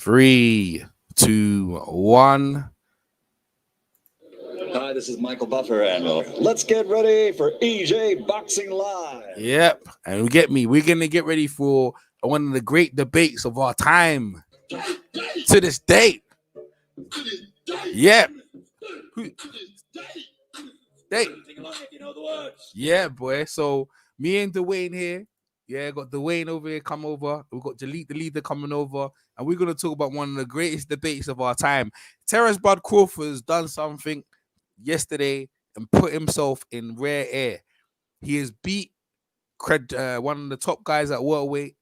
3, 2, 1. Hi, this is Michael Buffer, and let's get ready for EJ Boxing Live. Yep, and we're gonna get ready for one of the great debates of our time to this date. Yep. Yeah, boy. So me and Dwayne here. Yeah, got Dwayne over here. Come over. We've got Delete the Leader coming over, and we're gonna talk about one of the greatest debates of our time. Terence Crawford has done something yesterday and put himself in rare air. He has beat one of the top guys at welterweight,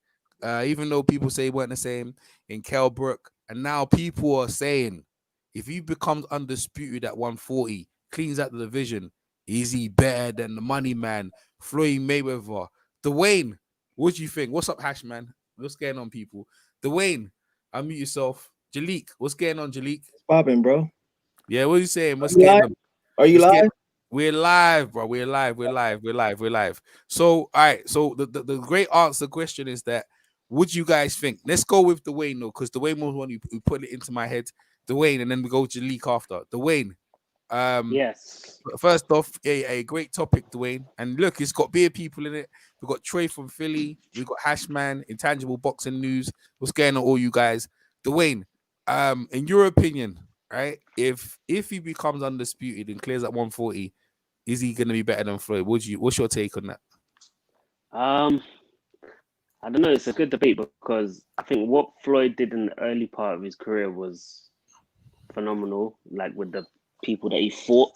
even though people say he weren't the same, in Kell Brook. And now people are saying if he becomes undisputed at 140, cleans out the division, is he better than the money man, Floyd Mayweather? Dwayne, what do you think? What's up, Hash man? What's going on, people? Dwayne, unmute yourself. Jalik, what's going on, Jalik? What's popping, bro? Yeah, what are you saying? What's going on? Are you live? We're live, bro. We're live. So, all right. So the great answer question is that what do you guys think? Let's go with Dwayne though, because Dwayne was one who put it into my head. Dwayne, and then we go to Leak after. Dwayne. Yes. First off, a great topic, Dwayne. And look, it's got beer people in it. We've got Trey from Philly. We've got Hashman, Intangible Boxing News. What's going on, all you guys? Dwayne, in your opinion, right? If he becomes undisputed and clears at 140, is he going to be better than Floyd? What's your take on that? I don't know. It's a good debate because I think what Floyd did in the early part of his career was phenomenal, like with the people that he fought.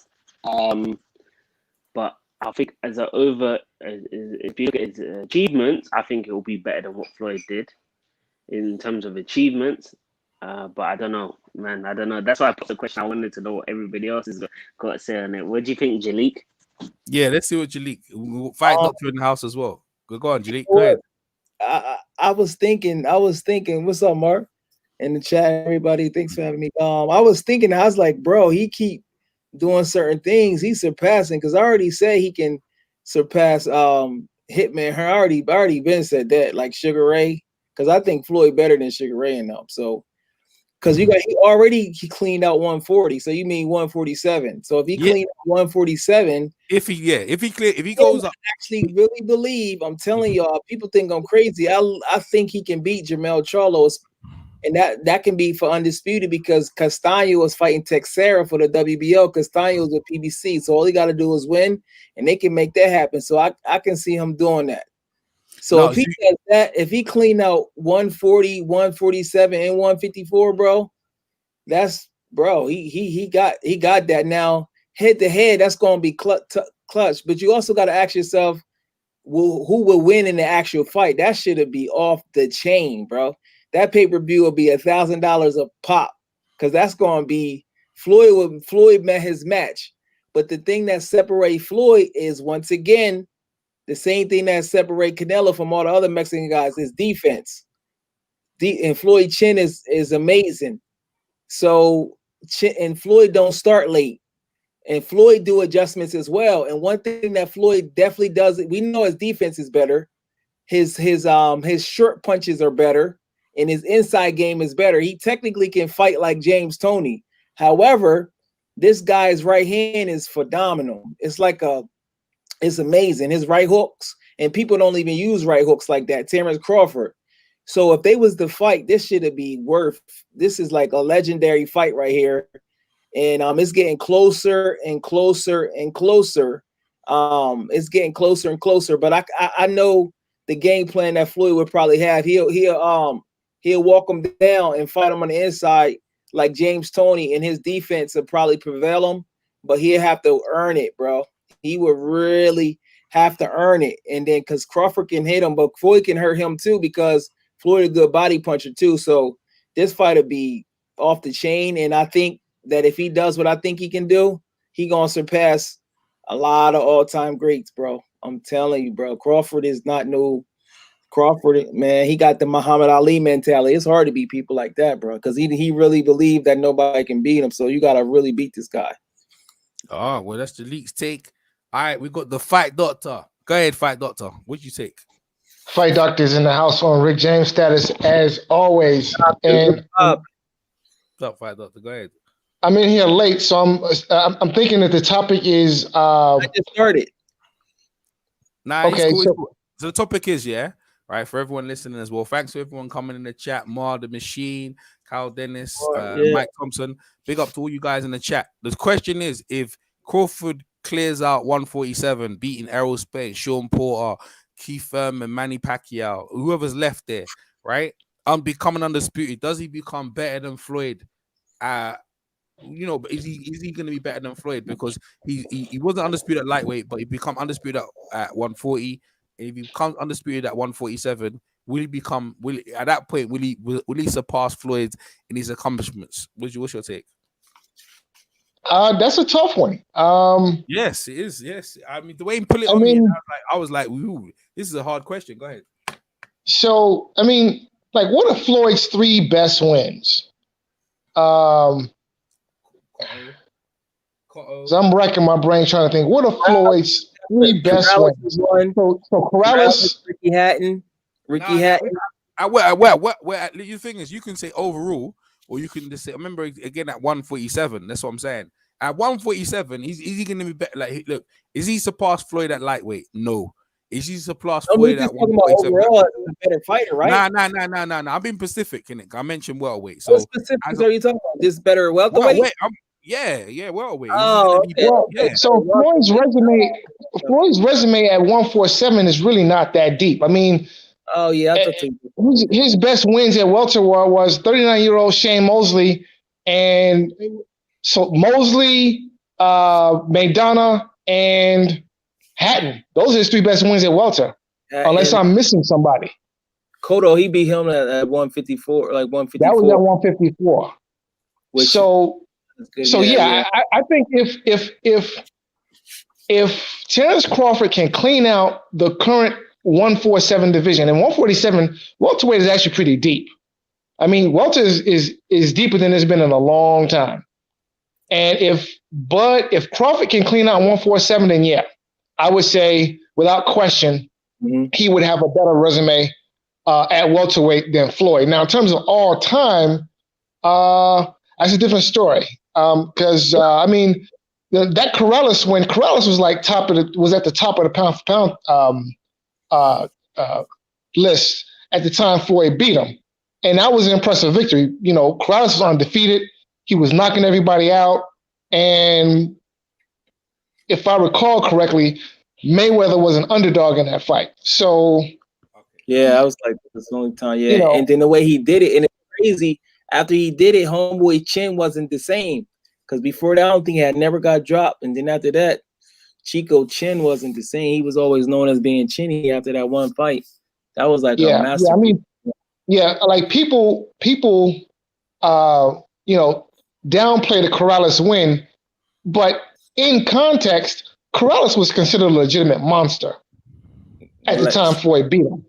But I think if you look at his achievements, I think it will be better than what Floyd did in terms of achievements. But I don't know, man. I don't know. That's why I put the question. I wanted to know what everybody else has got to say on it. What do you think, Jalik? Yeah, let's see what Jalik. We'll fight Doctor in the house as well. Go on, Jalik. Go ahead. I was thinking. What's up, Mark? In the chat, everybody. Thanks for having me. I was thinking. I was like, bro, he keep doing certain things. He's surpassing because I already said he can surpass Hitman. I already been said that, like Sugar Ray, because I think Floyd better than Sugar Ray and them. So. Because he cleaned out 140, so you mean 147. So if he cleaned out 147, if he goes up, I actually really believe. I'm telling y'all, people think I'm crazy. I think he can beat Jermell Charlo, and that can be for undisputed because Castaño was fighting Texera for the WBO. Castaño was with PBC, so all he got to do is win, and they can make that happen. So I can see him doing that. So if he does that, if he clean out 140, 147, and 154, bro, that's he got that. Now head to head, that's gonna be clutch. But you also got to ask yourself, who will win in the actual fight? That should be off the chain, bro. That pay-per-view will be $1,000 a pop because that's gonna be Floyd met his match. But the thing that separates Floyd is once again. The same thing that separates Canelo from all the other Mexican guys is defense. And Floyd chin is amazing. So and Floyd don't start late. And Floyd do adjustments as well. And one thing that Floyd definitely does, we know his defense is better. His short punches are better, and his inside game is better. He technically can fight like James Toney. However, this guy's right hand is phenomenal. It's amazing. His right hooks, and people don't even use right hooks like that. Terence Crawford. So if they was to fight, this should be worth. This is like a legendary fight right here, and it's getting closer and closer and closer. It's getting closer and closer. But I know the game plan that Floyd would probably have. He'll walk him down and fight him on the inside like James Toney, and his defense will probably prevail him. But he'll have to earn it, bro. He would really have to earn it. And then because Crawford can hit him, but Floyd can hurt him too because Floyd is a good body puncher too. So this fight would be off the chain. And I think that if he does what I think he can do, he going to surpass a lot of all-time greats, bro. I'm telling you, bro. Crawford is not no Crawford, man. He got the Muhammad Ali mentality. It's hard to beat people like that, bro, because he really believed that nobody can beat him. So you got to really beat this guy. Oh, well, that's the leak's take. All right, we got the Fight Doctor. Go ahead, Fight Doctor. What'd you take? Fight Doctors in the house on Rick James status as always. And Stop, Fight Doctor. Go ahead. I'm in here late, so I'm thinking that the topic is. I just started. Nah, Okay, it's cool. So the topic is, right, for everyone listening as well. Thanks to everyone coming in the chat. Mar the Machine, Kyle Dennis, Mike Thompson. Big up to all you guys in the chat. The question is, if Crawford clears out 147, beating Errol Spence, Sean Porter, Keith Thurman, Manny Pacquiao, whoever's left there, right? Becoming undisputed. Does he become better than Floyd? Is he going to be better than Floyd? Because he wasn't undisputed at lightweight, but he become undisputed at 140. And if he becomes undisputed at 147, at that point will he surpass Floyd in his accomplishments? What's your take? That's a tough one. Yes, it is. Yes, I mean the way he put it I was like, ooh, this is a hard question. Go ahead. So I mean, like, what are Floyd's 3 best wins? So I'm racking my brain trying to think. What are Floyd's 3 best wins? So Corrales, Ricky Hatton. The thing is, you can say overall, or you can just say. Remember again at 147. That's what I'm saying. At 147, is he going to be better? Like, look, is he surpassed Floyd at lightweight? No. Is he surpassed Floyd at 147? Overall, a better fighter, right? Nah. I'm being specific, innit? I mentioned welterweight. So what specifics are you talking about? This better welterweight? Welterweight. Oh, okay. So Floyd's resume at 147 is really not that deep. I mean, his best wins at welterweight was 39-year-old Shane Mosley, and so Mosley, Maidana, and Hatton. Those are his 3 best wins at welter, unless I'm missing somebody. Cotto, he beat him at 154, like 154. That was at 154. I think if Terence Crawford can clean out the current 147 division, and 147 welterweight is actually pretty deep. I mean, welter is deeper than it's been in a long time. And if Crawford can clean out 147, then I would say without question, he would have a better resume at welterweight than Floyd. Now, in terms of all time, that's a different story. Because I mean, that Corrales, when Corrales was like was at the top of the pound for pound list at the time Floyd beat him, and that was an impressive victory. You know, Corrales was undefeated. He was knocking everybody out, and if I recall correctly, Mayweather was an underdog in that fight. So I was like, that's the only time. And then the way he did it, and it's crazy. After he did it, homeboy chin wasn't the same. Because before that, I don't think he had never got dropped. And then after that, Chico chin wasn't the same. He was always known as being chinny after that one fight. That was like a master. Yeah, I mean, like people downplay the Corrales win, but in context, Corrales was considered a legitimate monster at the time Floyd beat him.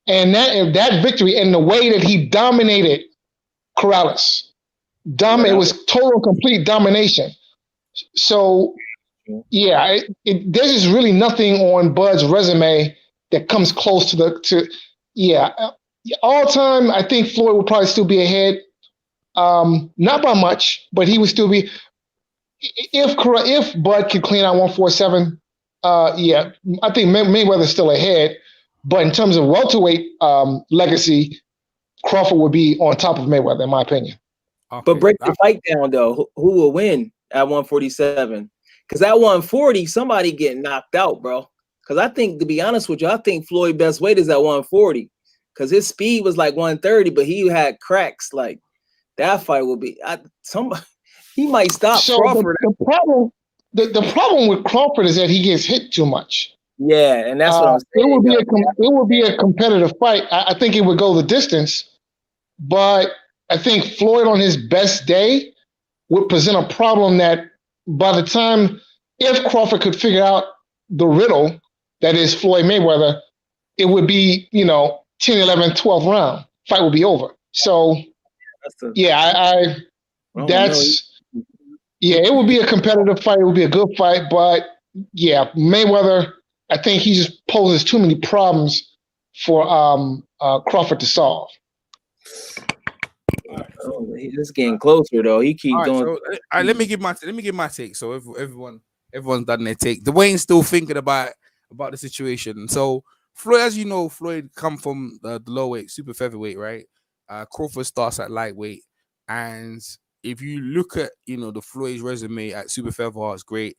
And that victory and the way that he dominated Corrales. It was total, complete domination. So, there's just really nothing on Bud's resume that comes close to all time. I think Floyd would probably still be ahead, not by much, but he would still be. If Bud could clean out 147, I think Mayweather's still ahead. But in terms of welterweight legacy, Crawford would be on top of Mayweather, in my opinion. Okay. But break the fight down, though. Who will win at 147? Because at 140, somebody getting knocked out, bro. Because I think, to be honest with you, I think Floyd's best weight is at 140. Because his speed was like 130, but he had cracks. Like, that fight will be he might stop Crawford. The problem with Crawford is that he gets hit too much. Yeah, and that's what I'm saying. It would be a competitive fight. I think it would go the distance, but I think Floyd on his best day would present a problem that by the time, if Crawford could figure out the riddle that is Floyd Mayweather, it would be, 10, 11, 12 round. Fight would be over. So, it would be a competitive fight. It would be a good fight. But, Mayweather, I think he just poses too many problems for Crawford to solve. He's getting closer though. He keep doing. So let me give my take. So everyone's done their take. Dwayne's still thinking about the situation. So Floyd, as you know, Floyd come from the low weight, super featherweight, right? Crawford starts at lightweight, and if you look at the Floyd's resume at super feather, it's great.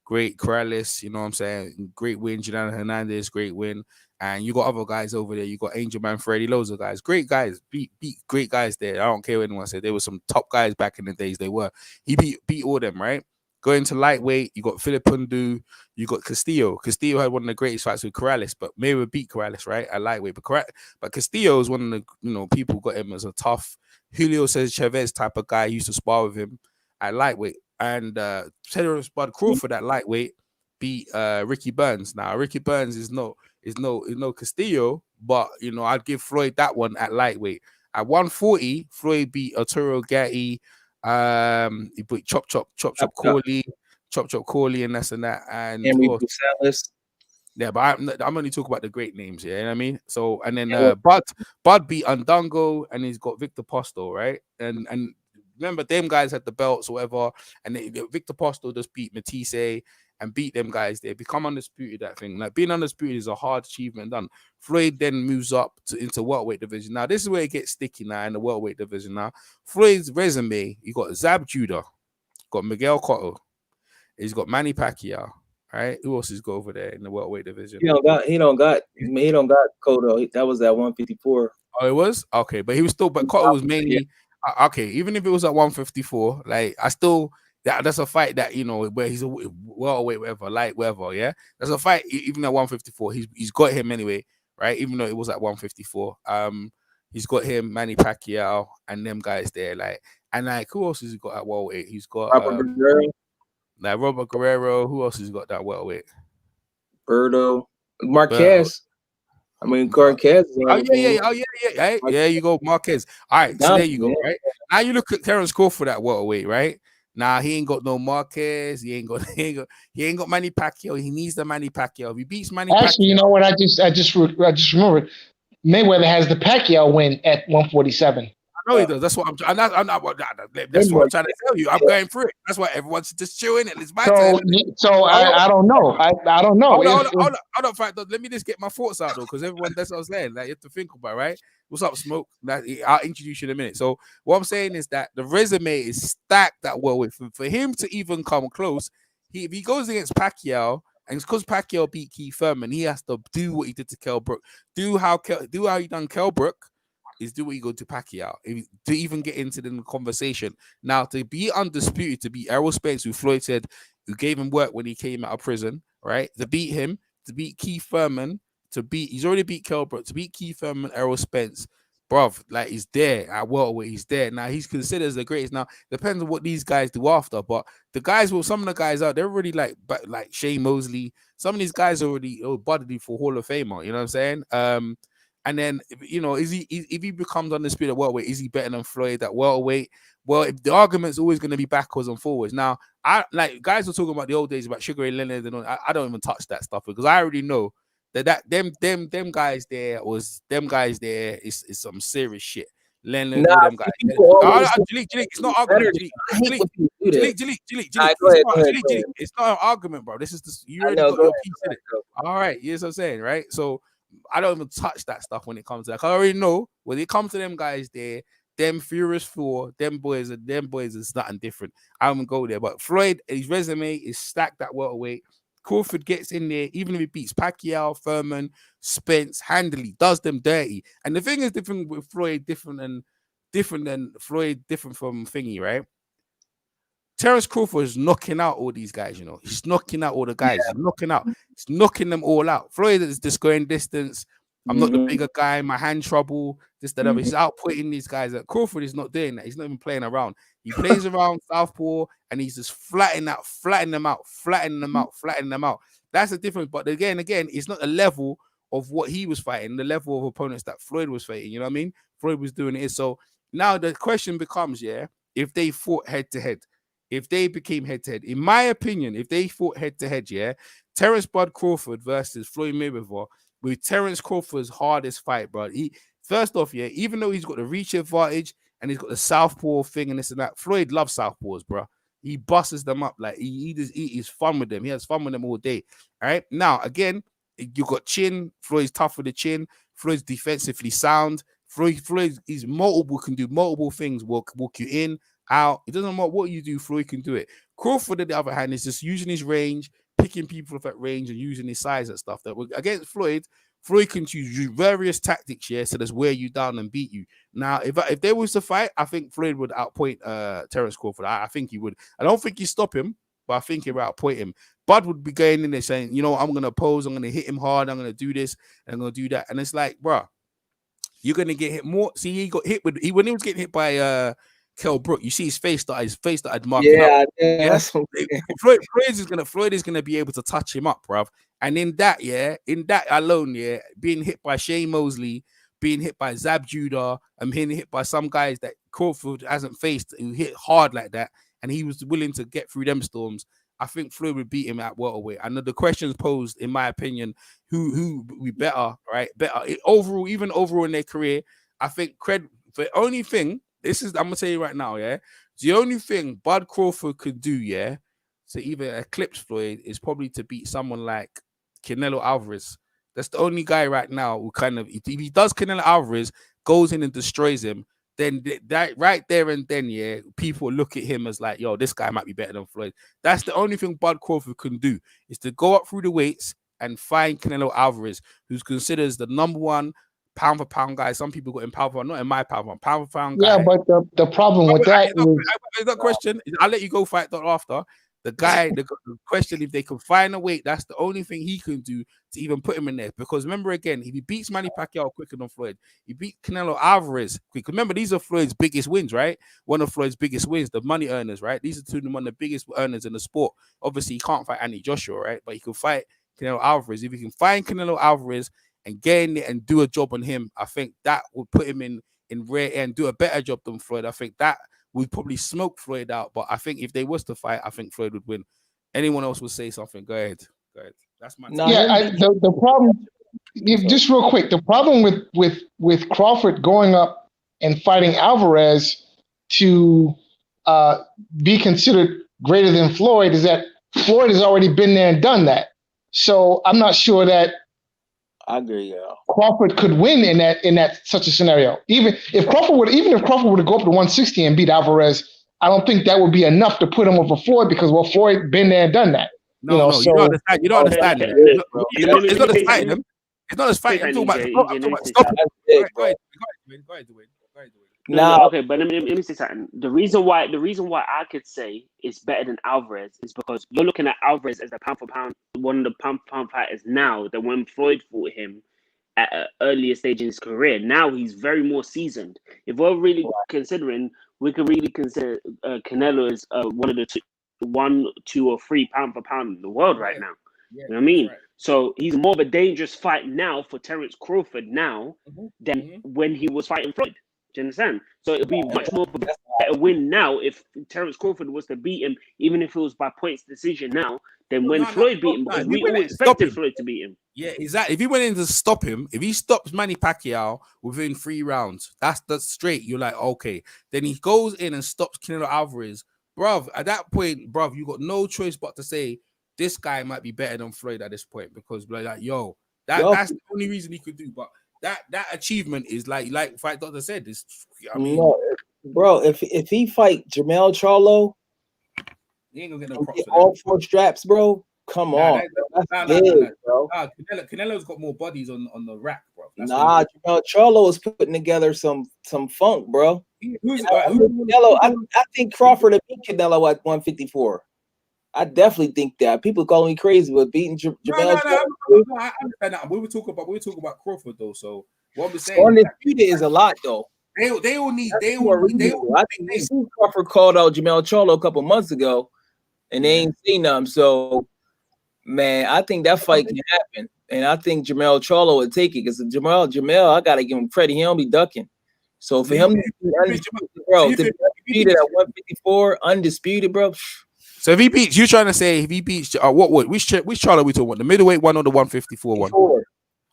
Corrales, you know what I'm saying? Great win. Juliana Hernandez, great win. And you got other guys over there. You got Angel Manfredi, loads of guys. Great guys. Beat great guys there. I don't care what anyone said. There were some top guys back in the days. They were. He beat all them, right? Going to lightweight, you got Philip Pundu, you got Castillo. Castillo had one of the greatest fights with Corrales, but Mayweather beat Corrales, right? At lightweight. But Castillo is one of the, people got him as a tough Julio Cesar Chavez type of guy. He used to spar with him at lightweight. And Terence Crawford at lightweight beat Ricky Burns. Now Ricky Burns is no Castillo, but I'd give Floyd that one at lightweight. At 140, Floyd beat Arturo Gatti. He beat Chop Corley, and that's and that. And Henry Busalis. Yeah, but I'm only talking about the great names, yeah, you know what I mean? So and then Bud beat Undongo, and he's got Victor Posto, right? And remember, them guys had the belts or whatever, and Victor Posto just beat Matisse and beat them guys. They become undisputed. That thing, like being undisputed, is a hard achievement done. Floyd then moves up into welterweight division. Now this is where it gets sticky now in the welterweight division. Now Floyd's resume, you got Zab Judah, got Miguel Cotto, he's got Manny Pacquiao. Right, who else has got over there in the welterweight division? He don't got Cotto. That was at 154. Oh, it was okay, but he was still. But Cotto was mainly okay. Even if it was at 154, like I still. That's a fight that where he's a welterweight, whatever, light, whatever. Yeah, that's a fight. Even at 154, he's got him anyway, right? Even though it was at 154, he's got him, Manny Pacquiao, and them guys there. Who else has he got at welterweight? He's got Robert Guerrero. Who else has got that welterweight? Berto, Marquez. I mean, Marquez. Yeah. You go, Marquez. All right, so there you go. Right now, you look at Terence Crawford at welterweight, right? Now he ain't got no Marquez. He ain't got Manny Pacquiao. He needs the Manny Pacquiao. If he beats Manny Pacquiao, you know what? I just remembered. Mayweather has the Pacquiao win at 147. I know he does. That's what that's what I'm trying to tell you. I'm going through it. That's why everyone's just chewing it. It's my turn. So I don't know. I don't know. Hold on. Let me just get my thoughts out though, because everyone, that's what I'm saying. Like you have to think about, right? What's up, Smoke? I'll introduce you in a minute. So what I'm saying is that the resume is stacked that well with for him to even come close. If he goes against Pacquiao, and it's because Pacquiao beat Keith Thurman, he has to do what he did to Kell Brook. Do how he done Kell Brook. Is do what you go to Pacquiao to even get into the conversation. Now, to be undisputed, to beat Errol Spence, who Floyd said, who gave him work when he came out of prison, right? To beat him, to beat Keith Thurman, he's already beat Kell Brook, to beat Keith Thurman, Errol Spence, bruv, like he's there at welterweight, he's there. Now, he's considered as the greatest. Now, depends on what these guys do after, but the guys, some of the guys out, they're already like Shane Mosley. Some of these guys already buddied for Hall of Famer, you know what I'm saying? And then, if he becomes undisputed at welterweight, is he better than Floyd at welterweight? Well, if the argument's always going to be backwards and forwards. Now, guys were talking about the old days about Sugar Ray Leonard and all. I don't even touch that stuff because I already know that them guys there is some serious shit. Leonard, them guys. It's not argument. It's not an argument, bro. This is you already got your piece in it. All right, you know what I'm saying, right? So I don't even touch that stuff when it comes to that. I already know when it comes to them guys there, them Furious 4, them boys is nothing different. I won't go there. But Floyd, his resume is stacked at welterweight. Crawford gets in there, even if he beats Pacquiao, Thurman, Spence, handily, does them dirty. And the thing is different with Floyd, different from Thingy, right? Terence Crawford is knocking out all these guys, He's knocking out all the guys. Yeah. He's knocking them all out. Floyd is just going distance. I'm not the bigger guy. My hand trouble. This, that, other. He's outputting these guys. Crawford is not doing that. He's not even playing around. He plays around southpaw and he's just flattening them out. That's the difference. But again, it's not the level of what he was fighting, the level of opponents that Floyd was fighting. You know what I mean? Floyd was doing it. So now the question becomes, if they fought head to head. If they became head-to-head, in my opinion, if they fought head-to-head, Terence Bud Crawford versus Floyd Mayweather, with Terence Crawford's hardest fight, bro. First off, yeah, even though he's got the reach advantage and he's got the southpaw thing and this and that, Floyd loves southpaws, bro. He busts them up like he's fun with them. He has fun with them all day. All right. Now, again, you got chin. Floyd's tough with the chin. Floyd's defensively sound. Floyd is multiple, can do multiple things. Walk you in, out. It doesn't matter what you do. Floyd can do it. Crawford, on the other hand, is just using his range, picking people off at range, and using his size and stuff. That against Floyd can choose various tactics, yeah, so that's wear you down and beat you. Now, if there was a fight, I think Floyd would outpoint Terence Crawford. I think he would. I don't think he stop him, but I think he would outpoint him. Bud would be going in there saying, you know, I'm going to pose, I'm going to hit him hard, I'm going to do this, and I'm going to do that. And it's like, bro, you're going to get hit more. See, he got hit when he was getting hit by Kell Brook, you see his face started marking up. Yeah. Floyd is gonna be able to touch him up, bruv. And in that alone, yeah, being hit by Shane Mosley, being hit by Zab Judah, and being hit by some guys that Crawford hasn't faced who hit hard like that, and he was willing to get through them storms. I think Floyd would beat him at welterweight. I know the questions posed, in my opinion, who we better, right? Better overall, even overall in their career. I think the only thing. I'm gonna tell you right now, yeah. The only thing Bud Crawford could do, yeah, to even eclipse Floyd is probably to beat someone like Canelo Alvarez. That's the only guy right now who kind of, if he does Canelo Alvarez, goes in and destroys him, then that right there and then, yeah, people look at him as like, yo, this guy might be better than Floyd. That's the only thing Bud Crawford can do, is to go up through the weights and find Canelo Alvarez, who's considered as the number one pound for pound guy. Some people got him pound for pound, not in my pound for pound guy. Yeah, but the problem with that is that question. I'll let you go fight that after. The question, if they can find a weight, that's the only thing he can do to even put him in there. Because remember, again, if he beats Manny Pacquiao quicker than Floyd, he beat Canelo Alvarez quick. Remember, these are Floyd's biggest wins, right? One of Floyd's biggest wins, the money earners, right? These are two of one of the biggest earners in the sport. Obviously, he can't fight Andy Joshua, right? But he can fight Canelo Alvarez. If he can find Canelo Alvarez and get in it and do a job on him, I think that would put him in rare air and do a better job than Floyd. I think that would probably smoke Floyd out. But I think if they was to fight, I think Floyd would win. Anyone else would say something? Go ahead. That's my the problem. Just real quick, the problem with Crawford going up and fighting Alvarez to be considered greater than Floyd is that Floyd has already been there and done that. So I'm not sure that I agree, yeah. Crawford could win in that such a scenario. Even if Crawford were to go up to 160 and beat Alvarez, I don't think that would be enough to put him over Floyd, because Floyd been there and done that. You don't understand. It's not as fighting him. It's not as fighting. I'm talking about stopping. Go ahead, Dwayne. No, okay, but let me say something. The reason why I could say it's better than Alvarez is because you're looking at Alvarez as the pound for pound, one of the pound for pound fighters now, than when Floyd fought him at an earlier stage in his career. Now he's very more seasoned. If we're really considering, we could really consider Canelo as one of the 1, 2, or 3 pound for pound in the world right now. Yeah, you know what I mean? right. So he's more of a dangerous fight now for Terence Crawford now than when he was fighting Floyd. Do you understand? So it'd be much more of a better win now if Terence Crawford was to beat him, even if it was by points decision now, than when Floyd beat him, because we all expected Floyd to beat him. Yeah, exactly. If he went in to stop him, if he stops Manny Pacquiao within 3 rounds, that's straight. You're like, okay. Then he goes in and stops Canelo Alvarez. Bruv, at that point, bruv, you got no choice but to say this guy might be better than Floyd at this point, because like, that's the only reason he could do. But that achievement is like Fight Doctor said, is, I mean, bro, if he fight Jermell Charlo, he ain't gonna get no props for all 4 straps, bro. Come on, bro. Canelo's got more bodies on the rack, bro. Jermell Charlo is putting together some funk, bro. Canelo? I think Crawford would beat Canelo at 154. I definitely think that. People calling me crazy with beating Jermell. I understand that. We were talking about Crawford though. So what we're saying, Undisputed is a lot though. They all need. I think they seen Crawford called out Jermell Charlo a couple months ago, and they ain't seen them. So, man, I think that fight can happen, and I think Jermell Charlo would take it, because Jermell, I gotta give him credit. He don't be ducking. So for him, bro, to be undisputed at 154, undisputed, bro. So if he beats, you're trying to say if he beats which Charlo we talking about? The middleweight one or the 154 one?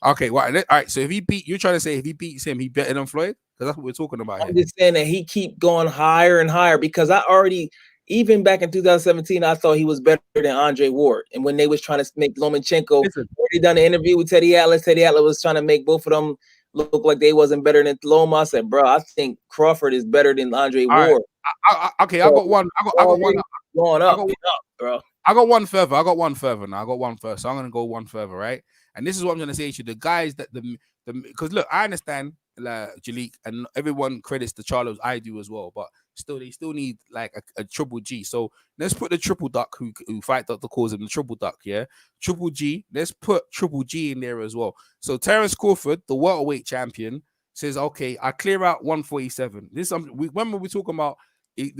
Okay, well, all right. So if he beat, you're trying to say if he beats him, he better than Floyd? Because that's what we're talking about I'm here. just saying that he keep going higher and higher because I already, even back in 2017, I thought he was better than Andre Ward. And when they was trying to make Lomachenko, Listen. they done an interview with Teddy Atlas. Teddy Atlas was trying to make both of them look like they wasn't better than Loma. I said, bro, I think Crawford is better than Andre All right. Ward. Okay, I got one. I got one. Going up, bro. I got one further. I got one further now. I got one further. So I'm gonna go one further, right? And this is what I'm gonna say to you. The guys that the because look, I understand Jalik and everyone credits the Charlos. I do as well, but still they still need like a triple G. So let's put the triple duck who fight Dr. calls him the triple duck, yeah. Triple G. Let's put triple G in there as well. So Terence Crawford, the welterweight champion, says, okay, I clear out 147. This remember we talking about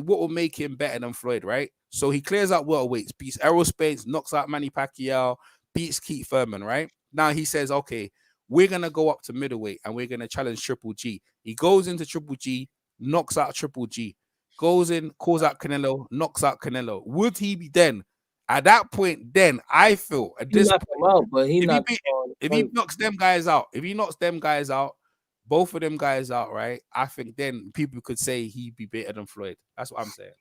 what will make him better than Floyd, right? So he clears out welterweights, beats Errol Spence, knocks out Manny Pacquiao, beats Keith Thurman, right? Now he says, okay, we're going to go up to middleweight and we're going to challenge Triple G. He goes into Triple G, knocks out Triple G, goes in, calls out Canelo, knocks out Canelo. Would he be then? At that point, then I feel at this point, if he knocks them guys out, both of them guys out, right? I think then people could say he'd be better than Floyd. That's what I'm saying.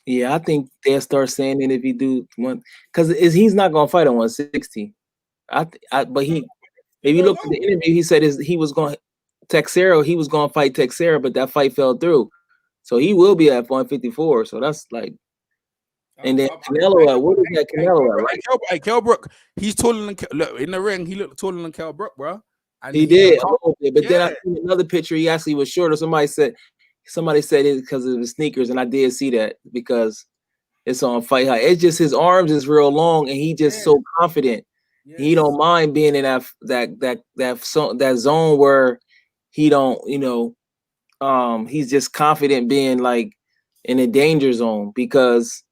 Yeah, I think they'll start saying it if he do one, because he's not gonna fight on 160. But if you look at the interview, he said he was going Texera, he was going to fight Texera, but that fight fell through. So he will be at 154. So that's like, and then Canelo, what is that Canelo at? Right? Kell Brook, he's taller than look in the ring. He looked taller than Kell Brook, bro. And he did a little bit, but then I seen another picture. He actually was shorter. Somebody said it because of the sneakers, and I did see that because it's on Fight High. It's just his arms is real long, and he just so confident. Yes. He don't mind being in that zone where he don't, he's just confident being like in a danger zone because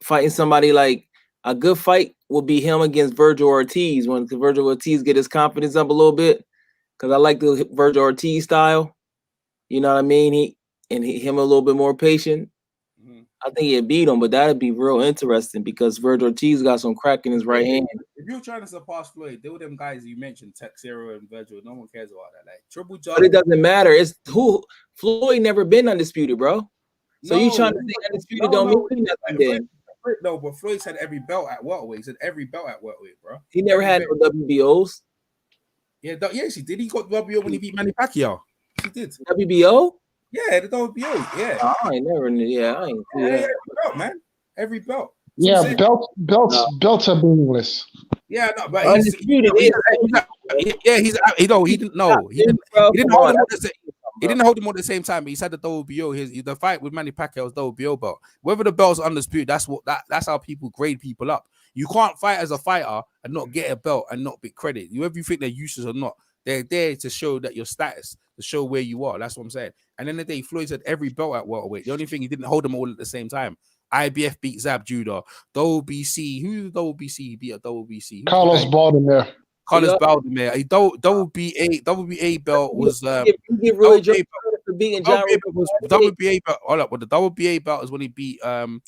fighting somebody like a good fight will be him against Virgil Ortiz when Virgil Ortiz get his confidence up a little bit because I like the Virgil Ortiz style. You know what I mean? Him a little bit more patient. I think he'd beat him, but that'd be real interesting because Virgil Ortiz got some crack in his right hand. If you're trying to surpass Floyd, they were them guys you mentioned, Texera and Virgil. No one cares about that. Like Triple J. But it doesn't matter. It's Floyd never been undisputed, bro. So you trying to say undisputed don't mean nothing then. No, but Floyd's had every belt at welterweight. He's had every belt at welterweight, bro. He never had no WBOs. Yeah, yes, he did. He got WBO when he beat Manny Pacquiao. He did. WBO? Yeah, the WBO. Yeah. I ain't never. Yeah, I ain't. Yeah, every belt, man. Every belt. Yeah, belts are meaningless. Yeah, no, but undisputed. He didn't know. He didn't hold him at the same. He didn't hold him at the same time. But he said the WBO. The fight with Manny Pacquiao was WBO belt. Whether the belt's undisputed, that's how people grade people up. You can't fight as a fighter and not get a belt and not be credit. Whether you think they're useless or not, they're there to show that your status, to show where you are. That's what I'm saying. And then the day Floyd had every belt at welterweight. The only thing he didn't hold them all at the same time. IBF beat Zab Judah. WBC. Who's the WBC? He beat a WBC. Carlos Baldomir. Carlos Baldomir. A WBA belt was WBA belt. Hold up, but the WBA belt is when he beat Carlos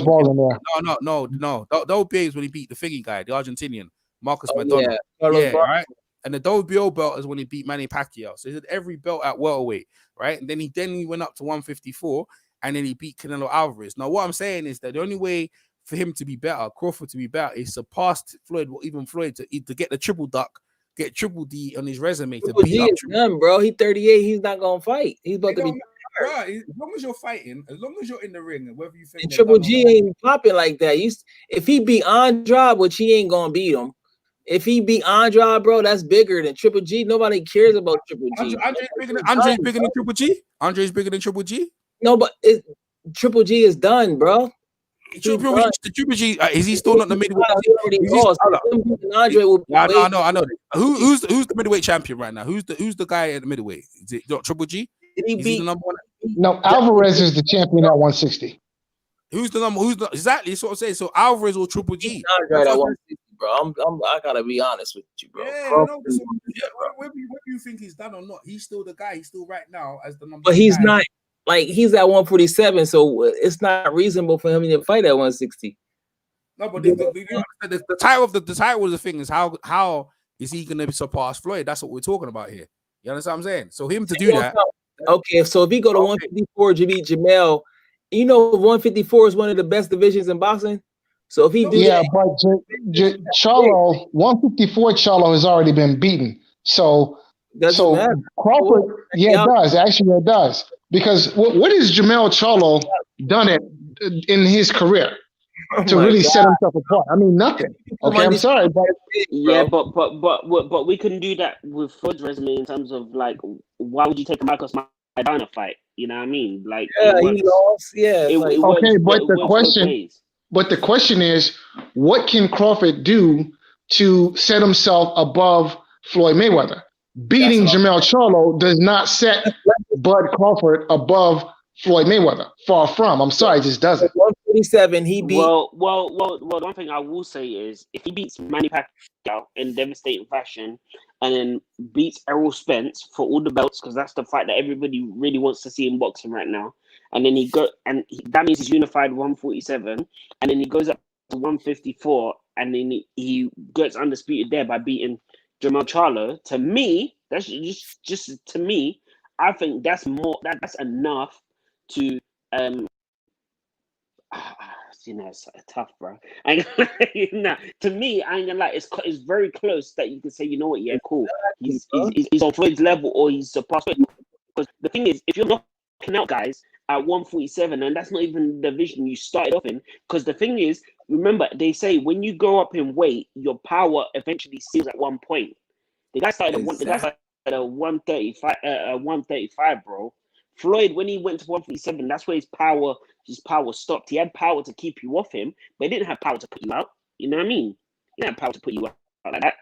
Baldomir. No. WBA is when he beat the thingy guy, the Argentinian Marcus Madonna. Yeah, right. And the WBO belt is when he beat Manny Pacquiao. So he had every belt at welterweight, right? And then he went up to 154, and then he beat Canelo Alvarez. Now, what I'm saying is that the only way for him to be better, Crawford to be better, is surpass Floyd, or even Floyd to get the triple duck, get triple D on his resume to beat up. Done, bro. He's 38. He's not gonna fight. He's about to be. Right. As long as you're fighting, as long as you're in the ring, and whether you think Triple G ain't popping like that. If he beat Andrade, which he ain't gonna beat him. If he beat Andrade, bro, that's bigger than Triple G. Nobody cares about Triple G. Andre's bigger than Triple G. Andre's bigger than Triple G. No, but Triple G is done, bro. Triple G is he still not the middleweight? I know. Who's the middleweight champion right now? Who's the guy at the middleweight? Is it Triple G? Did he beat the number one? No, Alvarez is the champion at 160. Exactly? That's what I'm saying. So Alvarez or Triple G? Andrade at 160, bro. I gotta be honest with you, bro. Whether you think he's done or not, he's still the guy. He's still right now as the number. But he's not. Like he's at 147, so it's not reasonable for him to fight at 160. No, but the title of the title of the thing is how is he going to surpass Floyd? That's what we're talking about here. You understand what I'm saying? So him to do that. Okay, so if he go to 154 to beat Jamel, you know 154 is one of the best divisions in boxing. So if he do that, but Charlo 154 Charlo has already been beaten. So matter. Crawford, it does. Actually, it does. Because what has Jamel Charlo done in his career to really set himself apart? I mean, nothing. Okay, I'm sorry, but but we couldn't do that with Floyd's resume in terms of like, why would you take a Marcos Maidana fight? You know what I mean? Like, he lost. Yeah. But the question is, what can Crawford do to set himself above Floyd Mayweather? Beating Jamel Charlo does not set Bud Crawford above Floyd Mayweather. Far from. I'm sorry, it just doesn't. 147, he beat. Well, one thing I will say is, if he beats Manny Pacquiao in devastating fashion, and then beats Errol Spence for all the belts, because that's the fight that everybody really wants to see in boxing right now. And then that means he's unified 147, and then he goes up to 154, and then he gets undisputed there by beating Jamel Charlo. To me, that's just to me, I think that's enough to it's tough, bro. To me, I ain't gonna lie, it's very close that you can say, you know what, yeah, cool. He's on Floyd's level, or he's surpassed Floyd. Because the thing is, if you're knocking out guys at 147, and that's not even the division you started off in, because the thing is, remember, they say when you go up in weight, your power eventually seals at one point. The guy started at 135, bro. Floyd, when he went to 147, that's where his power stopped. He had power to keep you off him, but he didn't have power to put you out. You know what I mean? He didn't have power to put you out like that.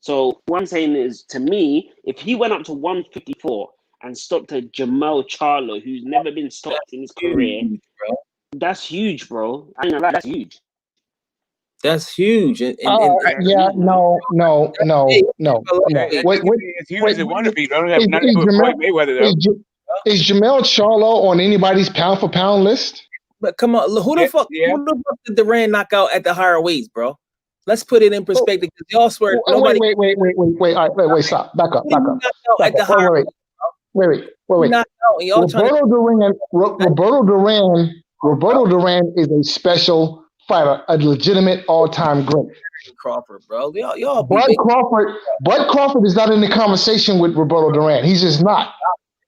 So what I'm saying is, to me, if he went up to 154 and stopped a Jamel Charlo, who's never been stopped in his career, that's huge, bro. I mean, that's huge. That's huge. No. It's huge as they want to be. They don't have nothing to do with Floyd Mayweather, though. Is Jamel Charlo on anybody's pound for pound list? But come on, who the fuck did Duran knock out at the higher weights, bro? Let's put it in perspective, because y'all swear nobody. Wait. All right, wait. Stop. Back up. Wait. Roberto Duran is a special fighter, a legitimate all-time great. Crawford, bro. Y'all Bud Crawford is not in the conversation with Roberto Duran. He's just not.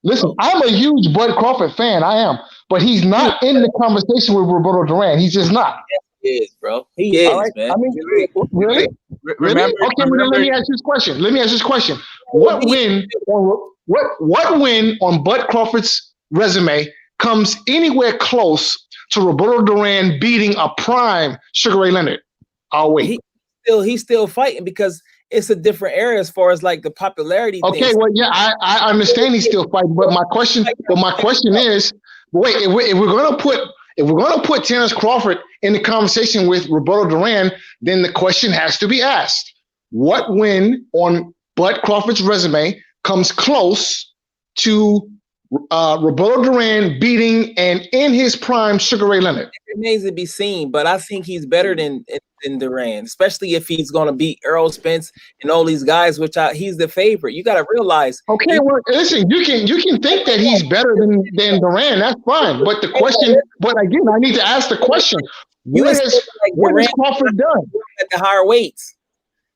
Listen, I'm a huge Bud Crawford fan. I am. But he's not in the conversation with Roberto Duran. He's just not. He is, bro. He is, right? Man. I mean, really? Remember, okay, let me ask this question. What win on Bud Crawford's resume comes anywhere close to Roberto Duran beating a prime Sugar Ray Leonard? I'll wait. He's still fighting, because it's a different era as far as like the popularity. Okay, things. well, yeah, I understand he's still fighting, but my question is, wait, if we're gonna put Terence Crawford in the conversation with Roberto Duran, then the question has to be asked: what win on Bud Crawford's resume comes close to Roberto Duran beating and in his prime Sugar Ray Leonard? It remains to be seen, but I think he's better than Duran, especially if he's going to beat Errol Spence and all these guys, he's the favorite. You got to realize. Okay, well, listen, you can think that he's better than Duran. That's fine, but again, I need to ask the question: what has Crawford done at the higher weights?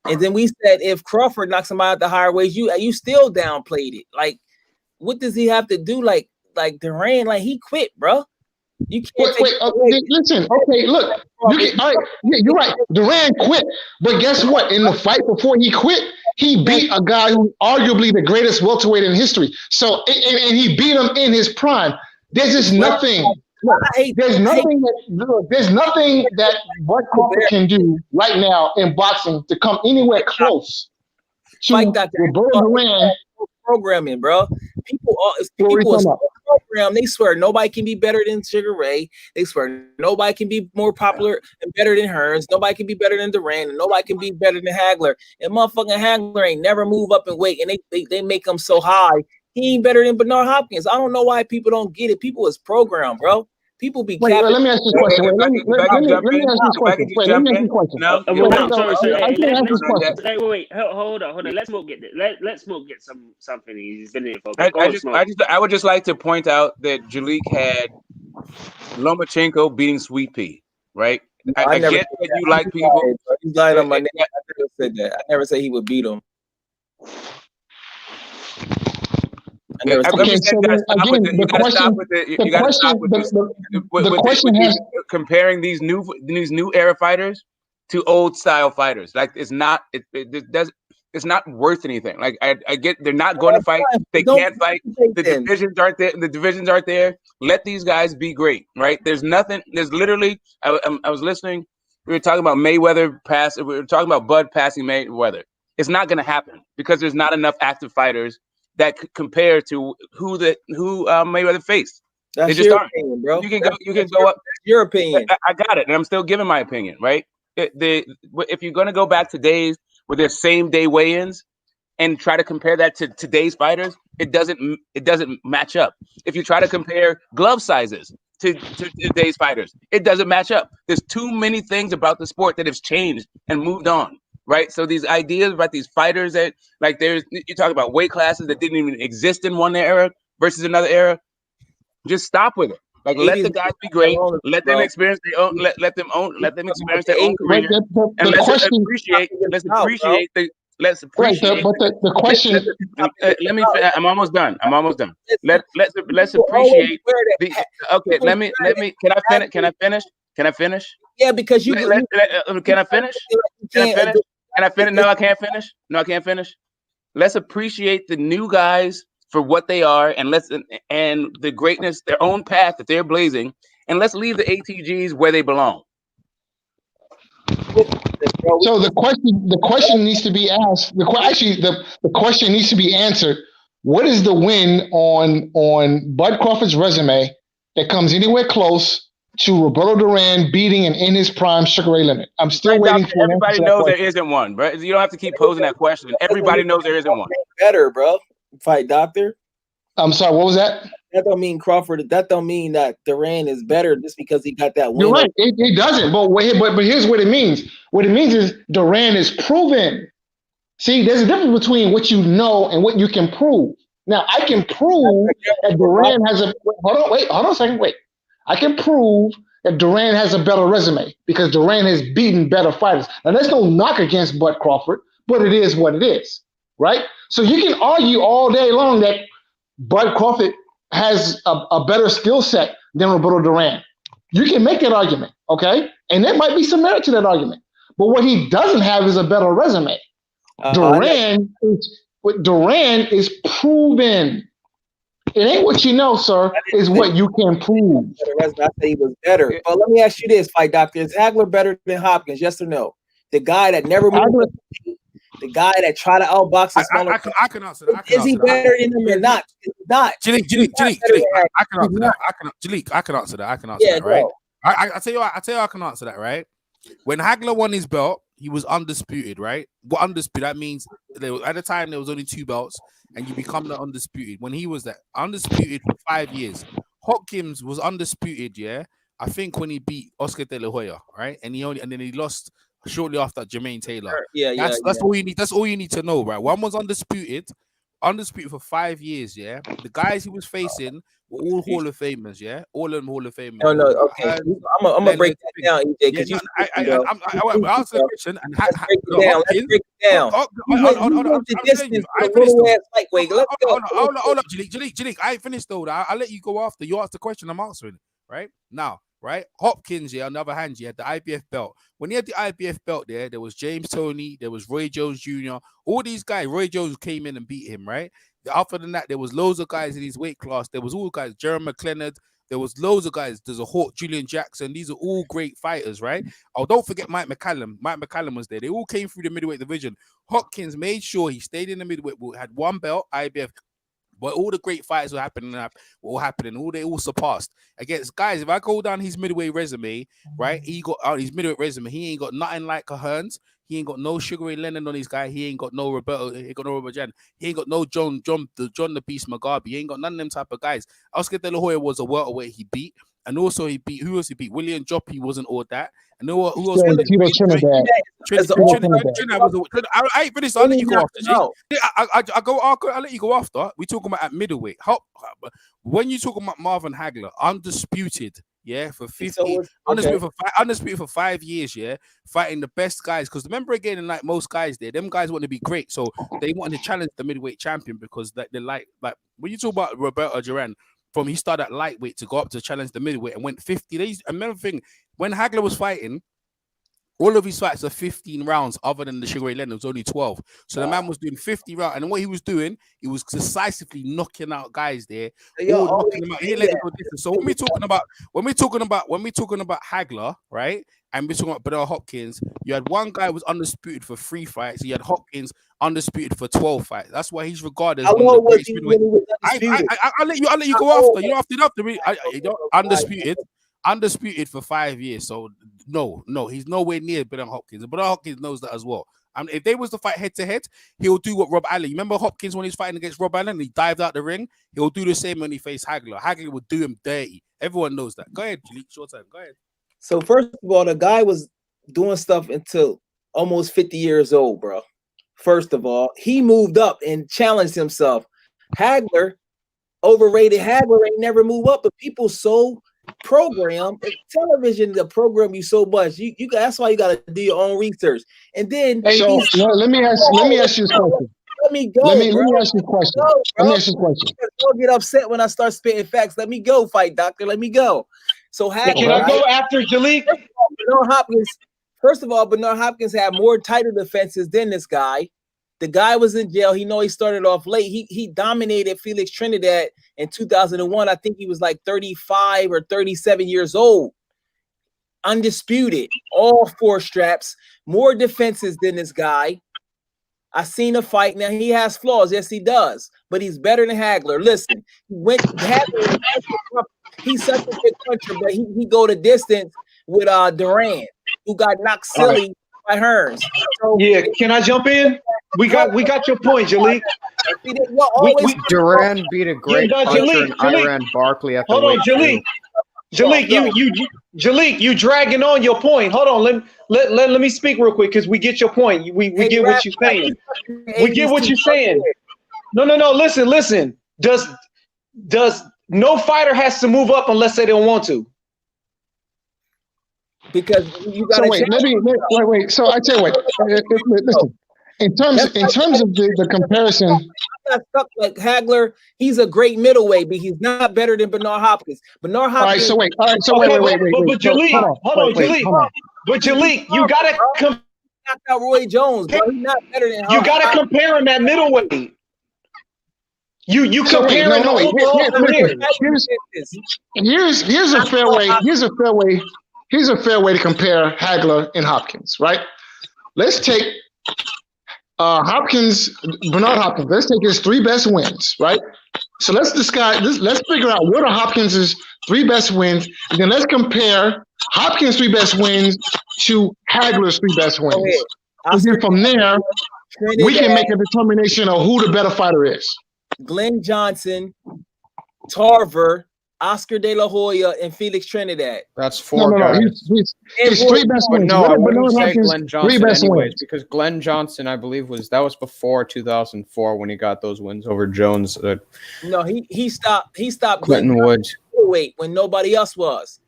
And then we said if Crawford knocks him out at the higher weights, you still downplayed it. Like, what does he have to do? Like Duran, like he quit, bro. You can't. Listen. Okay, look. You're right. Duran quit, but guess what? In the fight before he quit, he beat a guy who's arguably the greatest welterweight in history. So, and he beat him in his prime. There's just nothing. There's nothing that Bud Crawford can do right now in boxing to come anywhere close to Roberto Duran. Programming, bro. People program. They swear nobody can be better than Sugar Ray. They swear nobody can be more popular and better than Hearns. Nobody can be better than Duran, and nobody can be better than Hagler. And motherfucking Hagler ain't never move up in weight, and they make him so high. He ain't better than Bernard Hopkins. I don't know why people don't get it. People is programmed, bro. People be Wait, capping. let me ask you a question. Wait, let me ask you a question. Wait, let me ask you a question. No, I can't ask this question. Wait, hold on. Let Smoke get it. Let Smoke get something. He's been here for a bit. I would just like to point out that Jalik had Lomachenko beating Sweet Pea, right? I never get that you like people. He's lying on my name. I never said that. I never said he would beat him. Okay, so then, again, the question has comparing these new era fighters to old style fighters. Like it's not worth anything. Like I get they're not going to fight. They can't fight. The divisions aren't there. The divisions aren't there. Let these guys be great, right? There's nothing. There's literally. I was listening. We were talking about Mayweather pass. We were talking about Bud passing Mayweather. It's not going to happen because there's not enough active fighters that could compare to who Mayweather faced. That's they just your aren't. opinion, bro. You can go up. That's your opinion. I got it, and I'm still giving my opinion, right? If you're going to go back to days where there's same day weigh-ins and try to compare that to today's fighters, it doesn't match up. If you try to compare glove sizes to today's fighters, it doesn't match up. There's too many things about the sport that have changed and moved on. Right, so these ideas about these fighters that you talk about weight classes that didn't even exist in one era versus another era. Just stop with it. Like let the guys be great. Let them experience their own. Let them experience their own career. And let's appreciate. Let's appreciate. But the question. Let me. I'm almost done. Let's appreciate. Okay. Let me. Can I finish? Yeah, because you. Can I finish? Can I finish? No, I can't finish. Let's appreciate the new guys for what they are, and the greatness, their own path that they're blazing, and let's leave the ATGs where they belong. So the question needs to be asked. The question needs to be answered. What is the win on Bud Crawford's resume that comes anywhere close to Roberto Duran beating and in his prime Sugar Ray Leonard? I'm still waiting for everybody knows there isn't one, bro. You don't have to keep posing that question. Everybody knows there isn't one. Better, bro. Fight doctor. I'm sorry, what was that? That don't mean Crawford. That don't mean that Duran is better just because he got that win. You're right. It doesn't. But here's what it means. What it means is Duran is proven. See, there's a difference between what you know and what you can prove. Now, I can prove that Duran has a. Hold on a second. Wait. I can prove that Duran has a better resume because Duran has beaten better fighters. Now, there's no knock against Bud Crawford, but it is what it is, right? So you can argue all day long that Bud Crawford has a better skill set than Roberto Duran. You can make that argument, okay? And there might be some merit to that argument. But what he doesn't have is a better resume. Duran is proven. It ain't what you know, sir. It's what you can prove. I said he was better. But let me ask you this, fight doctor: is Hagler better than Hopkins? Yes or no? The guy that never moved, the guy that tried to outbox his smaller. I can answer that. Is he better than him or not? Not. Jalik. I can answer that. I can answer that, right? I tell you what, I can answer that, right? When Hagler won his belt, he was undisputed, right? What undisputed? That means at the time there was only 2 belts, and you become the undisputed. When he was that undisputed for 5 years, Hopkins was undisputed, yeah. I think when he beat Oscar De La Hoya, right? And then he lost shortly after Jermaine Taylor. That's all you need. That's all you need to know, right? One was undisputed for 5 years, yeah. The guys he was facing were all Hall of Famers, yeah. All of them Hall of Famers. No, okay. I'm gonna break that down, EJ, because I'm answering the question and let's break it down. Hold up, Jalik. I ain't finished though. I'll let you go after you ask the question. I'm answering, right now. Right, Hopkins, on the other hand, he had the IBF belt. When he had the IBF belt there was James Toney, there was Roy Jones Jr., all these guys. Roy Jones came in and beat him, right? After that, there was loads of guys in his weight class. There was all guys, Jeremy McLennan. There was loads of guys. There's a Hawk, Julian Jackson. These are all great fighters, right? Oh, don't forget Mike McCallum. Mike McCallum was there. They all came through the middleweight division. Hopkins made sure he stayed in the middleweight, had 1 belt, IBF. But all the great fights were happening. They all surpassed against guys. If I go down his middleweight resume, right? He got out his middleweight resume. He ain't got nothing like a Hearns. He ain't got no Sugar Ray Leonard on his guy. He ain't got no Roberto. He ain't got no Robert Jan. He ain't got no John the Beast Mugabe. He ain't got none of them type of guys. Oscar De La Hoya was a welterweight he beat. And also he beat who else he beat? William Joppy wasn't all that. And who else? Yeah, Tito Trinidad. Trinidad was. I ain't finished. I'll let you go after. G. I'll let you go after. We talking about at middleweight. When you talking about Marvin Hagler, undisputed. Yeah, for 50, undisputed for 5 years, yeah, fighting the best guys. Because remember again, and like most guys there, them guys want to be great, so they wanted to challenge the middleweight champion because they're like when you talk about Roberto Duran, from he started at lightweight to go up to challenge the middleweight and went 50 days. Another thing, when Hagler was fighting, all of his fights are 15 rounds, other than the Sugar Ray Leonard, it was only 12. So the man was doing 50 rounds, and what he was doing, he was decisively knocking out guys there. Knocking them out. He let them go distance. So when we're talking about Hagler, right? And we're talking about Bernard Hopkins, you had one guy who was undisputed for 3 fights. You had Hopkins undisputed for 12 fights. That's why he's regarded as one of the greatest. I'll let you go after. You don't have to me. Undisputed for 5 years. So no, he's nowhere near Bernard Hopkins. And Bernard Hopkins knows that as well. And if they was to fight head to head, he'll do what Rob Allen. You remember Hopkins when he's fighting against Rob Allen? He dived out the ring. He'll do the same when he faced Hagler. Hagler would do him dirty. Everyone knows that. Go ahead, Jalik. Short time. Go ahead. So first of all, the guy was doing stuff until almost 50 years old, bro. First of all, he moved up and challenged himself. Hagler, overrated. Hagler ain't never move up, but people so program television to program you so much. You that's why you got to do your own research. And then so let me ask you this question. Let me go. Let me ask you a question. Let me ask you a question. Don't get upset when I start spitting facts. Let me go, fight doctor. Let me go. So can I go after Jalik? Bernard Hopkins. First of all, Bernard Hopkins had more title defenses than this guy. The guy was in jail. He started off late. He dominated Felix Trinidad in 2001. I think he was like 35 or 37 years old. Undisputed. All 4 straps. More defenses than this guy. I seen a fight. Now, he has flaws. Yes, he does. But he's better than Hagler. Listen, he's such a big puncher, but he go the distance with Duran, who got knocked silly by Hearns. So, yeah, can I jump in? We got your point, Jalik. Duran beat a great puncher in Iran Barkley at the Hold on, Jalik. Jalik, you dragging on your point. Hold on, let me speak real quick because we get your point. We get what you're saying. We get what you're saying. No. Listen. Does no fighter has to move up unless they don't want to? Because you got to wait. So I tell you what. Listen. In terms of the comparison, I'm not stuck like Hagler. He's a great middleweight, but he's not better than Bernard Hopkins. Bernard Hopkins. All right. So wait. But Jalik, hold on, Jalik. But Jalik, you gotta knock out Roy Jones, bro. He's not better than. You gotta compare him at middleweight. You compare him. Here's a fair way. Here's a fair way to compare Hagler and Hopkins. Right. Let's take. Bernard Hopkins. Let's take his 3 best wins, right? So let's figure out what are Hopkins' 3 best wins, and then let's compare Hopkins' 3 best wins to Hagler's 3 best wins. And then from there, we can make a determination of who the better fighter is. Glenn Johnson, Tarver, Oscar De La Hoya, and Felix Trinidad. That's 4 guys. His 3 best wins. No, I wouldn't say Glenn Johnson anyways, because Glenn Johnson, I believe, was before 2004 when he got those wins over Jones. No, he stopped Clinton Woods. Wait, when nobody else was.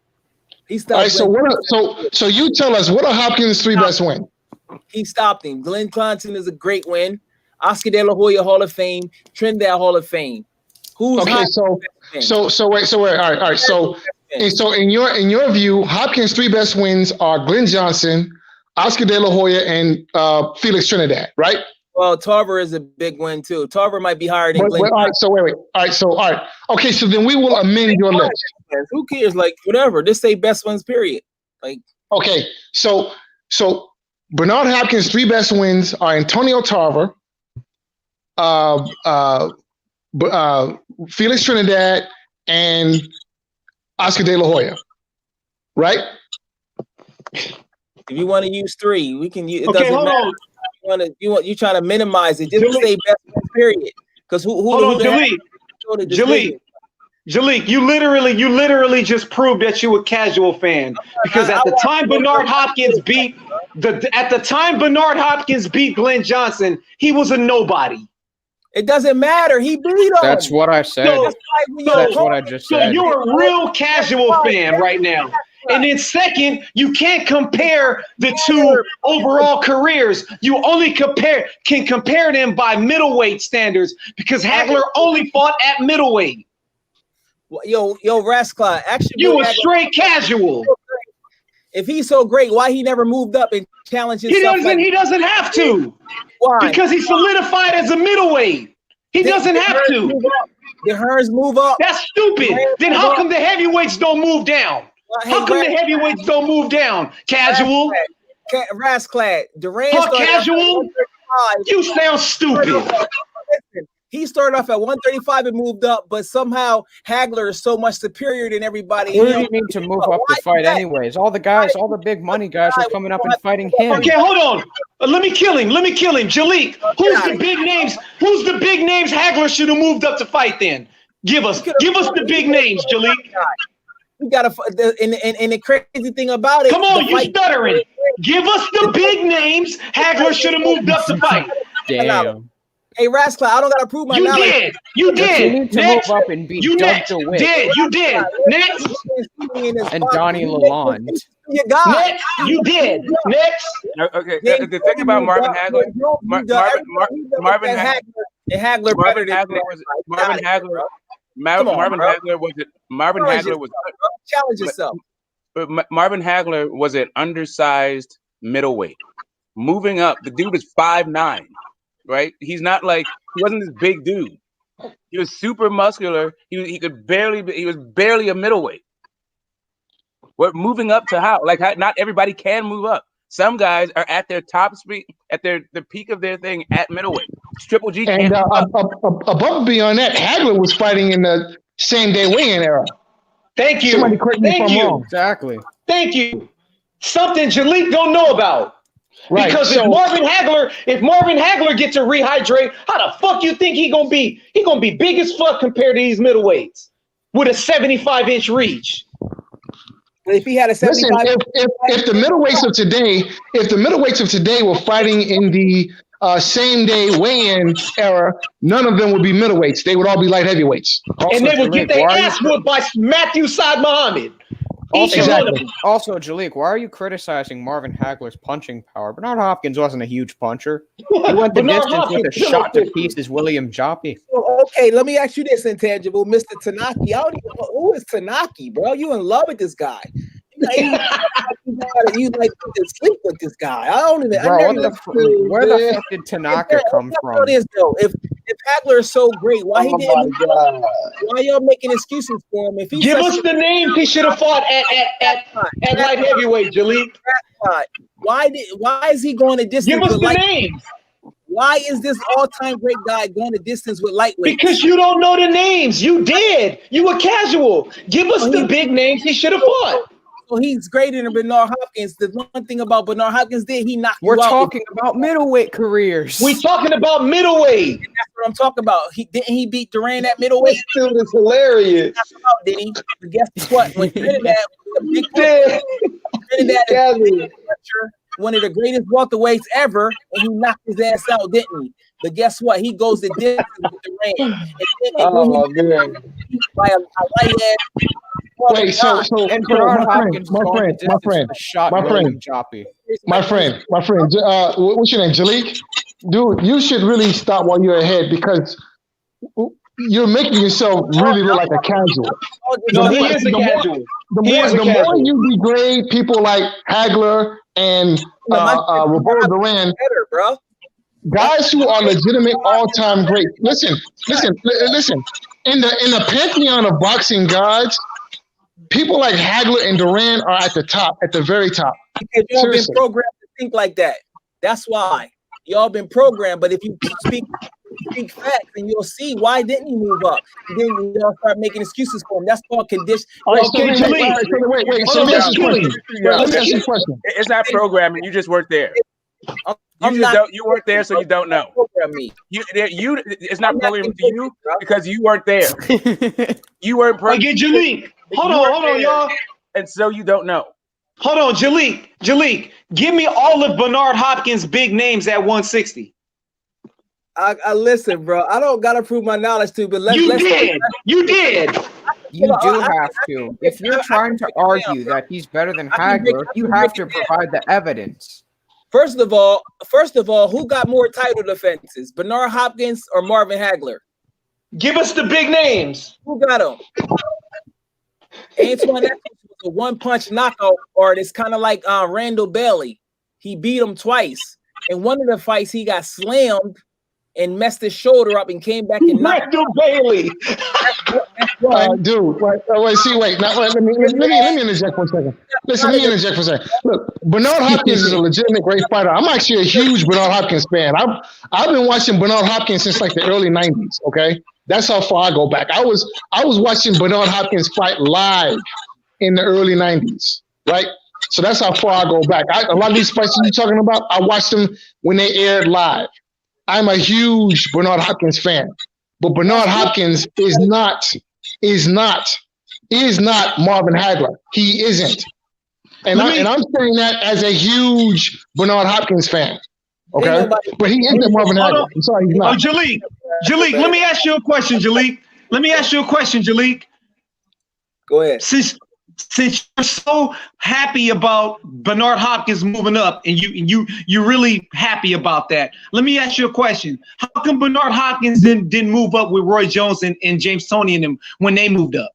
He stopped. All right, so you tell us, what are Hopkins' 3 best wins? He stopped him. Glenn Johnson is a great win. Oscar De La Hoya Hall of Fame. Trinidad Hall of Fame. Who's okay? So wait. All right. So in your view, Hopkins' 3 best wins are Glenn Johnson, Oscar De La Hoya, and Felix Trinidad, right? Well, Tarver is a big win too. Tarver might be higher than Glenn. All right. So wait. All right. Okay. So then we will amend your list. Who cares? Like whatever. Just say best wins. Period. Like okay. So Bernard Hopkins' 3 best wins are Antonio Tarver, Felix Trinidad, and Oscar De La Hoya, right? If you want to use 3, we can use. It okay, doesn't matter. You trying to minimize it? Just say best wins, period. Because who? Hold on, Jalik. Jalik, you literally just proved that you a casual fan because at the time Bernard Hopkins beat Glenn Johnson, he was a nobody. It doesn't matter. He beat him. That's what I said. That's what I just said. So you're a real casual fan right now. And then second, you can't compare the two overall careers. You only can compare them by middleweight standards because Hagler only fought at middleweight. Yo, Rasclot. Actually, you were straight casual. If he's so great, why he never moved up and challenged himself? He doesn't have to. Why? Because he's solidified as a middleweight. He doesn't have to. Did Hearns move up? That's stupid. Then how come the heavyweights don't move down? How come the heavyweights don't move down? Casual. Rasclad. Duran. Casual. You sound stupid. He started off at 135 and moved up, but somehow Hagler is so much superior than everybody. What do you need to move up to fight anyways? All the guys, all the big money guys are coming up and fighting him. Okay, hold on. Let me kill him. Jalik, who's the big names? Who's the big names Hagler should have moved up to fight then? Give us the big names, Jalik. We got to, and the crazy thing about it. Come on, you stuttering. Give us the big names Hagler should have moved up to fight. Damn. Hey, Rasclad, I don't got to prove my knowledge. You did. You need to move up and beat Doug DeWitt. You did. Next. And Donnie Lalonde. You got. Next. You did. Next. Okay. The thing about Marvin Hagler, Marvin Hagler was challenge yourself. Marvin Hagler was an undersized middleweight. Moving up, the dude is 5'9". Right? He wasn't this big dude. He was super muscular. He was barely a middleweight. We're moving up to how? Not everybody can move up. Some guys are at their top speed, at the peak of their thing at middleweight. Triple G and above and beyond that, Hagler was fighting in the same day weigh-in era. Thank you. Somebody correct me if I'm wrong. Exactly. Thank you. Something Jalik don't know about. Right, because if Marvin Hagler gets to rehydrate, how the fuck you think he gonna be? He gonna be big as fuck compared to these middleweights with a 75-inch reach. If he had a 75, if the middleweights of today were fighting in the same day weigh-in era, none of them would be middleweights. They would all be light heavyweights. And they would get their ass whooped by Matthew Saad Muhammad. Also, Jalik, why are you criticizing Marvin Hagler's punching power? Bernard Hopkins wasn't a huge puncher. He went the distance with a shot to pieces, William Joppy. Okay, let me ask you this, Intangible, Mr. Tanaki. I don't even know who is Tanaki, bro. You in love with this guy? You like to sleep with this guy? I don't even. Bro, where the fuck did Tanaka come from? If Hagler is so great, why he didn't? Why y'all making excuses for him? If he give us the names he should have fought at light heavyweight, Jalik. Why is he going to distance? Give us the names. Why is this all-time great guy going to distance with lightweight? Because you don't know the names. You did. You were casual. Give us the big names he should have fought. So he's greater than Bernard Hopkins. The one thing about Bernard Hopkins he knocked you out. We're talking about middleweight careers. We're talking about middleweight. And that's what I'm talking about. Didn't he beat Duran at middleweight? This dude is hilarious. Did he? But guess what? When Trinidad was one of the greatest welterweights ever, and he knocked his ass out, didn't he? But guess what? He goes the distance with Duran. By a light ass. Wait, so and Bernard Hopkins, my friend, what's your name, Jalik? Dude, you should really stop while you're ahead because you're making yourself really look like a casual. No, he is a casual. The more you degrade people like Hagler and Roberto Duran, bro. Guys who are legitimate all-time great. Listen. In the pantheon of boxing gods, people like Hagler and Duran are at the top, at the very top. Because y'all been programmed to think like that. That's why. Y'all been programmed. But if you speak facts, and you'll see why didn't he move up. And then y'all start making excuses for him. That's called condition. Wait. So let me ask you a question. It's not programming. You just weren't there. You weren't there, so you don't know. Me. It's not programmed to you because you weren't there. You weren't. Get Jalik. Hold on, y'all. And so you don't know. Hold on, Jalik, give me all of Bernard Hopkins' big names at 160. I listen, bro. I don't gotta prove my knowledge to, but You did. You do have to. If you're trying to argue that he's better than Hagler, you have to provide the evidence. First of all, who got more title defenses, Bernard Hopkins or Marvin Hagler? Give us the big names. Who got them? Antoine Edwards was a one-punch knockout artist, kind of like Randall Bailey. He beat him twice. In one of the fights, he got slammed and messed his shoulder up and came back and knocked Randall Bailey. Dude, wait. Now, let me interject for a second. Listen, let me interject for a second. Look, Bernard Hopkins is a legitimate great fighter. I'm actually a huge Bernard Hopkins fan. I've been watching Bernard Hopkins since like the early 90s, okay? That's how far I go back. I was watching Bernard Hopkins fight live in the early 90s, right? So that's how far I go back. A lot of these fights you're talking about, I watched them when they aired live. I'm a huge Bernard Hopkins fan, but Bernard Hopkins is not Marvin Hagler. He isn't, and I'm saying that as a huge Bernard Hopkins fan. Okay, but he isn't Marvin Hagler. I'm sorry, he's not. Jalik, let me ask you a question, Jalik. Go ahead. Since you're so happy about Bernard Hopkins moving up, and you're really happy about that, let me ask you a question. How come Bernard Hopkins didn't move up with Roy Jones and James Toney and them when they moved up?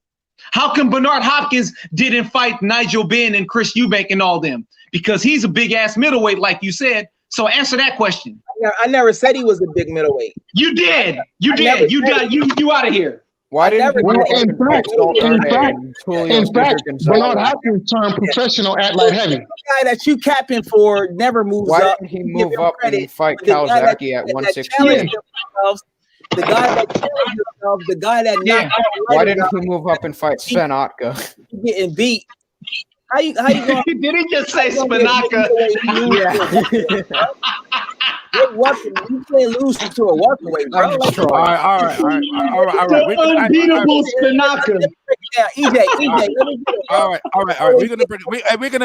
How come Bernard Hopkins didn't fight Nigel Benn and Chris Eubank and all them? Because he's a big ass middleweight, like you said. So answer that question. I never said he was a big middleweight. You did. You out of here. Why didn't in fact, Bernard Hopkins turned professional at light heavy. The guy that you capping for never moves up. Why didn't he move up and fight Kawasaki at 168? The guy that challenged himself, the guy that knocked out. Why didn't he move up and fight Sven Otka? Getting beat. How you going? Did he just say Spanaka? Yeah. You can't lose to a welterweight, bro. All right. The unbeatable Spanaka. Yeah, EJ, let me get it. All right. We're gonna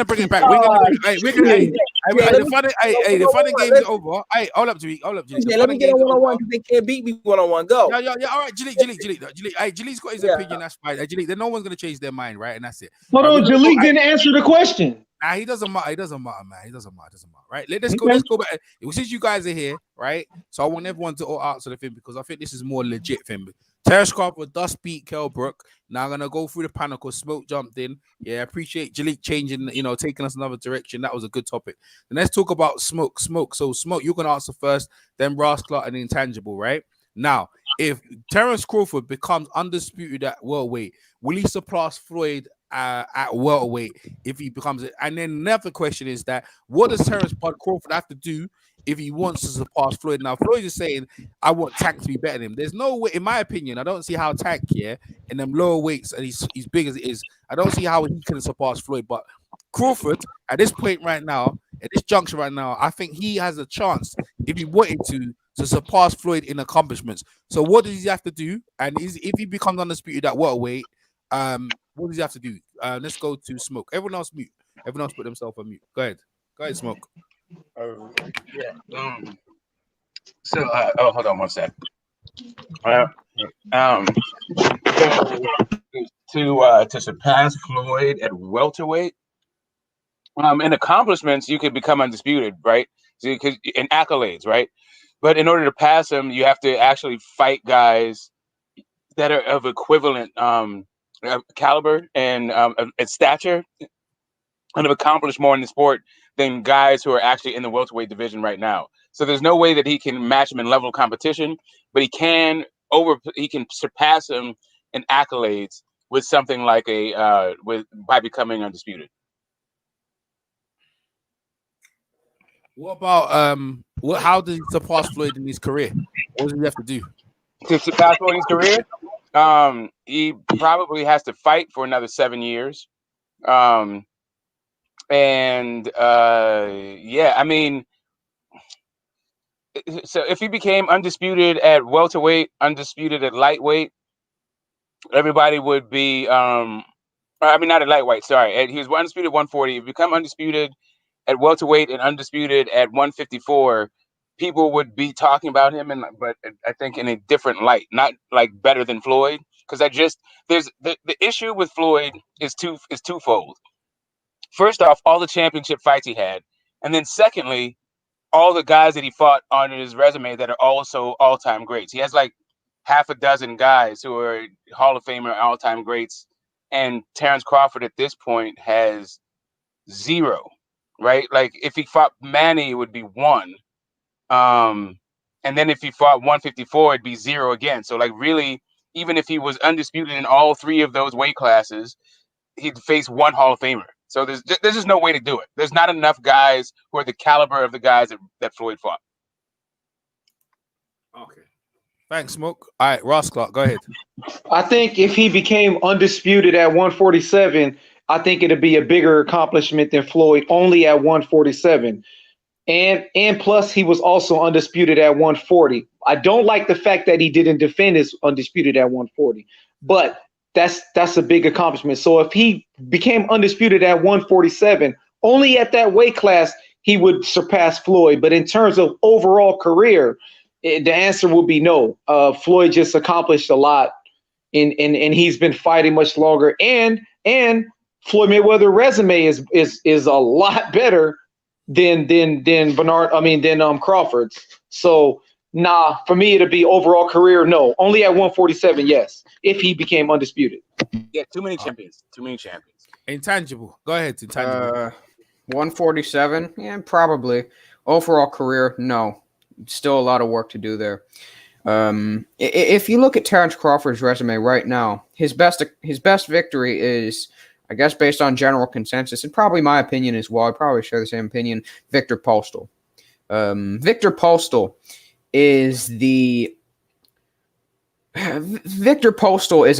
bring it back. The funny game is over. Hey, hold up, Jalik. Let me get a one-on-one because they can't beat me one-on-one. Go. Yeah. All right, Jalik. Hey, Jalik's got his opinion. That's fine. Hey, Jalik, then no one's gonna change their mind, right? And that's it. Hold on, Jalik didn't answer the question. Nah, he doesn't matter. It doesn't matter, man. It doesn't matter. Right? Let's go back. Since you guys are here, right? So I want everyone to all answer the thing because I think this is more legit thing. Terence Crawford does beat Kell Brook. Now I'm gonna go through the panel because Smoke jumped in. Yeah, I appreciate Jalik changing, taking us another direction. That was a good topic. And let's talk about Smoke. So Smoke, you're gonna answer first, then Ross Clark and Intangible, right? Now, if Terence Crawford becomes undisputed at welterweight, will he surpass Floyd at welterweight if he becomes it? And then another question is that what does Terence Crawford have to do if he wants to surpass Floyd? Now, Floyd is saying, I want Tank to be better than him. There's no way, in my opinion, I don't see how Tank here in them lower weights, and he's big as it is, I don't see how he can surpass Floyd. But Crawford, at this point right now, at this juncture right now, I think he has a chance, if he wanted to surpass Floyd in accomplishments. So what does he have to do? And if he becomes undisputed at welterweight, what does he have to do? Let's go to Smoke. Everyone else mute. Everyone else put themselves on mute. Go ahead, Smoke. So, hold on one sec. To surpass Floyd at welterweight, in accomplishments, you could become undisputed, right? So in accolades, right? But in order to pass him, you have to actually fight guys that are of equivalent caliber and stature and have accomplished more in the sport than guys who are actually in the welterweight division right now. So there's no way that he can match him in level of competition, but he can surpass him in accolades with something like by becoming undisputed. What about how does he surpass Floyd in his career? What does he have to do to surpass Floyd in his career? He probably has to fight for another 7 years. I mean, So if he became undisputed at welterweight, undisputed at lightweight, everybody would be I mean, not at lightweight, sorry. He was undisputed 140. If you become undisputed at welterweight and undisputed at 154, people would be talking about him, but I think in a different light, not like better than Floyd, because there's the issue with Floyd is twofold. First off, all the championship fights he had, and then secondly, all the guys that he fought on his resume that are also all-time greats. He has like half a dozen guys who are Hall of Famer, all-time greats, and Terence Crawford at this point has 0, right? Like if he fought Manny, it would be 1. And then if he fought 154, it'd be 0 again. So like really, even if he was undisputed in all 3 of those weight classes, he'd face 1 Hall of Famer. So there's just no way to do it. There's not enough guys who are the caliber of the guys that Floyd fought. Okay. Thanks, Smoke. All right, Ross Clark, go ahead. I think if he became undisputed at 147, I think it'd be a bigger accomplishment than Floyd only at 147. And plus he was also undisputed at 140. I don't like the fact that he didn't defend his undisputed at 140, but that's a big accomplishment. So if he became undisputed at 147, only at that weight class he would surpass Floyd. But in terms of overall career, the answer would be no. Floyd just accomplished a lot, and he's been fighting much longer. And Floyd Mayweather resume is a lot better than Crawford's. So for me it'd be overall career no. Only at 147, yes. If he became undisputed. Yeah, too many champions. Intangible. Go ahead, Intangible. 147, yeah, probably. Overall career, no. Still a lot of work to do there. If you look at Terence Crawford's resume right now, his best victory is, I guess, based on general consensus, and probably my opinion as well. I probably share the same opinion. Victor Postal. Victor Postal is a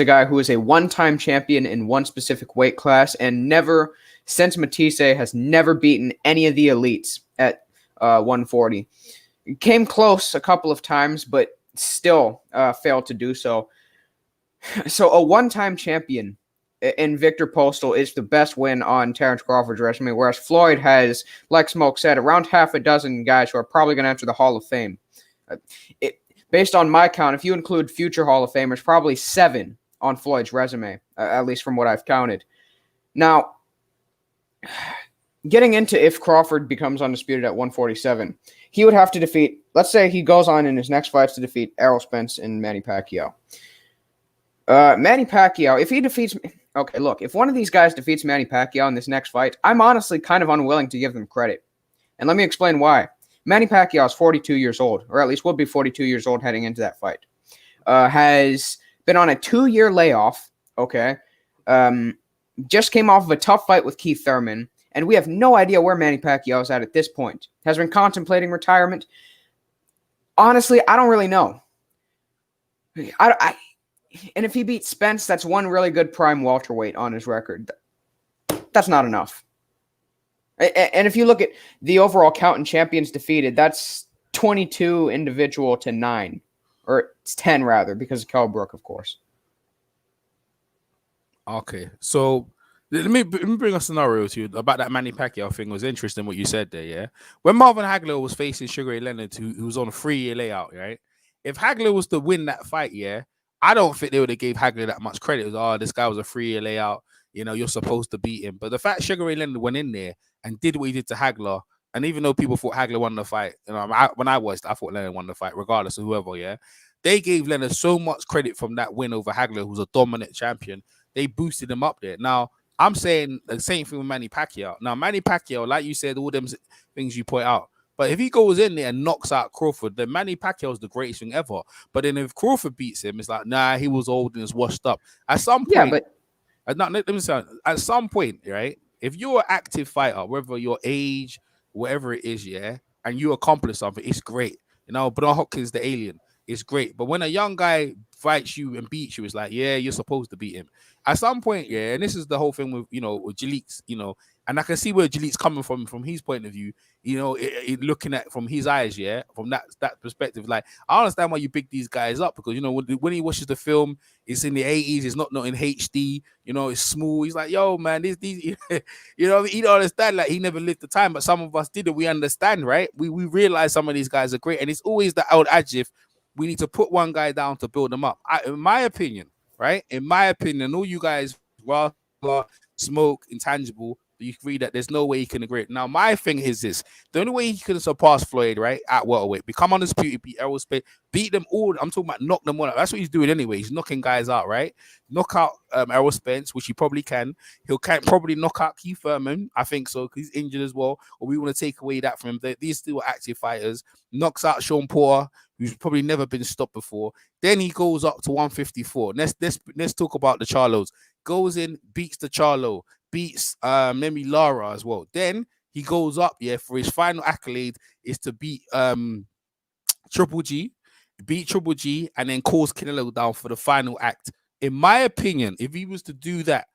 guy who is a one-time champion in one specific weight class, and never, since Matisse, has never beaten any of the elites at 140. Came close a couple of times, but still failed to do so. So a one-time champion in Victor Postal is the best win on Terence Crawford's resume, whereas Floyd has, like Smoke said, around half a dozen guys who are probably going to enter the Hall of Fame. Based on my count, if you include future Hall of Famers, probably 7 on Floyd's resume, at least from what I've counted. Now, getting into if Crawford becomes undisputed at 147, he would have to defeat, let's say he goes on in his next fights to defeat Errol Spence and Manny Pacquiao. Manny Pacquiao, if he defeats, okay, look, if one of these guys defeats Manny Pacquiao in this next fight, I'm honestly kind of unwilling to give them credit. And let me explain why. Manny Pacquiao is 42 years old, or at least will be 42 years old heading into that fight. Has been on a 2-year layoff, okay? Just came off of a tough fight with Keith Thurman, and we have no idea where Manny Pacquiao is at this point. Has been contemplating retirement. Honestly, I don't really know. And if he beats Spence, that's one really good prime welterweight on his record. That's not enough. And if you look at the overall count in champions defeated, that's 22 individual to 9. Or it's 10, rather, because of Kell Brook, of course. Okay, so let me bring a scenario to you about that Manny Pacquiao thing. It was interesting what you said there, yeah? When Marvin Hagler was facing Sugar Ray Leonard, who was on a 3-year layout, right? If Hagler was to win that fight, yeah, I don't think they would have gave Hagler that much credit. It was, this guy was a 3-year layout. You know, you're supposed to beat him. But the fact Sugar Ray Leonard went in there and did what he did to Hagler, and even though people thought Hagler won the fight, you know, when I thought Leonard won the fight, regardless of whoever, yeah, they gave Leonard so much credit from that win over Hagler, who's a dominant champion. They boosted him up there. Now, I'm saying the same thing with Manny Pacquiao. Now, Manny Pacquiao, like you said, all them things you point out. But if he goes in there and knocks out Crawford, then Manny Pacquiao is the greatest thing ever. But then if Crawford beats him, it's like, nah, he was old and is washed up. At some point, yeah, but let me say, at some point, right? If you're an active fighter, whether your age, whatever it is, yeah, and you accomplish something, it's great. You know, Bernard Hopkins, the alien, is great. But when a young guy fights you and beats you, it's like, yeah, you're supposed to beat him. At some point, yeah, and this is the whole thing with, with Jalik's, and I can see where Jalik's coming from his point of view, looking at from his eyes, yeah, from that perspective. Like, I understand why you pick these guys up, because when he watches the film, it's in the 80s, it's not in HD, it's smooth. He's like, yo, man, these he don't understand, like, he never lived the time, but some of us did, and we understand, right? We realize some of these guys are great, and it's always the old adjective, we need to put one guy down to build them up. In my opinion, right? In my opinion, all you guys, raw, smoke, intangible, you agree that there's no way he can agree. Now, my thing is this: the only way he can surpass Floyd, right, at welterweight, become undisputed, beat Errol Spence, beat them all. I'm talking about knock them all out. That's what he's doing anyway. He's knocking guys out, right? Knock out Errol Spence, which he probably can. He'll probably knock out Keith Thurman. I think so, because he's injured as well. Or we want to take away that from him. These still active fighters. Knocks out Sean Porter, who's probably never been stopped before. Then he goes up to 154. Let's talk about the Charlos. Goes in, beats the Charlo, beats maybe Lara as well. Then he goes up, for his final accolade is to beat Triple G, and then calls Canelo down for the final act. In my opinion, if he was to do that,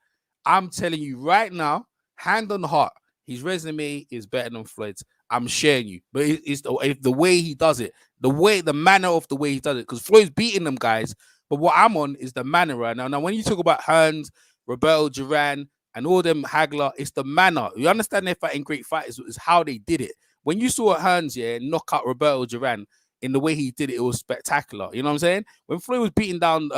I'm telling you right now, hand on heart, his resume is better than Floyd's. I'm sharing you, but it's the way he does it, the manner of the way he does it, because Floyd's beating them guys. But what I'm on is the manner right now. Now, when you talk about Hearns, Roberto Duran, and all them Hagler, it's the manner. You understand they're fighting great fighters. It's how they did it. When you saw Hearns, knock out Roberto Duran in the way he did it, it was spectacular. You know what I'm saying? When Floyd was beating down,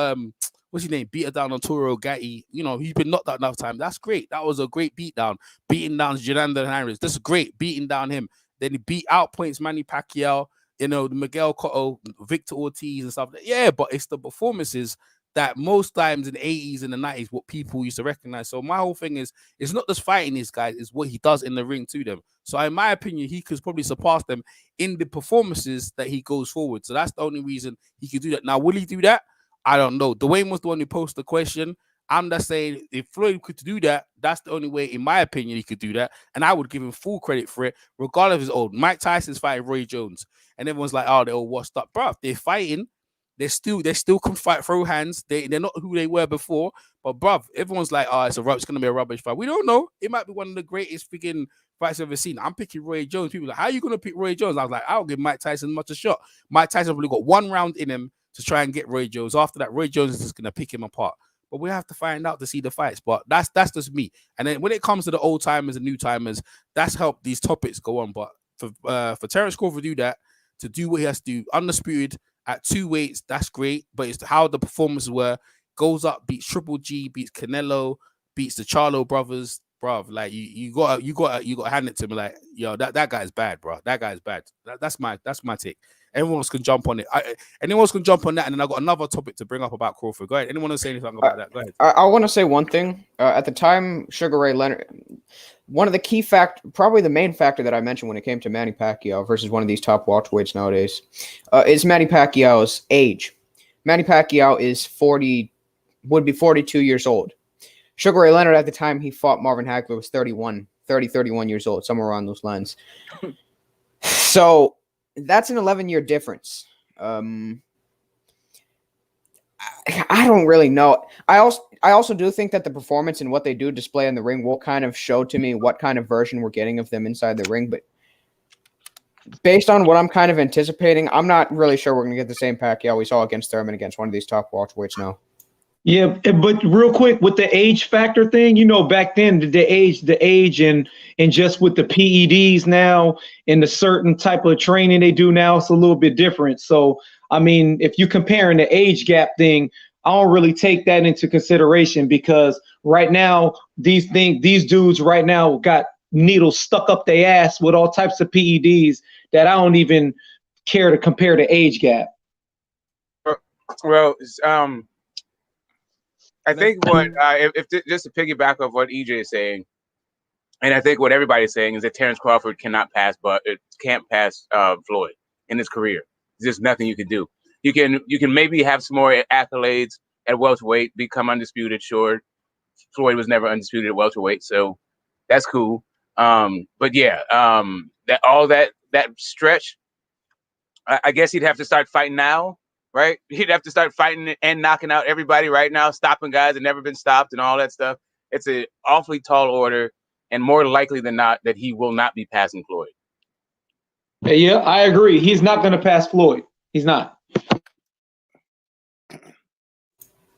what's his name? Beat down on Toro Gatti. He's been knocked out enough time. That's great. That was a great beatdown. Beating down Jonathan Harris. That's great. Beating down him. Then he beat out points Manny Pacquiao, the Miguel Cotto, Victor Ortiz and stuff. Yeah, but it's the performances that most times in the 80s and the 90s, what people used to recognize. So my whole thing is, it's not just fighting these guys, it's what he does in the ring to them. So in my opinion, he could probably surpass them in the performances that he goes forward. So that's the only reason he could do that. Now, will he do that? I don't know. Dwayne was the one who posed the question. I'm just saying, if Floyd could do that, that's the only way, in my opinion, he could do that. And I would give him full credit for it, regardless of his old. Mike Tyson's fighting Roy Jones. And everyone's like, oh, they're all washed up. Bro, they're fighting. They still can fight, throw hands. They're not who they were before. But bruv, everyone's like, oh, it's gonna be a rubbish fight. We don't know. It might be one of the greatest freaking fights I've ever seen. I'm picking Roy Jones. People are like, how are you gonna pick Roy Jones? I was like, I'll give Mike Tyson much a shot. Mike Tyson probably got one round in him to try and get Roy Jones. After that, Roy Jones is just gonna pick him apart. But we have to find out to see the fights. But that's just me. And then when it comes to the old timers and new timers, that's helped these topics go on. But for Terence Crawford to do that, to do what he has to do, undisputed at 2 weights, that's great. But it's how the performances were. Goes up, beats Triple G, beats Canelo, beats the Charlo brothers, bruv. Like you got to hand it to me. Like, yo, that guy's bad, bro. That guy's bad. That's my take. Everyone else can jump on it. Anyone else can jump on that, and then I got another topic to bring up about Crawford. Go ahead. Anyone want to say anything about that? Go ahead. I want to say one thing. At the time, Sugar Ray Leonard, one of the key probably the main factor that I mentioned when it came to Manny Pacquiao versus one of these top welterweights nowadays, is Manny Pacquiao's age. Manny Pacquiao would be 42 years old. Sugar Ray Leonard, at the time he fought Marvin Hagler, was 31 years old, somewhere around those lines. So that's an 11-year difference. I don't really know. I also do think that the performance and what they do display in the ring will kind of show to me what kind of version we're getting of them inside the ring. But based on what I'm kind of anticipating, I'm not really sure we're going to get the same Pacquiao we saw against Thurman against one of these top welterweights now. Yeah, but real quick with the age factor thing, back then the age and just with the PEDs now and the certain type of training they do now, it's a little bit different. So, I mean, if you're comparing the age gap thing, I don't really take that into consideration because right now these dudes right now got needles stuck up their ass with all types of PEDs that I don't even care to compare the age gap. Well, I think just to piggyback off what EJ is saying, and I think what everybody's saying is that Terence Crawford can't pass Floyd in his career. There's just nothing you can do. You can maybe have some more accolades at welterweight, become undisputed. Sure, Floyd was never undisputed at welterweight, so that's cool. But yeah, that stretch, I guess he'd have to start fighting now, right? He'd have to start fighting and knocking out everybody right now, stopping guys that never been stopped and all that stuff. It's an awfully tall order, and more likely than not that he will not be passing Floyd. Yeah, I agree. He's not going to pass Floyd. He's not.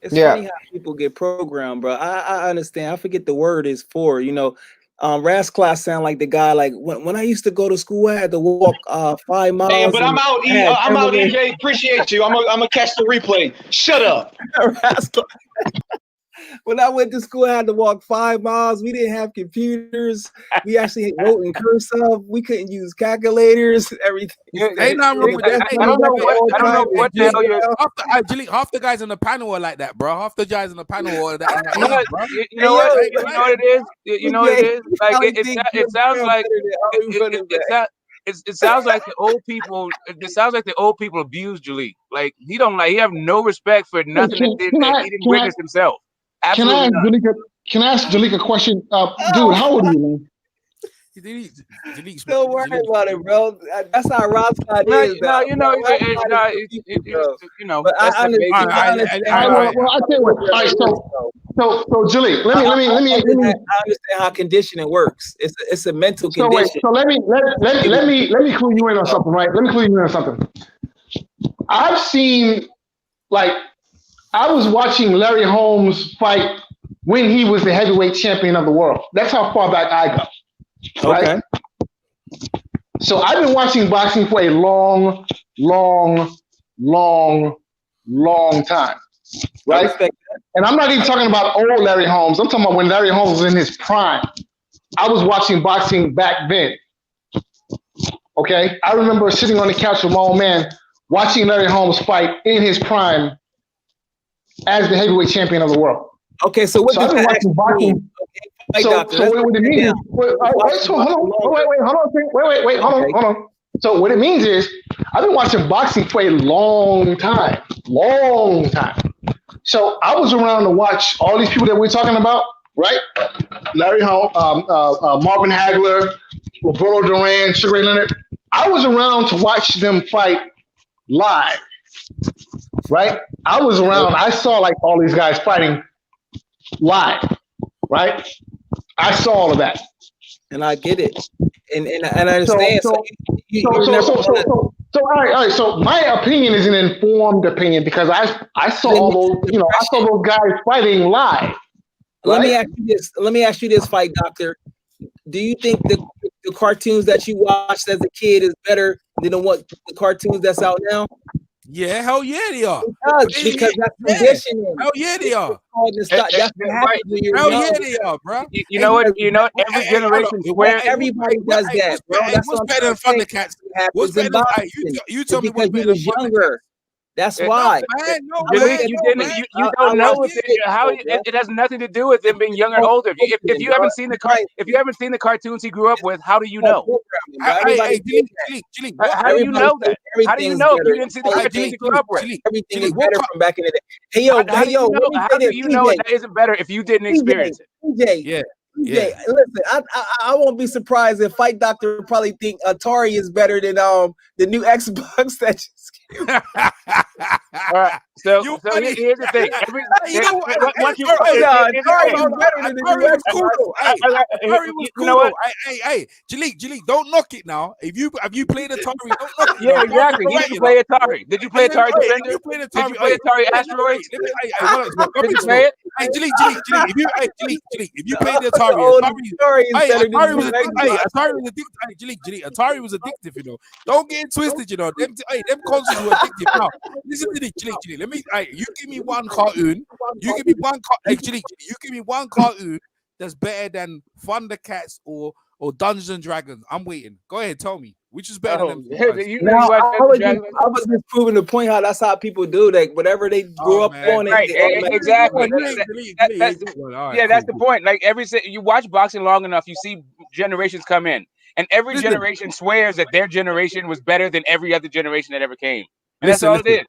It's funny how people get programmed, bro. I understand. I forget the word is for, Ras Class sound like the guy, like when I used to go to school, I had to walk 5 miles. Hey, but I'm out, EJ. Appreciate you. I'm gonna catch the replay. Shut up. When I went to school, I had to walk 5 miles. We didn't have computers. We actually wrote in cursive. We couldn't use calculators. Everything. Ain't nothing wrong with that. I don't know what the hell you're. Half the guys on the panel are like that, bro. Half the guys on the panel are that. You know what it is? You know what it is? Like it sounds like it sounds like the old people. It sounds like the old people abused Jalik. Like he have no respect for nothing that he didn't witness himself. Absolutely. Can I ask Jalik a question? Dude, how old are you, man? Don't worry about it, bro. That's how Rob Scott is. No, you know. But I understand. Well, I tell you what. All right, so Jalik, let me. I understand how conditioning works. It's a mental condition. So let me clue you in on something, right? Let me clue you in on something. I've seen, like, I was watching Larry Holmes fight when he was the heavyweight champion of the world. That's how far back I go. Right? Okay. So I've been watching boxing for a long time. Right? And I'm not even talking about old Larry Holmes. I'm talking about when Larry Holmes was in his prime. I was watching boxing back then. Okay? I remember sitting on the couch with my old man watching Larry Holmes fight in his prime as the heavyweight champion of the world. Okay, so what I've been watching boxing. So what it means is, hold on. So what it means is, I've been watching boxing for a long time. So I was around to watch all these people that we're talking about, right? Larry Holmes, Marvin Hagler, Roberto Duran, Sugar Ray Leonard. I was around to watch them fight live, right? I was around. I saw like all these guys fighting live, right? I saw all of that, and I get it, and I understand. So all right. So my opinion is an informed opinion because I saw all those, I saw those guys fighting live. Let me ask you this, Fight Doctor. Do you think the cartoons that you watched as a kid is better than the cartoons that's out now? Yeah, hell yeah, they are. Because that's conditioning. Hell yeah, they are. That's what happens when you're hell young. yeah, they are, bro. You know what? Every generation swears. Everybody does that, bro. What's better than Thundercats? What's better than you tell me what's better than younger? That's why. You don't know how it has nothing to do with them being young or older. If you haven't seen the cartoons he grew up with, how do you know? How do you know that? How do you know if you didn't see the cartoons he grew up with? Everything is better from back in the day. Hey yo, how do you know that isn't better if you didn't experience it? Yeah. Listen, I won't be surprised if Fight Doctor probably think Atari is better than the new Xbox that just came out. All right, so here's the thing. You know what? Hey, Jalik, don't knock it now. If you played Atari, don't knock it. Yeah, exactly. You didn't play Atari. Did you play Atari Defender? Did you play Atari Asteroids? Did you play it? Hey, Jalik, if you played the Atari was addictive, you know. Don't get it twisted, you know. Them consoles were addictive. Now, listen to this, Jalik. Let me. You give me one cartoon. You give me one. Jalik, you give me one cartoon that's better than Thundercats or Dungeons and Dragons. I'm waiting. Go ahead, tell me which is better than. I was just proving the point how that's how people do that. Whatever they grew up on, right? Exactly. That's the point. Like you watch boxing long enough, you see generations come in, and every generation swears that their generation was better than every other generation that ever came. And that's all it is.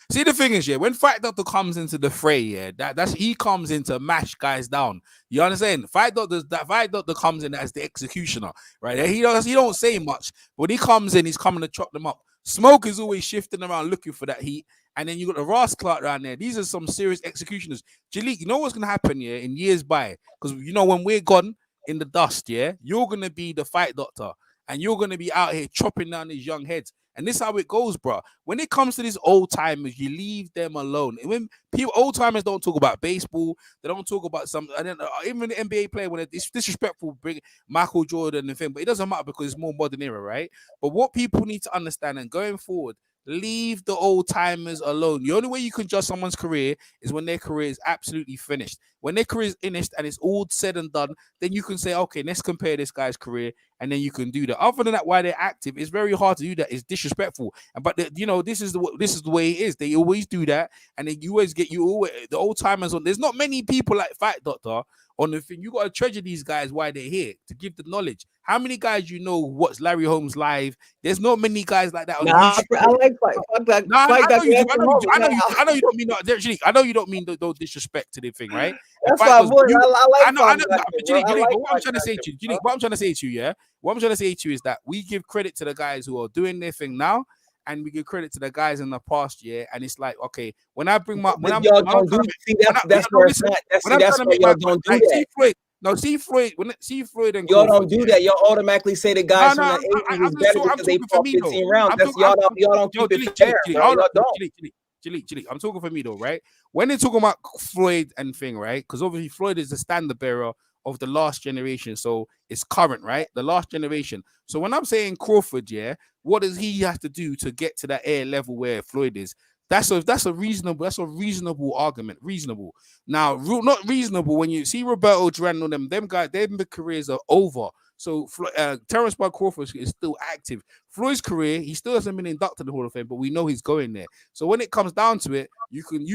See, the thing is, when Fight Doctor comes into the fray, that's he comes in to mash guys down. You understand? Fight Doctor comes in as the executioner, right? He don't say much, but he comes in, he's coming to chop them up. Smoke is always shifting around looking for that heat, And then you got the Ross Clark down there. These are some serious executioners. Jalik, you know what's gonna happen, yeah, in years by, because you know when we're gone in the dust, yeah, you're gonna be the fight doctor, and you're gonna be out here chopping down these young heads. And this is how it goes, bro. When it comes to these old timers, you leave them alone. And when people, old timers, don't talk about baseball, they don't talk about some. I don't know, even the NBA player when it's disrespectful, bring Michael Jordan and thing, but it doesn't matter because it's more modern era, right? But what people need to understand, and going forward, leave the old timers alone. The only way you can judge someone's career is when their career is absolutely finished. When their career is finished and it's all said and done, then you can say, okay, let's compare this guy's career, and then you can do that. Other than that, while they're active, it's very hard to do that. It's disrespectful. But this is the way it is. They always do that, and then you always get the old timers on. There's not many people like Fight Doctor on the thing. You got to treasure these guys while they're here to give the knowledge. How many guys you know watch Larry Holmes live? There's not many guys like that on YouTube. I like Fight. I know you don't mean that. Jalik, I know you don't mean no disrespect to the thing, right? That's why I like. What I'm trying to say to you, what I'm trying to say to you, yeah, what I'm trying to say to you is that we give credit to the guys who are doing their thing now, and we give credit to the guys in the past year. And it's like, okay, when I bring my when I'm y'all don't do that's where it's not. That's why y'all don't do that. See Floyd and y'all don't do that. Y'all automatically say the guys from the 80s was better because they fought 15 rounds. That's y'all don't keep it fair. Jalik, I'm talking for me though, right? When they're talking about Floyd and thing, right? Because obviously Floyd is the standard bearer of the last generation, so it's current, right? The last generation. So when I'm saying Crawford, yeah, what does he have to do to get to that air level where Floyd is? That's a reasonable argument. Reasonable. Now, not reasonable when you see Roberto Duran on them guys, their careers are over. So Terence Crawford is still active. Floyd's career, he still hasn't been inducted to the Hall of Fame, but we know he's going there. So when it comes down to it, you can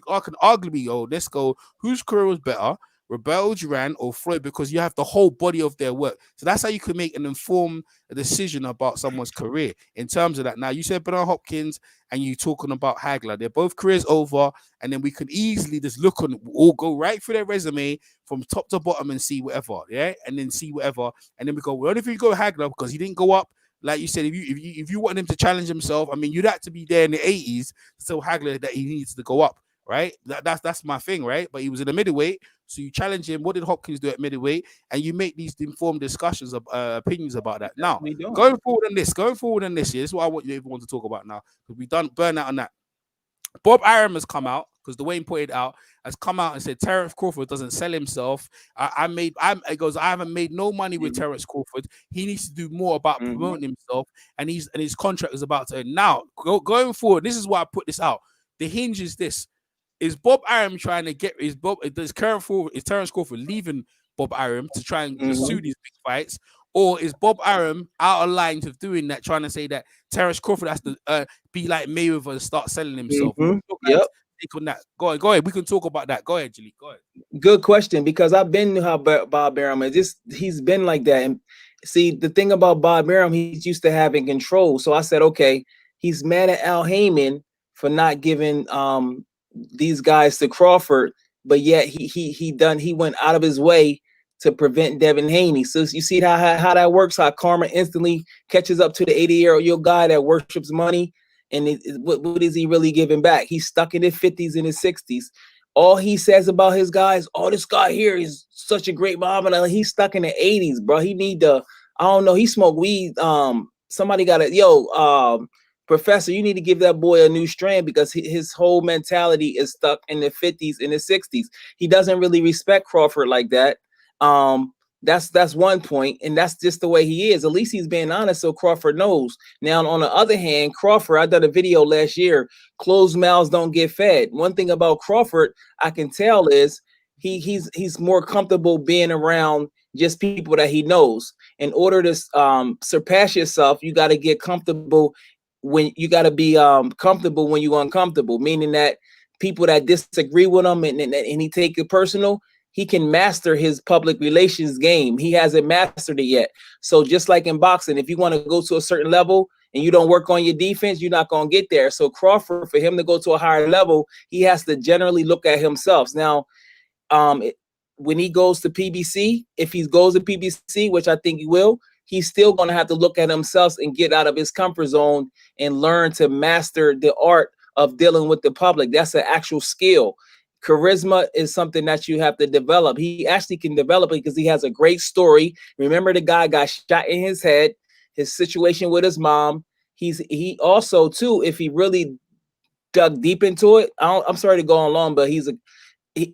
arguably, let's go, whose career was better? Roberto Duran or Floyd, because you have the whole body of their work. So that's how you can make an informed decision about someone's career in terms of that. Now, you said Bernard Hopkins and you talking about Hagler. They're both careers over, and then we could easily just look on or go right through their resume from top to bottom and see whatever, yeah? And then see whatever. And then we go, well, if you go Hagler, because he didn't go up, like you said, if you want him to challenge himself, I mean, you'd have to be there in the 80s to tell Hagler that he needs to go up. Right, that's my thing, right? But he was in the middleweight, so you challenge him. What did Hopkins do at middleweight? And you make these informed discussions of opinions about that. Now, going forward on this, yeah, this is what I want everyone to talk about now, because we done burn out on that. Bob Arum has come out, because Dwayne pointed out, has come out and said Terence Crawford doesn't sell himself. I haven't made no money with Terence Crawford. He needs to do more about promoting himself, and his contract is about to end. Now, going forward, this is why I put this out. The hinge is this. Is Bob Arum trying to get is Terence Crawford leaving Bob Arum to try and pursue these big fights, or is Bob Arum out of line of doing that, trying to say that Terence Crawford has to be like Mayweather and start selling himself? Yep. Take on that. Go ahead. We can talk about that. Go ahead, Jalik. Go ahead. Good question, because I've been to how Bob Arum is. He's been like that. And see, the thing about Bob Arum, he's used to having control. So I said, okay, he's mad at Al Heyman for not giving these guys to Crawford, but yet he went out of his way to prevent Devin Haney. So you see how that works, how karma instantly catches up to the 80-year-old guy that worships money. And what is he really giving back? He's stuck in his 50s and his 60s. All he says about his guys, this guy here is such a great Muhammad. He's stuck in the 80s, bro. He need to, I don't know, he smoked weed. Somebody got it. Professor, you need to give that boy a new strand, because his whole mentality is stuck in the 50s and the 60s. He doesn't really respect Crawford like that. That's one point, and that's just the way he is. At least he's being honest, so Crawford knows. Now, on the other hand, Crawford, I did a video last year, closed mouths don't get fed. One thing about Crawford I can tell is he's more comfortable being around just people that he knows. In order to surpass yourself, you got to get comfortable. When you got to be comfortable when you're uncomfortable, meaning that people that disagree with him and he take it personal, he can master his public relations game. He hasn't mastered it yet. So just like in boxing, if you want to go to a certain level and you don't work on your defense, you're not going to get there. So Crawford, for him to go to a higher level, he has to generally look at himself. Now, when he goes to PBC, if he goes to PBC, which I think he will, he's still going to have to look at himself and get out of his comfort zone and learn to master the art of dealing with the public. That's an actual skill. Charisma is something that you have to develop. He actually can develop it because he has a great story. Remember, the guy got shot in his head, his situation with his mom. He also too, if he really dug deep into it, I'm sorry to go on long, but he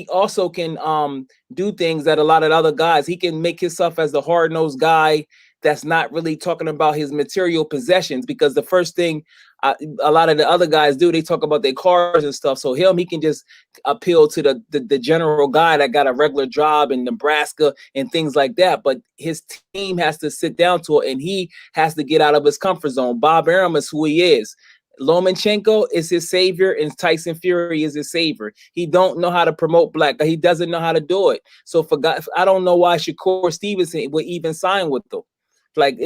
also can do things that a lot of other guys. He can make himself as the hard-nosed guy that's not really talking about his material possessions, because the first thing a lot of the other guys do, they talk about their cars and stuff. So he can just appeal to the general guy that got a regular job in Nebraska and things like that. But his team has to sit down to it, and he has to get out of his comfort zone. Bob Arum is who he is. Lomachenko is his savior, and Tyson Fury is his savior. He don't know how to promote black. He doesn't know how to do it. So I don't know why Shakur Stevenson would even sign with them. Like,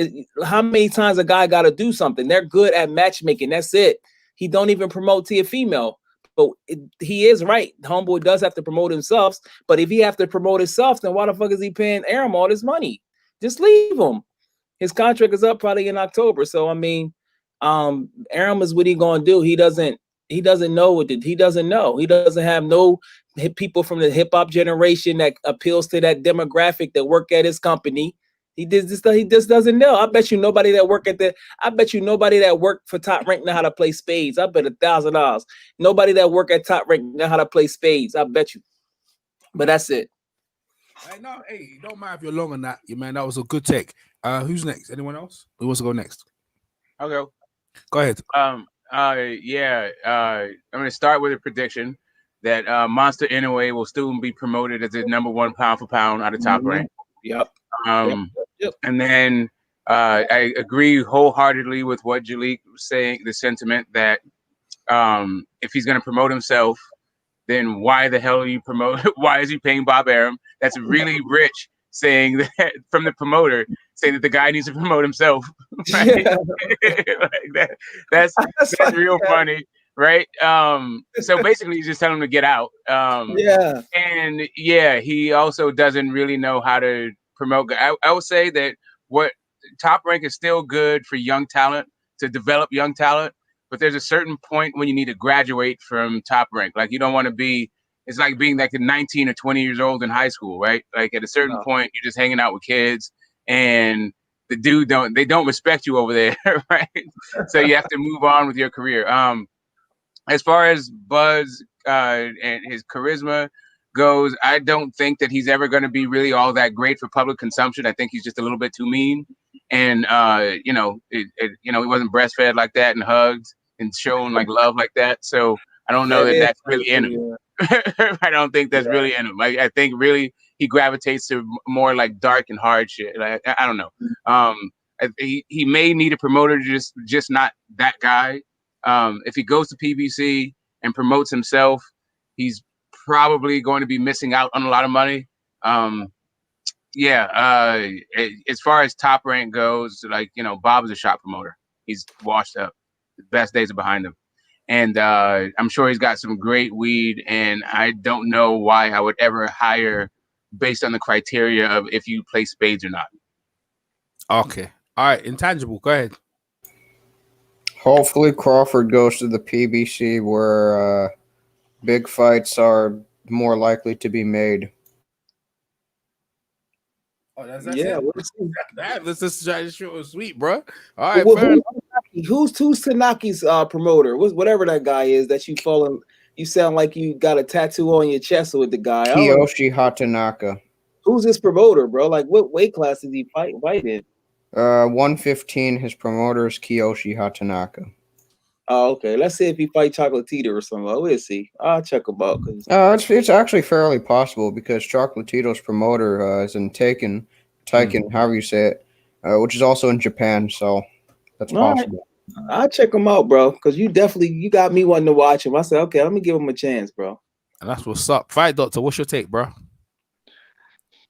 how many times a guy got to do something? They're good at matchmaking. That's it. He don't even promote to a female. But he is right. Homeboy does have to promote himself. But if he have to promote himself, then why the fuck is he paying Arum all this money? Just leave him. His contract is up probably in October. So I mean, Arum is what he gonna do. He doesn't know what he doesn't know. He doesn't have no people from the hip hop generation that appeals to that demographic that work at his company. He just doesn't know. I bet you nobody that worked for Top Rank know how to play spades. I bet $1,000. Nobody that work at Top Rank know how to play spades. I bet you. But that's it. Hey, don't mind if you're long on that, man. That was a good take. Who's next? Anyone else? Who wants to go next? I'll go. Go ahead. I'm going to start with a prediction that Monster Inoue will still be promoted as the #1 pound for pound out of Top Rank. Yep. And then I agree wholeheartedly with what Jalik was saying, the sentiment that if he's going to promote himself, then why the hell are you why is he paying Bob Arum? That's really rich, saying that from the promoter, saying that the guy needs to promote himself. Right? Like that's real funny, right? So basically he's just telling him to get out. And he also doesn't really know how to promote. I would say that what Top Rank is still good for young talent, to develop young talent, but there's a certain point when you need to graduate from Top Rank. Like, you don't want to be, it's like being like 19 or 20 years old in high school, right? Like, at a certain point, you're just hanging out with kids, and the dude they don't respect you over there, right? So you have to move on with your career. As far as Buzz and his charisma goes, I don't think that he's ever going to be really all that great for public consumption. I think he's just a little bit too mean, and he wasn't breastfed like that and hugged and shown like love like that. So I don't know that that's really in him. I don't think that's really in him. I think really he gravitates to more like dark and hard shit. Like, I don't know. He may need a promoter, just not that guy. If he goes to PBC and promotes himself, he's probably going to be missing out on a lot of money. As far as Top Rank goes, like, Bob is a shop promoter. He's washed up. The best days are behind him. And I'm sure he's got some great weed, and I don't know why I would ever hire based on the criteria of if you play spades or not. Okay. All right. Intangible. Go ahead. Hopefully Crawford goes to the PBC where big fights are more likely to be made. Oh, that's let's just try to show it sweet, bro. All right, who's Tanaki's promoter? Whatever that guy is that you falling. You sound like you got a tattoo on your chest with the guy. Kiyoshi Hatanaka. Who's his promoter, bro? Like, what weight class does he fight in? 115. His promoter is Kiyoshi Hatanaka. Oh, okay. Let's see if he fight Chocolatito or something. We'll see. I'll check him out. It's actually fairly possible because Chocolatito's promoter is in Taiken, however you say it, which is also in Japan. So that's possible. Right. I'll check him out, bro, because you got me wanting to watch him. I said, okay, let me give him a chance, bro. And that's what's up. Fight Doctor, what's your take, bro?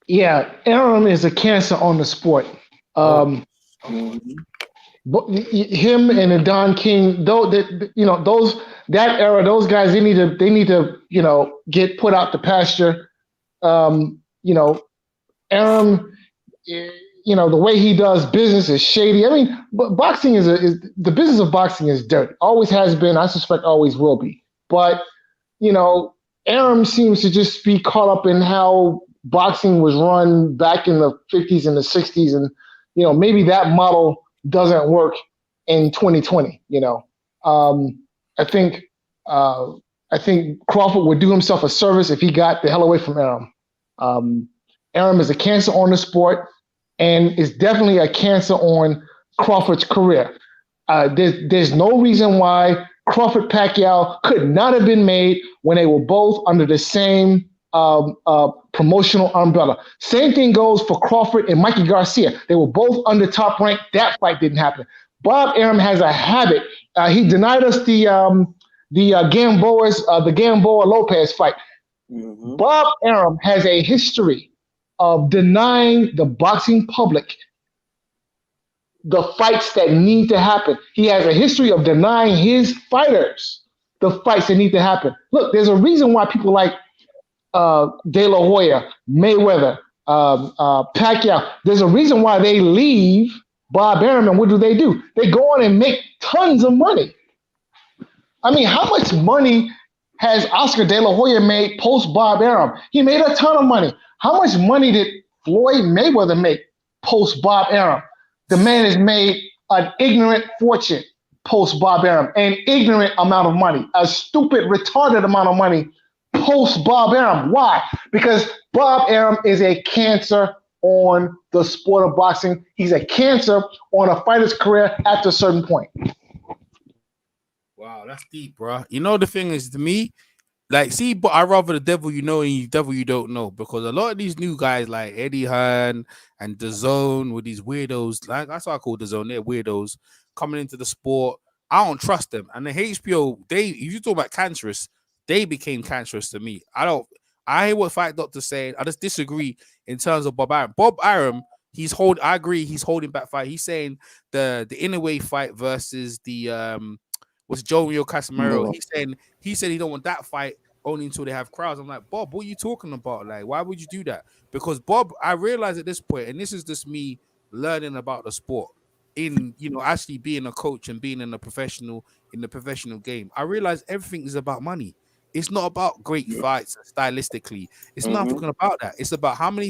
Yeah, Arum is a cancer on the sport. Him and the Don King, that era, those guys, they need to get put out the pasture. Arum, the way he does business is shady. I mean, boxing is the business of boxing is dirty. Always has been. I suspect always will be. But Arum seems to just be caught up in how boxing was run back in the 50s and the 60s, and maybe that model doesn't work in 2020. I think Crawford would do himself a service if he got the hell away from Arum. Arum is a cancer on the sport, and is definitely a cancer on Crawford's career. There's no reason why Crawford Pacquiao could not have been made when they were both under the same promotional umbrella. Same thing goes for Crawford and Mikey Garcia. They were both under Top Rank. That fight didn't happen. Bob Arum has a habit. He denied us the Gamboa Lopez fight. Mm-hmm. Bob Arum has a history of denying the boxing public the fights that need to happen. He has a history of denying his fighters the fights that need to happen. Look, there's a reason why people like De La Hoya, Mayweather, Pacquiao, there's a reason why they leave Bob Arum, and what do? They go on and make tons of money. I mean, how much money has Oscar De La Hoya made post Bob Arum? He made a ton of money. How much money did Floyd Mayweather make post Bob Arum? The man has made an ignorant fortune post Bob Arum, an ignorant amount of money, a stupid, retarded amount of money post Bob Arum. Why? Because Bob Arum is a cancer on the sport of boxing. He's a cancer on a fighter's career after a certain point. Wow, that's deep, bro. The thing is, to me, but I rather the devil you know and the devil you don't know, because a lot of these new guys like Eddie Hearn and DAZN with these weirdos, like that's what I call DAZN, they're weirdos coming into the sport. I don't trust them. And the HBO, if you talk about cancerous, they became cancerous to me. I hear what Fight Doctor saying. I just disagree in terms of Bob Arum. Bob Arum, I agree, he's holding back fight. He's saying the Inoue fight versus the was Joe Casimiro. No. He said he don't want that fight only until they have crowds. I'm like, Bob, what are you talking about? Like, why would you do that? Because Bob, I realize at this point, and this is just me learning about the sport, in actually being a coach and being in the professional game. I realize everything is about money. It's not about great fights stylistically. It's nothing about that. It's about how many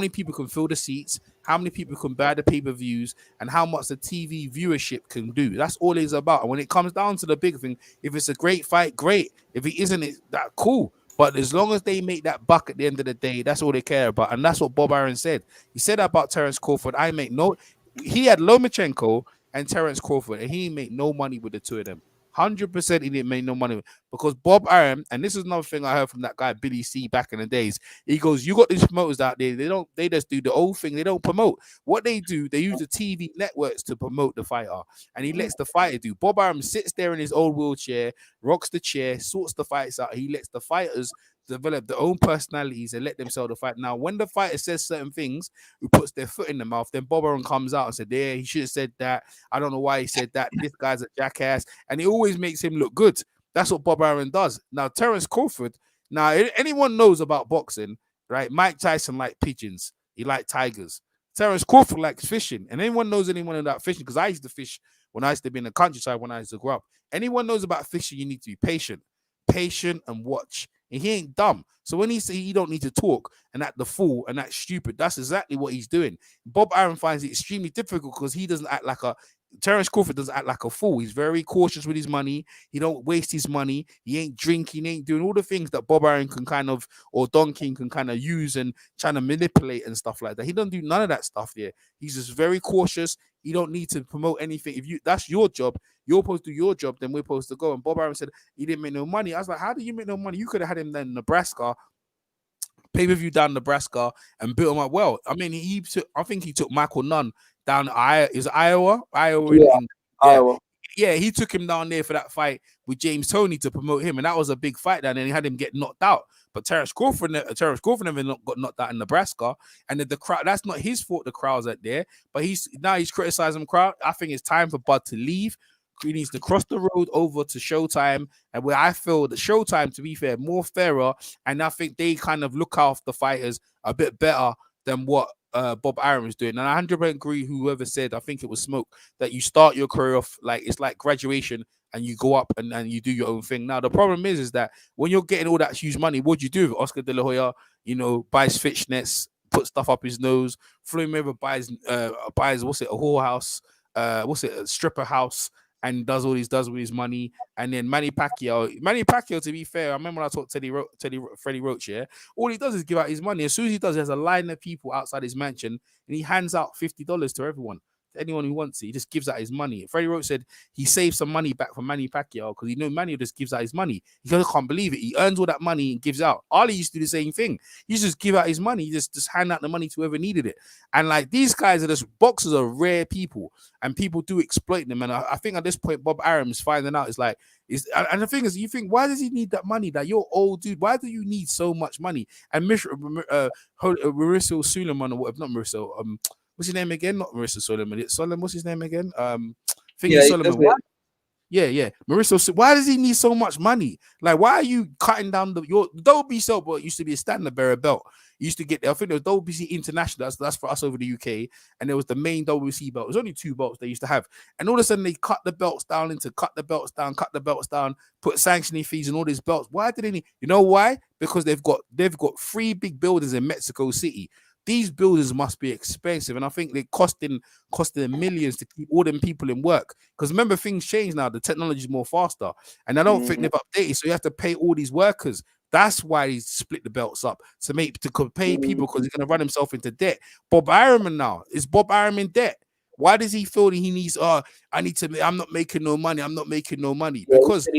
people can fill the seats, how many people can buy the pay-per-views, and how much the TV viewership can do. That's all it's about. And when it comes down to the big thing, if it's a great fight, great. If it isn't, it's that cool. But as long as they make that buck at the end of the day, that's all they care about. And that's what Bob Arum said. He said about Terence Crawford. He had Lomachenko and Terence Crawford, and he didn't make no money with the two of them. 100% he didn't make no money, because Bob Arum, and this is another thing I heard from that guy Billy C back in the days. He goes, "You got these promoters out there. They just do the old thing. They don't promote. What they do, they use the TV networks to promote the fighter, and he lets the fighter do." Bob Arum sits there in his old wheelchair, rocks the chair, sorts the fights out. He lets the fighters develop their own personalities and let them sell the fight. Now, when the fighter says certain things, who puts their foot in the mouth, then Bob Arum comes out and said, "Yeah, he should have said that. I don't know why he said that. This guy's a jackass," and it always makes him look good. That's what Bob Arum does. Now, Terence Crawford. Now, anyone knows about boxing, right? Mike Tyson liked pigeons. He liked tigers. Terence Crawford likes fishing, and anyone knows anyone about fishing, because I used to fish when I used to be in the countryside when I used to grow up. Anyone knows about fishing, you need to be patient and watch. And he ain't dumb. So when he say you don't need to talk and act the fool and act stupid, that's exactly what he's doing. Bob Arum finds it extremely difficult because he doesn't act like Terence Crawford doesn't act like a fool. He's very cautious with his money. He don't waste his money. He ain't drinking, ain't doing all the things that Bob Arum can or Don King can kind of use and trying to manipulate and stuff like that. He don't do none of that stuff there. He's just very cautious. You don't need to promote anything. If that's your job, you're supposed to do your job, then we're supposed to go. And Bob Arum said he didn't make no money. I was like, how do you make no money? You could have had him then in Nebraska, pay-per-view down Nebraska, and built him up well. I mean, I think he took Michael Nunn down Iowa. Iowa. Yeah, he took him down there for that fight with James Toney to promote him, and that was a big fight. And then he had him get knocked out. But Terence Crawford never got knocked out in Nebraska, and the crowd. That's not his fault. The crowd's out there, but he's criticizing the crowd. I think it's time for Bud to leave. He needs to cross the road over to Showtime, and where I feel that Showtime, to be fair, more fairer, and I think they kind of look after the fighters a bit better than what Bob Arum is doing. And I 100% agree. Whoever said, I think it was Smoke, that you start your career off like it's like graduation and you go up and you do your own thing. Now the problem is that when you're getting all that huge money, what do you do with Oscar De La Hoya? You know, buys fishnets, put stuff up his nose. Floyd Mayweather buys a whorehouse, a stripper house, and does all he does with his money. And then Manny Pacquiao, to be fair, I remember when I talked to Freddie Roach, yeah, all he does is give out his money. As soon as he does, there's a line of people outside his mansion, and he hands out $50 to everyone. Anyone who wants it, he just gives out his money. Freddie Roach said he saved some money back from Manny Pacquiao because Manny just gives out his money. He can't believe it. He earns all that money and gives out. Ali used to do the same thing. He used to just give out his money. He just hand out the money to whoever needed it. And like these guys are just boxers are rare people, and people do exploit them. And I think at this point, Bob Arum is finding out. And the thing is, you think, why does he need that money? That you're old, dude. Why do you need so much money? And Marissa Suleiman or whatever, not Marissa. What's his name again? Not Marissa Solomon. It's Solomon. What's his name again? Solomon. Yeah. Marissa. Why does he need so much money? Like, why are you cutting down your WBC belt? Used to be a standard bearer belt. You used to get there. I think there was WBC International. That's for us over the UK. And there was the main WBC belt. It was only 2 belts they used to have. And all of a sudden they cut the belts down, put sanctioning fees and all these belts. Why did they need? You know why? Because they've got 3 big buildings in Mexico City. These buildings must be expensive, and I think they're costing millions to keep all them people in work. Because remember, things change now. The technology is more faster, and I don't think they've updated. So you have to pay all these workers. That's why he split the belts up to pay people because he's going to run himself into debt. Bob Arum now is Bob Arum in debt? Why does he feel that he needs? I'm not making no money. Because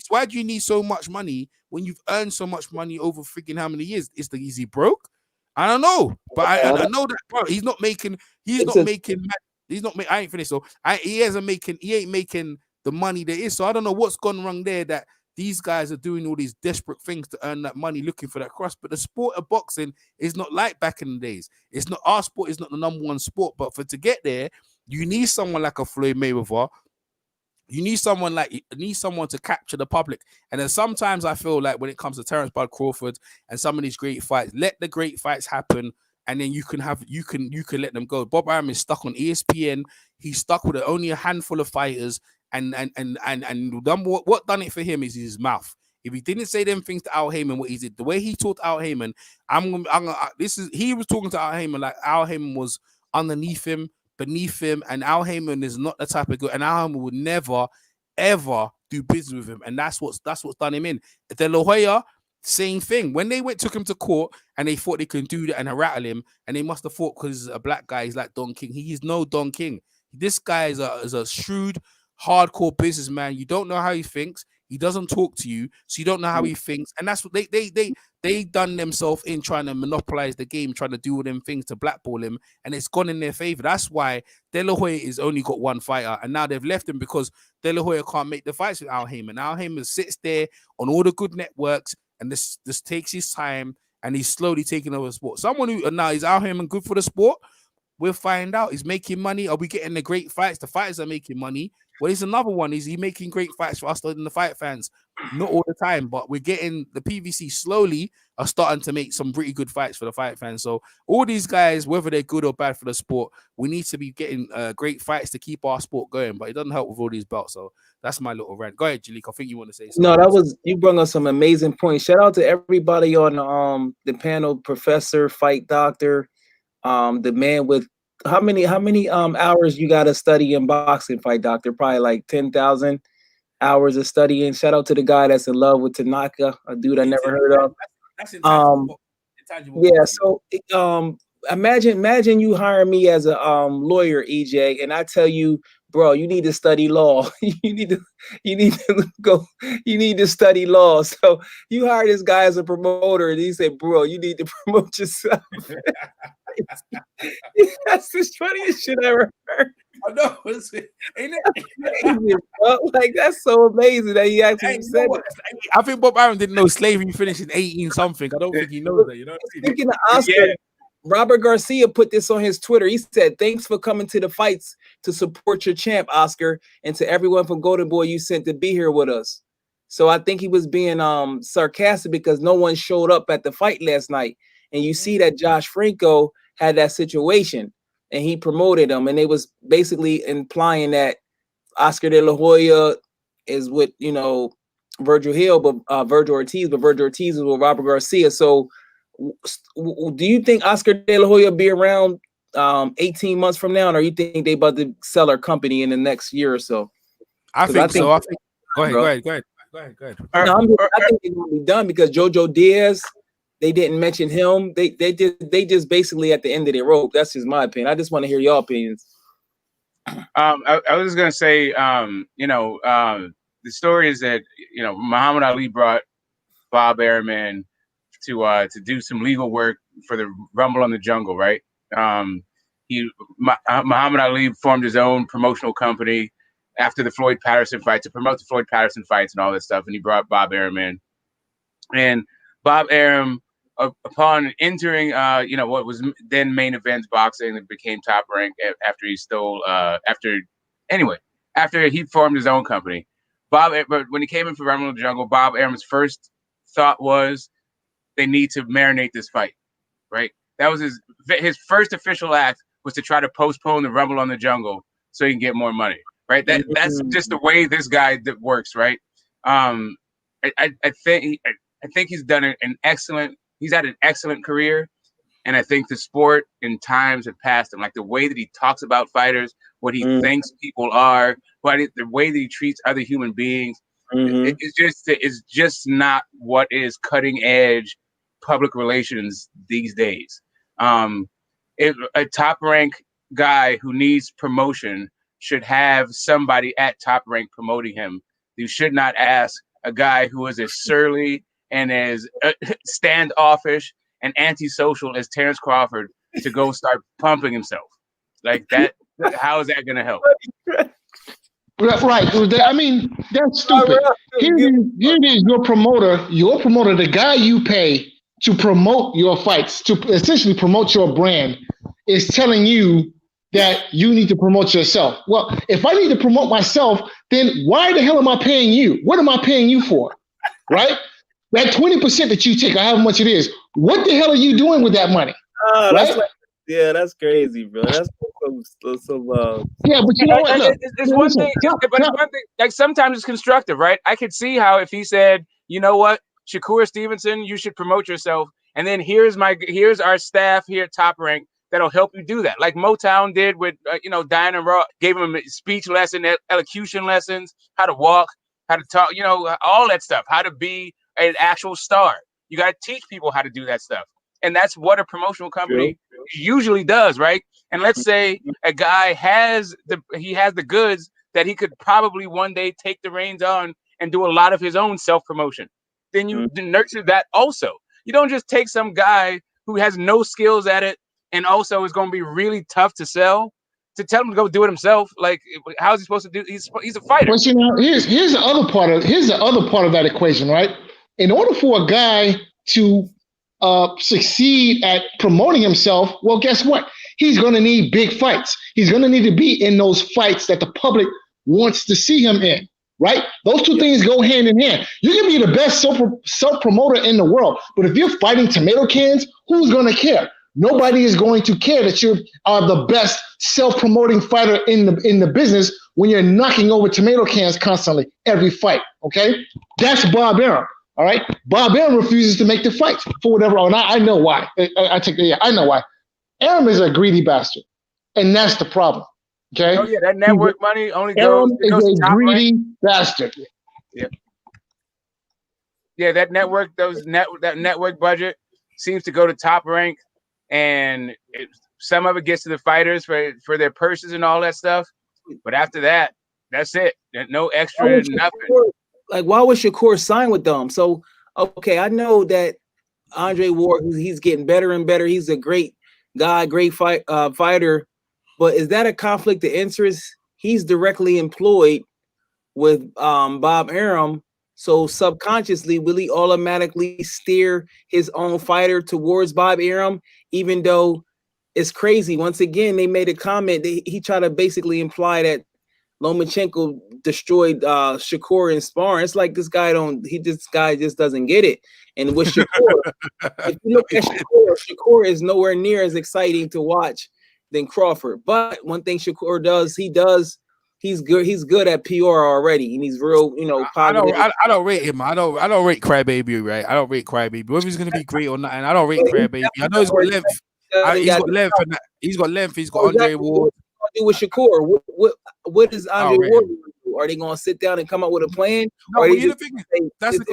why do you need so much money when you've earned so much money over freaking how many years? Is he broke? I don't know, but I know that, bro. He ain't finished. So he ain't making the money there is. So I don't know what's gone wrong there that these guys are doing all these desperate things to earn that money, looking for that cross. But the sport of boxing is not like back in the days. It's not our sport. Is not the number one sport. But to get there, you need someone like a Floyd Mayweather. You need someone to capture the public. And then sometimes I feel like when it comes to Terence Bud Crawford and some of these great fights, let the great fights happen, and then you can let them go. Bob Arum is stuck on ESPN. He's stuck with only a handful of fighters, and what done it for him is his mouth. If he didn't say them things to Al Heyman, what he did, the way he talked to Al Heyman, he was talking to Al Heyman like Al Heyman was underneath him, beneath him, and Al Heyman is not the type of good, and Al Heyman would never, ever do business with him, and that's what's done him in. De La Hoya, same thing. When they took him to court and they thought they could do that and rattle him, and they must have thought because he's a black guy, he's like Don King. He is no Don King. This guy is a shrewd, hardcore businessman. You don't know how he thinks. He doesn't talk to you, so you don't know how he thinks, and that's what they done themselves in trying to monopolize the game, trying to do all them things to blackball him, and it's gone in their favor. That's why De La Hoya is only got one fighter, and now they've left him because De La Hoya can't make the fights with Al Heyman. Al Heyman sits there on all the good networks, and this takes his time, and he's slowly taking over the sport. Someone who now is Al Heyman good for the sport? We'll find out. He's making money. Are we getting the great fights? The fighters are making money. Well, it's another one. Is he making great fights for us and the fight fans? Not all the time, but we're getting the PVC slowly are starting to make some pretty good fights for the fight fans. So all these guys, whether they're good or bad for the sport, we need to be getting great fights to keep our sport going. But it doesn't help with all these belts. So that's my little rant. Go ahead, Jalik. I think you want to say something. No, you brought us some amazing points. Shout out to everybody on the panel, Professor, Fight Doctor, the man with how many hours you got to study in boxing, Fight Doctor? Probably like 10,000 hours of studying. Shout out to the guy that's in love with Tanaka, a dude I never heard of. That's intangible. Yeah. So imagine you hire me as a lawyer, EJ, and I tell you, bro, you need to study law. you need to study law. So you hire this guy as a promoter, and he said, bro, you need to promote yourself. That's the funniest shit I ever heard. I know, ain't it? Like, that's so amazing that he actually said it. I think Bob Arum didn't know slavery finished in 18 something. I don't think he knows that. You know. Speaking of Oscar, Robert Garcia put this on his Twitter. He said, "Thanks for coming to the fights to support your champ, Oscar, and to everyone from Golden Boy you sent to be here with us." So I think he was being sarcastic because no one showed up at the fight last night. And you see that Josh Franco had that situation and he promoted him, and they was basically implying that Oscar De La Hoya is with, you know, Virgil Ortiz, but Virgil Ortiz is with Robert Garcia. So do you think Oscar De La Hoya will be around 18 months from now, or you think they about to sell our company in the next year or so? I think so. Go ahead. No, I think it's gonna be done because Jojo Diaz, they didn't mention him. They just basically at the end of their rope. That's just my opinion. I just want to hear your opinions. I was just gonna say, the story is that Muhammad Ali brought Bob Arum to do some legal work for the Rumble in the Jungle, right? Muhammad Ali formed his own promotional company after the Floyd Patterson fight to promote the Floyd Patterson fights and all that stuff, and he brought Bob Arum in. And Bob Arum, upon entering, what was then Main Events Boxing, that became Top Rank after he after he formed his own company. But when he came in for Rumble in the Jungle, Bob Arum's first thought was they need to marinate this fight, right? That was his first official act, was to try to postpone the Rumble in the Jungle so he can get more money, right? That's just the way this guy works, right? I think he's done an excellent. He's had an excellent career, and I think the sport in times have passed him. Like the way that he talks about fighters, what he thinks people are, the way that he treats other human beings, it's just not what is cutting edge public relations these days. If a Top Rank guy who needs promotion should have somebody at Top Rank promoting him. You should not ask a guy who is as surly and as standoffish and antisocial as Terence Crawford to go start pumping himself like that. How is that going to help? Right. I mean, that's stupid. Here it is, your promoter, the guy you pay to promote your fights, to essentially promote your brand, is telling you that you need to promote yourself. Well, if I need to promote myself, then why the hell am I paying you? What am I paying you for? Right? That 20% that you take, or however much it is, what the hell are you doing with that money? Right? That's crazy, bro. That's so yeah, but you know what? Look, it's one thing, but it's one thing. Like sometimes it's constructive, right? I could see how if he said, you know what, Shakur Stevenson, you should promote yourself, and then here's our staff here at Top Rank that'll help you do that, like Motown did with Diana Ross, gave him a speech lesson, elocution lessons, how to walk, how to talk, all that stuff, how to be an actual star. You got to teach people how to do that stuff. And that's what a promotional company usually does, right? And let's say a guy has the goods that he could probably one day take the reins on and do a lot of his own self-promotion. Then you nurture that also. You don't just take some guy who has no skills at it and also is going to be really tough to sell, to tell him to go do it himself. Like, how is he supposed to do? He's a fighter. But here's the other part of that equation, right? In order for a guy to succeed at promoting himself, well, guess what? He's going to need big fights. He's going to need to be in those fights that the public wants to see him in, right? Those two things go hand in hand. You can be the best self-promoter in the world, but if you're fighting tomato cans, who's going to care? Nobody is going to care that you are the best self-promoting fighter in the business when you're knocking over tomato cans constantly every fight, okay? That's Bob Arum. All right, Bob Arum refuses to make the fights for whatever. And I know why. I know why. Arum is a greedy bastard, and that's the problem. Okay. Oh yeah, that network money only Arum goes is to a Top greedy Rank. bastard. Yeah, that network, that network budget seems to go to Top Rank, and some of it gets to the fighters for their purses and all that stuff. But after that, that's it. There's no extra nothing. Like, why would Shakur sign with them? So, okay, I know that Andre Ward, he's getting better and better. He's a great guy, great fighter. But is that a conflict of interest? He's directly employed with Bob Arum. So subconsciously, will he automatically steer his own fighter towards Bob Arum, even though it's crazy? Once again, they made a comment. He tried to basically imply that Lomachenko destroyed Shakur in sparring. It's like this guy just doesn't get it. And with Shakur, if you look at Shakur is nowhere near as exciting to watch than Crawford. But one thing Shakur does, he's good at PR already, and he's real, positive. I don't rate him. I don't rate Crybaby, right? I don't rate Crybaby. Whether he's gonna be great or not, and I don't rate Crybaby. I know he's got length. He's got length. He's got Andre Ward. Do with Shakur? What is Andre Ward going to do? Are they going to sit down and come up with a plan? No, that's a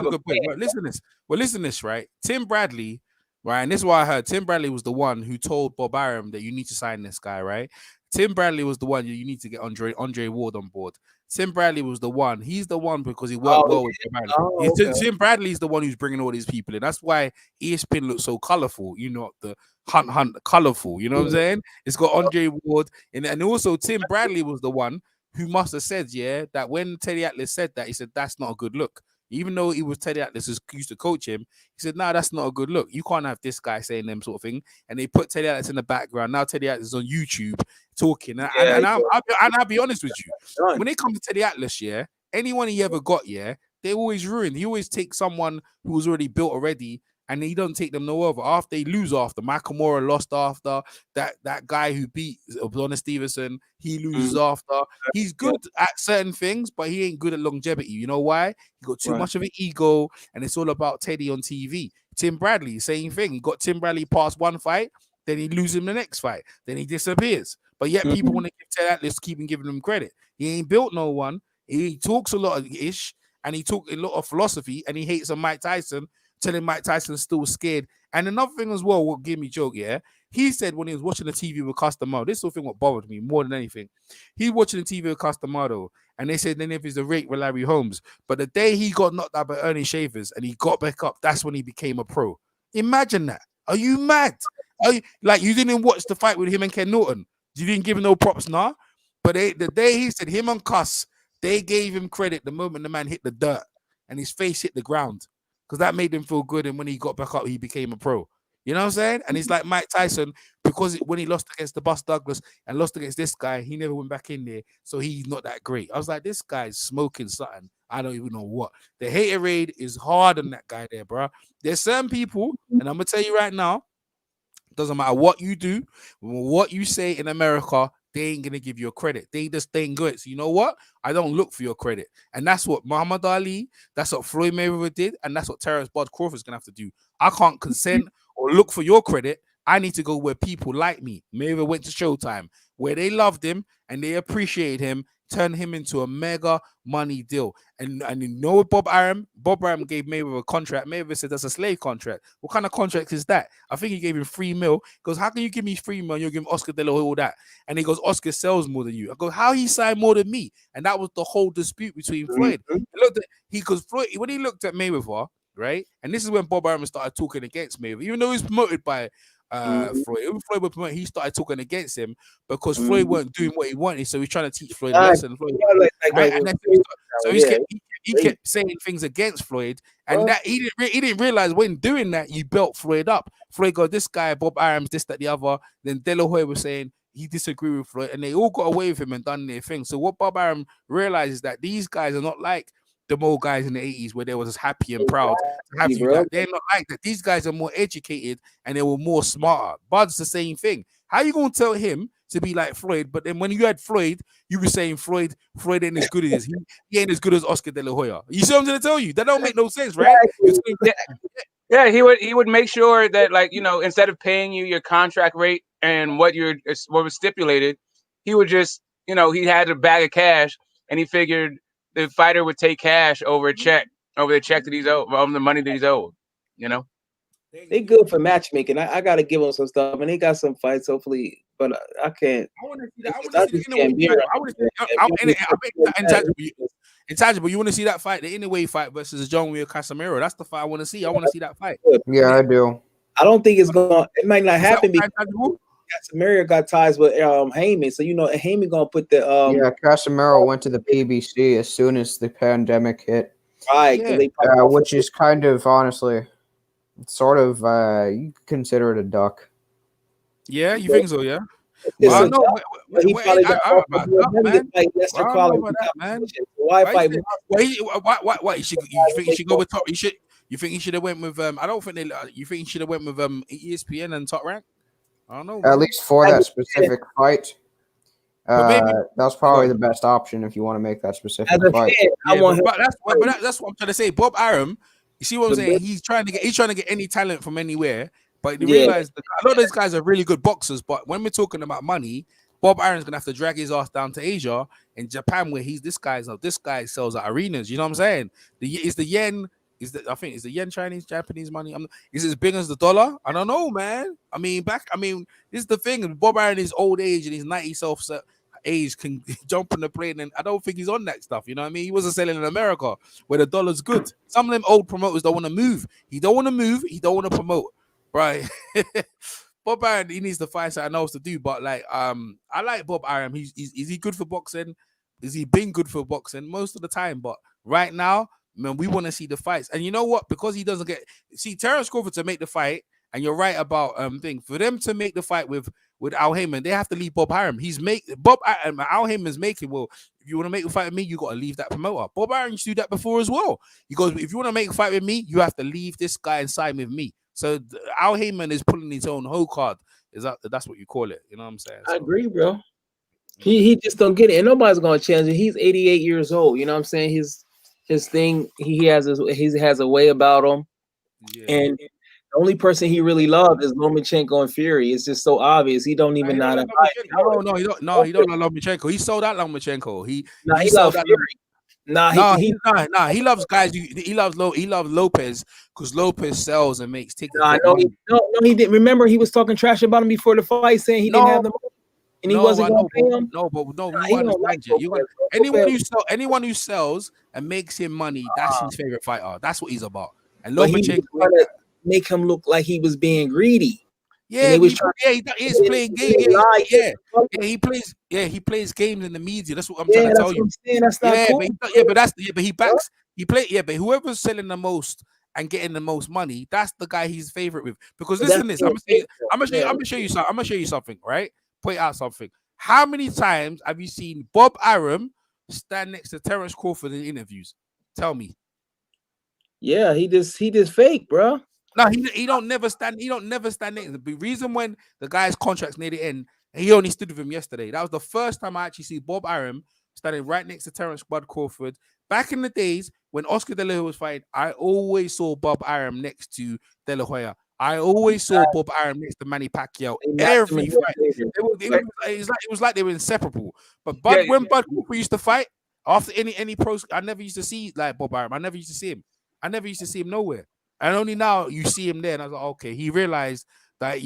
good point. Listen to this, right? Tim Bradley, right? And this is why I heard Tim Bradley was the one who told Bob Arum that you need to sign this guy, right? Tim Bradley was the one you need to get Andre Ward on board. Tim Bradley was the one. He's the one because he worked well with Tim Bradley. Tim Bradley's the one who's bringing all these people in. That's why ESPN looks so colorful. The hunt colorful. You know what I'm saying? It's got Andre Ward and also Tim Bradley was the one who must have said, that when Teddy Atlas said that, he said that's not a good look. Even though it was Teddy Atlas who used to coach him, he said, "No, that's not a good look. You can't have this guy saying them sort of thing." And they put Teddy Atlas in the background. Now Teddy Atlas is on YouTube talking. And I'll be honest with you. When it comes to Teddy Atlas, anyone he ever got, they always ruin. He always takes someone who was already built already, and he doesn't take them no over. After they lose after. Nakamura lost after. That guy who beat Adonis Stevenson, he loses after. He's good at certain things, but he ain't good at longevity. You know why? He got too much of an ego, and it's all about Teddy on TV. Tim Bradley, same thing. He got Tim Bradley past one fight, then he loses him the next fight. Then he disappears. But yet people want to give Teddy Atlas, keep giving him credit. He ain't built no one. He talks a lot of ish, and he talks a lot of philosophy, and he hates on Mike Tyson, telling Mike Tyson's still scared. And another thing as well, what gave me joke, he said when he was watching the TV with Castamado, this is the thing what bothered me more than anything. He watching the TV with Castamado, and they said then if he's a rate with Larry Holmes. But the day he got knocked out by Ernie Shavers and he got back up, that's when he became a pro. Imagine that. Are you mad? You didn't watch the fight with him and Ken Norton? You didn't give him no props, nah? But the day he said him and Cuss, they gave him credit the moment the man hit the dirt and his face hit the ground. Because that made him feel good, and when he got back up, he became a pro. You know what I'm saying? And he's like Mike Tyson, because when he lost against the Buss Douglas and lost against this guy, he never went back in there, so he's not that great. I was like, this guy's smoking something. I don't even know what. The haterade is hard on that guy there, bro. There's certain people, and I'm going to tell you right now, doesn't matter what you do, what you say in America, they ain't gonna give you a credit. They just ain't good. So you know what? I don't look for your credit. And that's what Muhammad Ali, that's what Floyd Mayweather did, and that's what Terence Crawford is gonna have to do. I can't consent or look for your credit. I need to go where people like me. Mayweather went to Showtime, where they loved him and they appreciated him, turned him into a mega money deal. And you know what Bob Arum gave Mayweather a contract. Mayweather said that's a slave contract. What kind of contract is that? I think he gave him $3 million. He goes, how can you give me $3 million? You'll give Oscar De La Hoya all that. And he goes, Oscar sells more than you. I go, how he signed more than me? And that was the whole dispute between Floyd. Floyd, when he looked at Mayweather, right? And this is when Bob Arum started talking against Mayweather, even though he was promoted by Floyd. Even Floyd was promoted, he started talking against him because Floyd weren't doing what he wanted, so he's trying to teach Floyd a lesson. He kept saying things against Floyd, and that he didn't realize when doing that you built Floyd up. Floyd got this guy, Bob Arum's this, that, the other. Then De La Hoya was saying he disagreed with Floyd, and they all got away with him and done their thing. So what Bob Arum realizes that these guys are not like the old guys in the 80s where they were just happy and proud to have you back. They're not like that. These guys are more educated and they were more smarter. Bud's the same thing. How you gonna tell him to be like Floyd? But then when you had Floyd, you were saying Floyd ain't as good as he ain't as good as Oscar De La Hoya. You see what I'm gonna tell you? That don't make no sense, right? Yeah, he would make sure that, like, you know, instead of paying you your contract rate and what was stipulated, he would just, you know, he had a bag of cash and he figured the fighter would take cash over the check that he's owed, over the money that he's owed, you know? They good for matchmaking. I got to give them some stuff, and they got some fights, hopefully, but I can't. I want to see Intangible. You want to see that fight, the Inoue fight versus John Weir Casemiro? That's the fight I want to see. I want to see that fight. Yeah, I do. I don't think it's going. It might not happen because Casemiro got ties with Heyman, so you know Heyman gonna put the Casemiro went to the PBC as soon as the pandemic hit, right? Which is kind of honestly, sort of you consider it a duck. Yeah, you think so? Yeah. Well, I a know. tough, but he probably got offered more money to Man. fight Lester Well, I don't know Crawley. about that, man. Why Why fight? is it- Why? You think he should go with top? You think he should have went with? I don't think they. You think he should have went with ESPN and Top Rank? I don't know, man. At least for that specific fight. But maybe That's probably the best option if you want to make that specific As a fight. fan, I Yeah, want him. that's what I'm trying to say. Bob Arum, you see what I'm saying? He's trying to get any talent from anywhere, but you realize that a lot of those guys are really good boxers. But when we're talking about money, Bob Arum's gonna have to drag his ass down to Asia and Japan, where this guy sells at arenas. You know what I'm saying? Is the yen Chinese Japanese money? Is it as big as the dollar? I don't know, man. I mean, this is the thing. Bob Arum, his old age and his 90 age, can jump on the plane, and I don't think he's on that stuff. You know what I mean? He wasn't selling in America where the dollar's good. Some of them old promoters don't want to move. He don't want to move. He don't want to promote. Right? Bob Arum, he needs to find something else to do. But I like Bob Arum. Is he good for boxing? Is he been good for boxing most of the time? But right now, man, we want to see the fights. And you know what? Because he doesn't Terence Crawford to make the fight. And you're right about for them to make the fight with Al Heyman, they have to leave Bob Arum. Al Heyman's making. Well, if you want to make a fight with me, you got to leave that promoter. Bob Arum used to do that before as well. He goes, if you want to make a fight with me, you have to leave this guy and sign with me. So Al Heyman is pulling his own whole card. That's what you call it? You know what I'm saying? I agree, bro. He just don't get it, and nobody's gonna change it. He's 88 years old. You know what I'm saying? His thing. He has a way about him, and the only person he really loved is Lomachenko and Fury. It's just so obvious. He don't even know that. No, he don't love Lomachenko. He sold out Lomachenko. He loves Fury. He loves guys. He loves Lopez because Lopez sells and makes tickets. He didn't. Remember, he was talking trash about him before the fight, saying he didn't have the money and he wasn't going to pay him. You understand. Anyone who sells and makes him money, that's his favorite fighter. That's what he's about. And Lomachenko make him look like he was being greedy. Yeah, he's playing games. He plays games in the media. That's what I'm trying to tell you. That's not cool. But he backs. He play. Yeah, but whoever's selling the most and getting the most money, that's the guy he's favorite with. Because listen to this. I'm gonna show you something. I'm gonna show you something. Right? Point out something. How many times have you seen Bob Arum stand next to Terence Crawford in interviews? Tell me. Yeah, he just fake, bro. No, he don't never stand. He don't never stand next. The reason when the guy's contract's near the end, he only stood with him yesterday. That was the first time I actually see Bob Arum standing right next to Terence Bud Crawford. Back in the days when Oscar De La Hoya was fighting, I always saw Bob Arum next to De La Hoya. I always saw Bob Arum next to Manny Pacquiao. Every fight, it was like they were inseparable. But when Bud Crawford used to fight, after any pros, I never used to see like Bob Arum. I never used to see him. I never used to see him nowhere. And only now you see him there, and I was like, okay, he realized that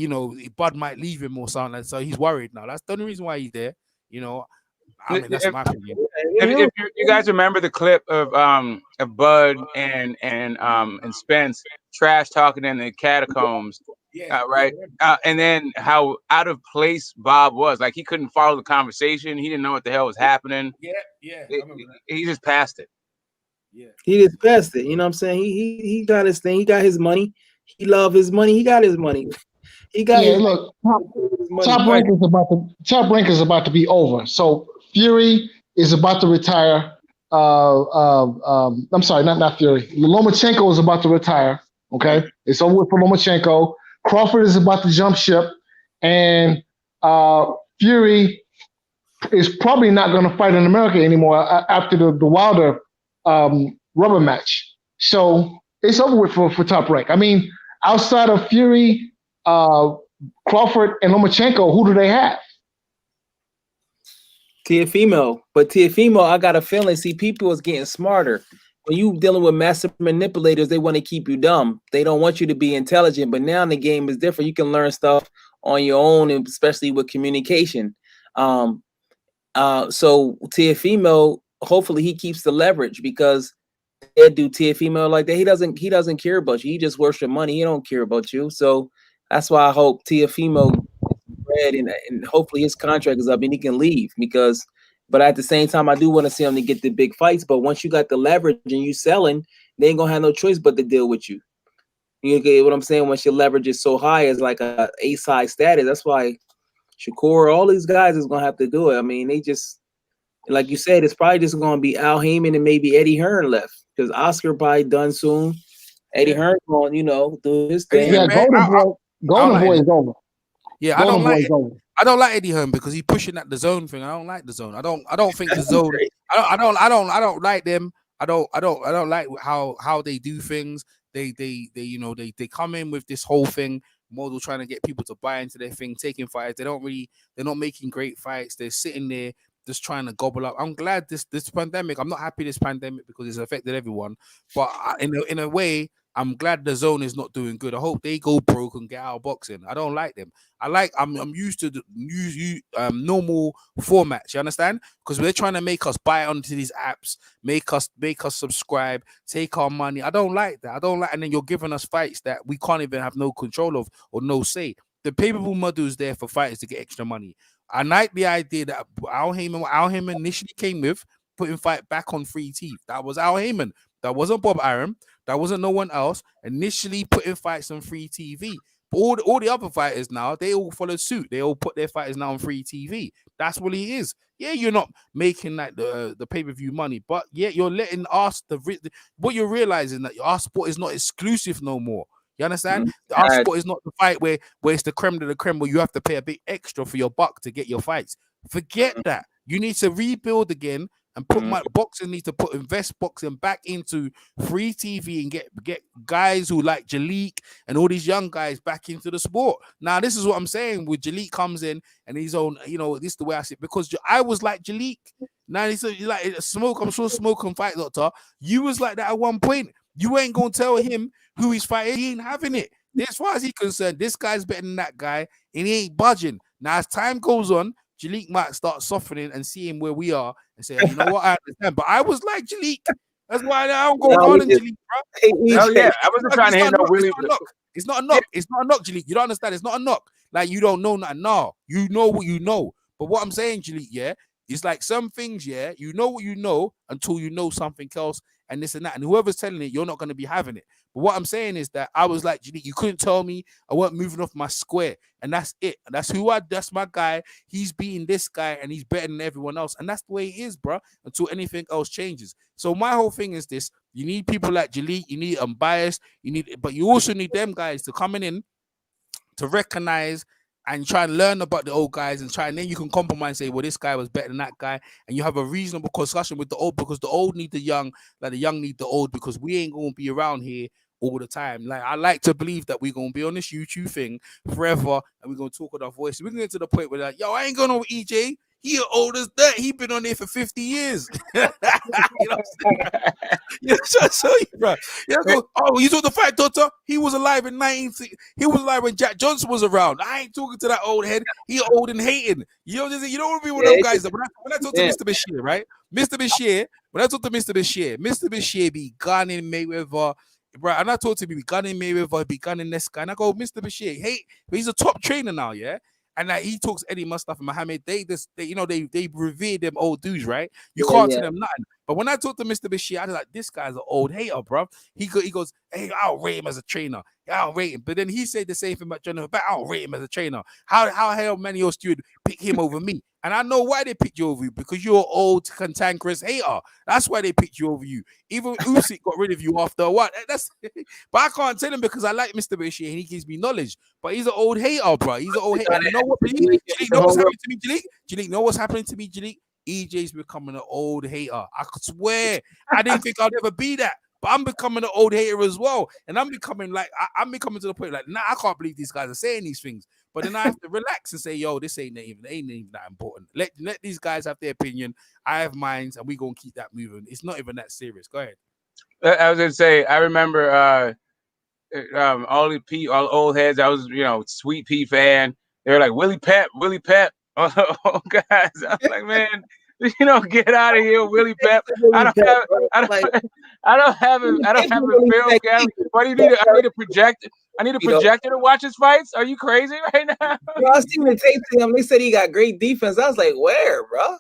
Bud might leave him or something, so he's worried now. That's the only reason why he's there. I mean, that's my opinion. If you guys remember the clip of Bud and Spence trash talking in the catacombs, right? And then how out of place Bob was. Like he couldn't follow the conversation. He didn't know what the hell was happening. He just passed it. Yeah, he just passed it. You know what I'm saying? He got his thing. He got his money. He loved his money. He got his money. He got his look. Top rank is about to be over. So Fury is about to retire. I'm sorry, not Fury. Lomachenko is about to retire. Okay, it's over with for Lomachenko. Crawford is about to jump ship, and Fury is probably not going to fight in America anymore after the Wilder rubber match. So it's over with for Top Rank. I mean, outside of Fury, Crawford, and Lomachenko, who do they have? Teofimo. But Teofimo, I got a feeling, people is getting smarter. When you dealing with massive manipulators, they want to keep you dumb. They don't want you to be intelligent. But now the game is different. You can learn stuff on your own, and especially with communication. So Teofimo, hopefully he keeps the leverage, because they do Teofimo like that. He doesn't care about you. He just works your money. He don't care about you. So that's why I hope Teofimo read and hopefully his contract is up and he can leave, but at the same time, I do want to see him to get the big fights. But once you got the leverage and you selling, they ain't gonna have no choice but to deal with you. You get what I'm saying? Once your leverage is so high, it's like a A-side status. That's why Shakur, all these guys is gonna have to do it. I mean, they just like you said, it's probably just gonna be Al Heyman and maybe Eddie Hearn left because Oscar probably done soon. Eddie Hearn going, do his thing. Yeah, Golden Boy is over. Yeah, Golden Boy is over. I don't like Eddie Hearn because he's pushing at the zone thing. I don't like the zone. I don't think the zone. I don't like them. I don't like how they do things. They come in with this whole thing model trying to get people to buy into their thing, taking fights. They're not making great fights. They're sitting there just trying to gobble up. I'm glad this pandemic. I'm not happy this pandemic because it's affected everyone. But in a way, I'm glad the zone is not doing good. I hope they go broke and get out of boxing. I don't like them. I'm used to the normal formats. You understand? Because they're trying to make us buy onto these apps, make us subscribe, take our money. I don't like that. And then you're giving us fights that we can't even have no control of or no say. The pay-per-view model is there for fighters to get extra money. I like the idea that Al Heyman initially came with putting fight back on free TV. That was Al Heyman. That wasn't Bob Arum. That wasn't no one else. Initially putting fights on free TV. But all the other fighters now, they all follow suit. They all put their fighters now on free TV. That's what it is. Yeah, you're not making like the pay-per-view money, but yeah, you're letting us what you're realizing that our sport is not exclusive no more. You understand? Our sport is not the fight where it's the creme de la creme where you have to pay a bit extra for your buck to get your fights. Forget that. You need to rebuild again and put boxing needs to invest boxing back into free TV and get guys who like Jalik and all these young guys back into the sport. Now, this is what I'm saying. With Jalik comes in and he's on, this is the way I see it, because I was like Jalik. Now he's like Smoke. I'm sure Smoke can fight, Doctor. You was like that at one point. You ain't gonna tell him who he's fighting. He ain't having it. As far as he's concerned, this guy's better than that guy, and he ain't budging. Now, as time goes on, Jalik might start softening and seeing where we are and say, you know what, I understand. But I was like Jalik. That's why I don't go hard on Jalik, bro. Hell yeah, I wasn't trying to hear no Willie. It's not a knock. It's not a knock, Jalik. You don't understand. It's not a knock. Like you don't know nothing. No, you know what you know. But what I'm saying, Jalik, yeah, it's like some things, yeah, you know what you know until you know something else and this and that. And whoever's telling it, you're not going to be having it. But what I'm saying is that I was like, you couldn't tell me I wasn't moving off my square. And that's it. That's that's my guy. He's beating this guy and he's better than everyone else. And that's the way it is, bro, until anything else changes. So my whole thing is this. You need people like Jalik. You need unbiased. But you also need them guys to come in to recognize and try and learn about the old guys and then you can compromise and say, well, this guy was better than that guy. And you have a reasonable discussion with the old because the old need the young, like the young need the old, because we ain't going to be around here all the time. Like, I like to believe that we're going to be on this YouTube thing forever and we're going to talk with our voice. We're going to get to the point where like, yo, I ain't going on with EJ. He old as that. He been on there for 50 years. You know what I'm saying? So, bro. You saw the fight, Doctor? He was alive in he was alive when Jack Johnson was around. I ain't talking to that old head. He old and hating. You don't want to be one of them guys. When I talk to Mr. Bashir, right? Mr. Bashir be gunning Mayweather. Bro, and I talk to him, be gunning Mayweather, be gunning this guy. And I go, Mr. Bashir, hey, he's a top trainer now, yeah? And like he talks Eddie Mustafa Muhammad, they revere them old dudes, right? You can't tell them nothing. But when I talk to Mr. Bashir, I was like, this guy's an old hater, bro. He goes, hey, I'll rate him as a trainer. I'll rate him. But then he said the same thing about Jonathan, but I'll rate him as a trainer. How hell many of your students pick him over me? And I know why they picked you over you, because you're an old cantankerous hater. That's why they picked you over you. Even Usyk got rid of you after a while. But I can't tell him because I like Mr. Bashir and he gives me knowledge. But he's an old hater, bro. He's an old hater. And you know what, Jalik? Jalik, know what's happening to me, Jalik? Jalik, know what's happening to me, Jalik? EJ's becoming an old hater. I swear. I didn't think I'd ever be that. But I'm becoming an old hater as well. And I'm becoming like, I'm becoming to the point like, nah, I can't believe these guys are saying these things. But then I have to relax and say, yo, this ain't even that important. Let these guys have their opinion. I have mine, and we're going to keep that moving. It's not even that serious. Go ahead. I was going to say, I remember all old heads. I was, Sweet Pea fan. They were like, Willie Pep. Oh, guys. I was like, man, get out of here, Willie Pep. I don't have a film camera. What do you need? I need a projector. I need a projector to watch his fights. Are you crazy right now? Bro, I seen the tapes to him. They said he got great defense. I was like, where, bro?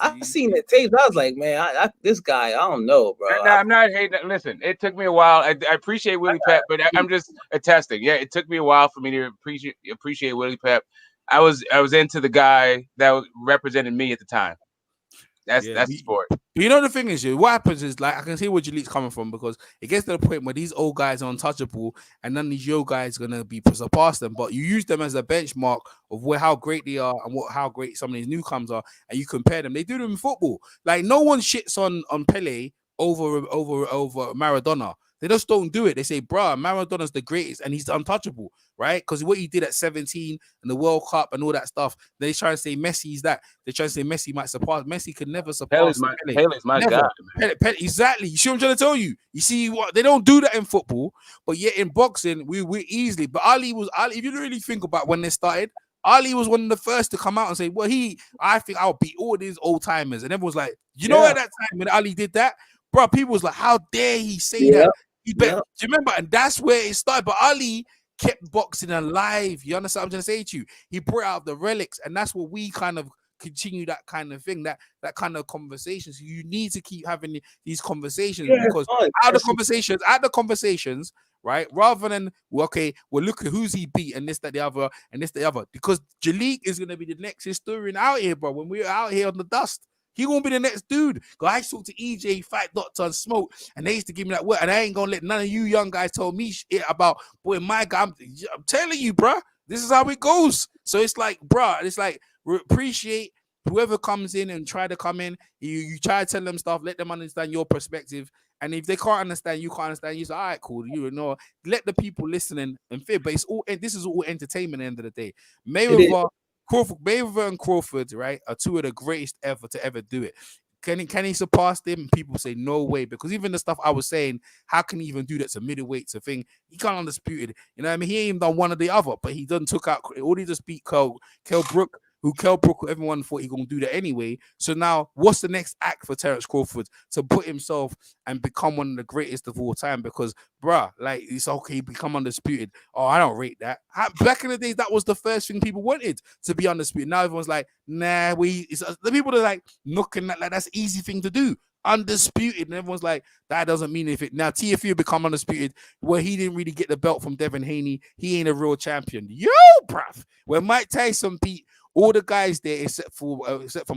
I seen the tapes. I was like, man, this guy, I don't know, bro. No, I'm not hating. Listen, it took me a while. I appreciate Willie Pep, but I'm just attesting. Yeah, it took me a while for me to appreciate Willie Pep. I was into the guy that represented me at the time. That's the sport. But you know the thing is, what happens is, like, I can see where Jalek's coming from, because it gets to the point where these old guys are untouchable, and none of these young guys are gonna be surpass them. But you use them as a benchmark of how great they are and how great some of these newcomers are, and you compare them. They do them in football. Like, no one shits on Pele over Maradona. They just don't do it. They say, bruh, Maradona's the greatest and he's untouchable, right? Because what he did at 17 and the World Cup and all that stuff, they try to say Messi's that. They try to say Messi might surpass. Messi could never surpass Pele's my guy. Pele, exactly. You see what I'm trying to tell you? You see what they don't do that in football, but yet in boxing, we easily. But Ali, if you really think about when they started, Ali was one of the first to come out and say, well, I think I'll beat all these old timers. And everyone's like, you know, at that time when Ali did that, bro, people was like, how dare he say that? Do you remember? And that's where it started. But Ali kept boxing alive. You understand what I'm trying to say to you? He brought out the relics, and that's what we kind of continue, that kind of thing, that kind of conversation. So you need to keep having these conversations, because out the conversations, right? Rather than, well, look at who's he beat and this, that, the other, and this, the other. Because Jalek is going to be the next historian out here, bro. When we're out here on the dust, he won't be the next dude. Because I talked to EJ, Fight Doctor, and Smoke, and they used to give me that word. And I ain't going to let none of you young guys tell me shit about, boy, my guy. I'm telling you, bro, this is how it goes. So it's like, bro, it's like, appreciate whoever comes in and try to come in. You try to tell them stuff, let them understand your perspective. And if they can't understand, you can't understand. You say, all right, cool. You know, let the people listening and fear. But this is all entertainment at the end of the day. Mayweather and Crawford, right, are two of the greatest ever to ever do it. Can he surpass them? People say no way, because even the stuff I was saying, how can he even do that to middleweights? A thing he can't undisputed. You know what I mean? He ain't even done one or the other, but he done took out. All he just beat Kell Brook. Everyone thought he gonna do that anyway. So now, what's the next act for Terence Crawford to put himself and become one of the greatest of all time? Because, bruh, like, it's okay, become undisputed. Oh, I don't rate that. Back in the days, that was the first thing people wanted, to be undisputed. Now everyone's like, nah, the people are like knocking that, like, that's an easy thing to do. Undisputed, and everyone's like, that doesn't mean anything. Now TFU become undisputed, where he didn't really get the belt from Devin Haney. He ain't a real champion. Yo, bruv. When Mike Tyson beat all the guys there, except for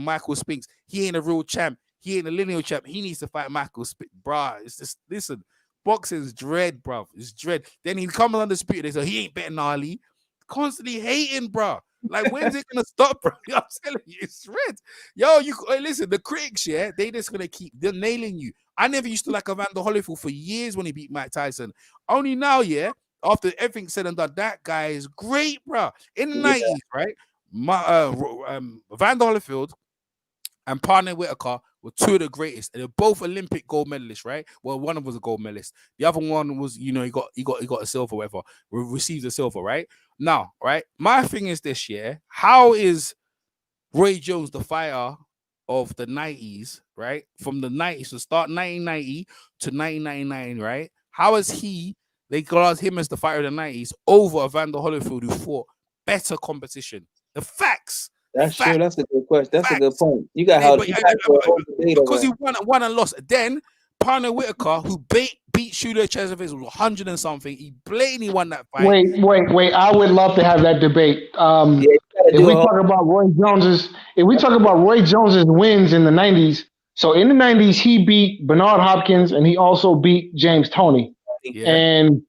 Michael Spinks, he ain't a real champ. He ain't a lineal champ. He needs to fight Michael Spinks, bruh. It's just, listen, boxing's dread, bruv. It's dread. Then he comes undisputed. They say he ain't better than Ali. Constantly hating, bruh. Like, when's it gonna stop, bro? I'm telling you, it's red. Yo, listen, the critics, they just gonna keep nailing you. I never used to like Evander Holyfield for years when he beat Mike Tyson. Only now, after everything's said and done, that guy is great, bro. In the 90s, right? Evander Holyfield and Parnell Whitaker were two of the greatest, and they're both Olympic gold medalists, right? Well, one of them was a gold medalist. The other one was, he got a silver, whatever. Received a silver, right? Now, right? My thing is this, how is Roy Jones the fighter of the 90s, right? From the 90s, so start 1990 to 1999, right? How is they class him as the fighter of the 90s over Evander Holyfield, who fought better competition? The facts. That's true. That's a good question. That's a good point. You got how because he won and lost. Then Parnell Whitaker, who beat Shooter Chezovich, was 100 and something. He blatantly won that fight. Wait. I would love to have that debate. If we talk about Roy Jones's wins in the 90s, so in the 90s he beat Bernard Hopkins and he also beat James Toney. Yeah. And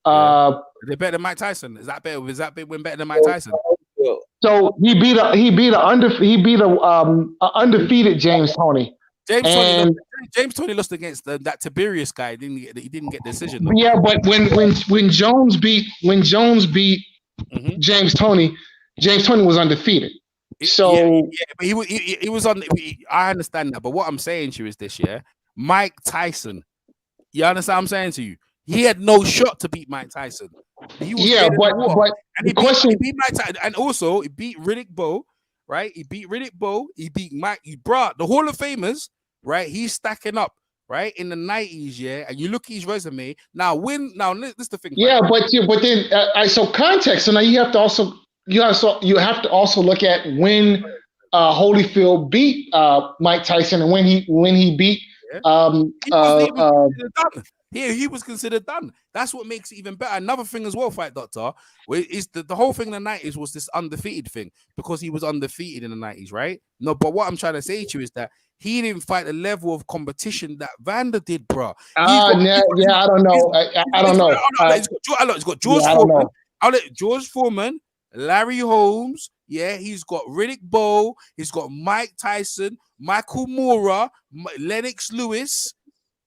they're better than Mike Tyson. Is that better? Was that big win better than Mike Tyson? So he beat a undefeated James Toney. James Toney lost against that Tiberius guy. He didn't get the decision. Though. Yeah, but when Jones beat James Toney was undefeated. So but he was on. I understand that, but what I'm saying to you is this: Mike Tyson. You understand what I'm saying to you? He had no shot to beat Mike Tyson. But he beat Mike Tyson, and also he beat Riddick Bowe, right? He beat Riddick Bowe. He beat Mike. He brought the Hall of Famers, right? He's stacking up, right, in the 90s, and you look at his resume now. This is the thing. Yeah, but then so context. So now you have to also look at when Holyfield beat Mike Tyson and when he beat He was considered done. That's what makes it even better. Another thing as well, Fight Doctor, is the whole thing in the 90s was this undefeated thing because he was undefeated in the 90s, right? No, but what I'm trying to say to you is that he didn't fight the level of competition that Vander did, bro. I don't know. I don't know. He's got George Foreman. George Foreman, Larry Holmes. Yeah, he's got Riddick Bowe. He's got Mike Tyson, Michael Moorer, Lennox Lewis.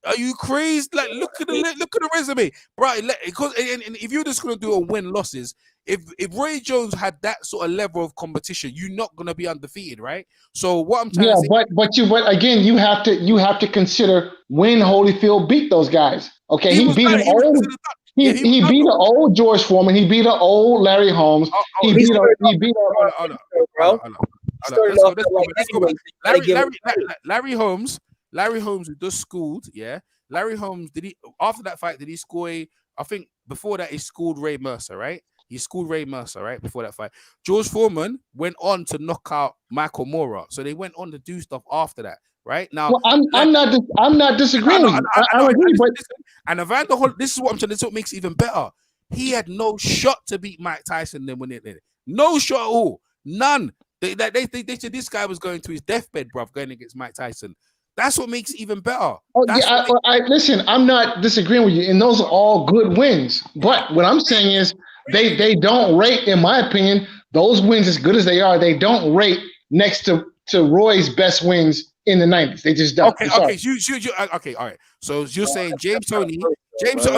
Are you crazy? Like, look at the resume, bro. Because and if you're just gonna do a win losses, if Roy Jones had that sort of level of competition, you're not gonna be undefeated, right? So what I'm trying to say, but again, you have to consider when Holyfield beat those guys. Okay, he beat an old. He beat an old George Foreman. He beat an old Larry Holmes. He beat Larry Holmes. Larry Holmes was just schooled, yeah. Larry Holmes, after that fight, did he score I think before that he schooled Ray Mercer, right? He schooled Ray Mercer, right? Before that fight. George Foreman went on to knock out Michael Moorer. So they went on to do stuff after that, right? Now I'm not disagreeing with you. I agree, but and Evander Holyfield, this is what I'm saying, this is what makes it even better. He had no shot to beat Mike Tyson then when they did it. No shot at all. None. They said this guy was going to his deathbed, bruv, going against Mike Tyson. That's what makes it even better. Listen, I'm not disagreeing with you, and those are all good wins. But what I'm saying is they don't rate, in my opinion, those wins as good as they are. They don't rate next to Roy's best wins in the 90s. They just don't. Okay, okay, all right. So you're saying James Toney. So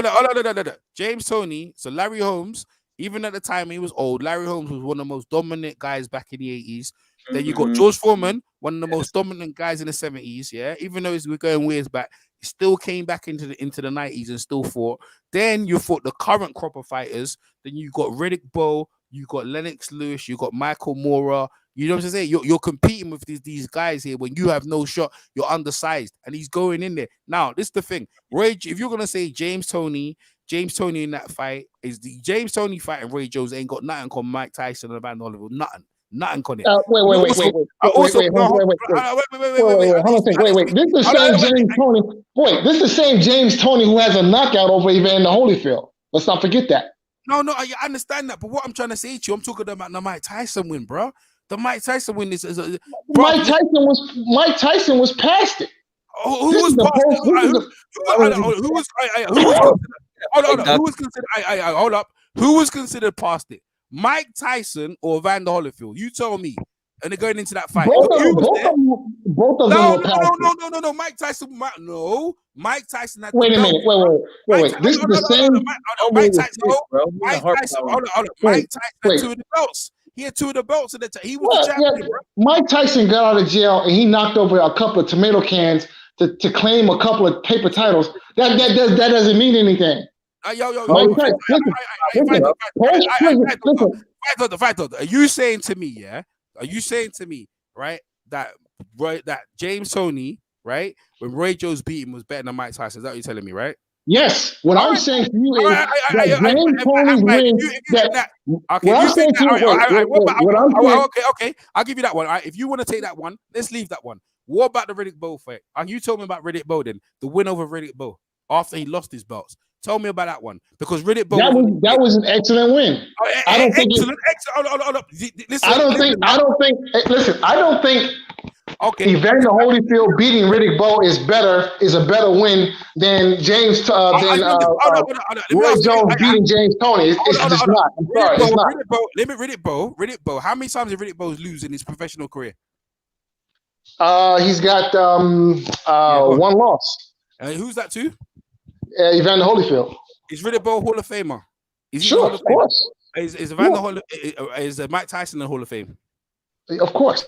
Larry Holmes, even at the time he was old, Larry Holmes was one of the most dominant guys back in the 80s. Then you got George Foreman, one of the most dominant guys in the 70s. Yeah, even though we're going years back, he still came back into the 90s and still fought. Then you fought the current crop of fighters. Then you got Riddick Bowe, you got Lennox Lewis, you got Michael Moorer. You know what I'm saying? You're competing with these guys here when you have no shot. You're undersized, and he's going in there. Now, this is the thing, Roy. If you're gonna say James Toney in that fight is the James Toney fight, and Roy Jones ain't got nothing on Mike Tyson and Evander Holyfield. Nothing on it. Wait. This is the same James Toney. Wait, this is the same James Toney who has a knockout over Evander Holyfield. Let's not forget that. No, I understand that, but what I'm trying to say to you, I'm talking about the Mike Tyson win, bro. The Mike Tyson win is Mike Tyson was past it. Who was considered past it? Mike Tyson or Evander Holyfield? You tell me. And they're going into that fight. Both of them were past it. No. Mike Tyson. Mike Tyson. Wait a minute. Wait. This is the same. Mike Tyson. Mike Tyson had 2 of the belts. He had 2 of the belts at the time. He was the champion, bro. Mike Tyson got out of jail and he knocked over a couple of tomato cans to claim a couple of paper titles. That doesn't mean anything. Fight. Are you saying to me, yeah? Are you saying to me, right, that James Toney, right, when Roy Jones beat him was better than Mike Tyson? Is that what you're telling me, right? Yes. What I'm saying to you is that James Toney's win. Okay. I'll give you that one. All right, if you want to take that one, let's leave that one. What about the Riddick Bowe fight? You told me about Riddick Bowe then, the win over Riddick Bowe after he lost his belts. Tell me about that one, because Riddick Bowe. That was an excellent win. I don't think. Okay. Evander Holyfield beating Riddick Bowe is a better win than James Roy Jones beating James Toney. It's just not. I'm sorry, it's not. Riddick Bowe. How many times did Riddick Bowe lose in his professional career? He's got one loss. Who's that to? Evander Holyfield. Is Riddick Bowe Hall of Famer? Sure, of course. Is Mike Tyson in the Hall of Fame? Of course.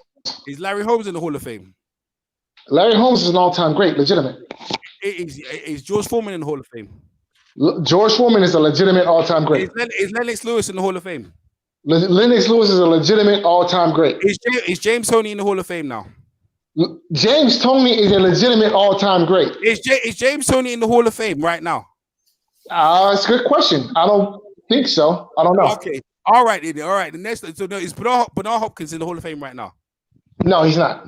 Is Larry Holmes in the Hall of Fame? Larry Holmes is an all-time great, legitimate. Is George Foreman in the Hall of Fame? George Foreman is a legitimate all-time great. Is Lennox Lewis in the Hall of Fame? Lennox Lewis is a legitimate all-time great. Is James Toney in the Hall of Fame now? James Toney is a legitimate all-time great. Is James Toney in the Hall of Fame right now? It's a good question. I don't think so. I don't know. Okay. All right. The next. So is Bernard Hopkins in the Hall of Fame right now? No, he's not.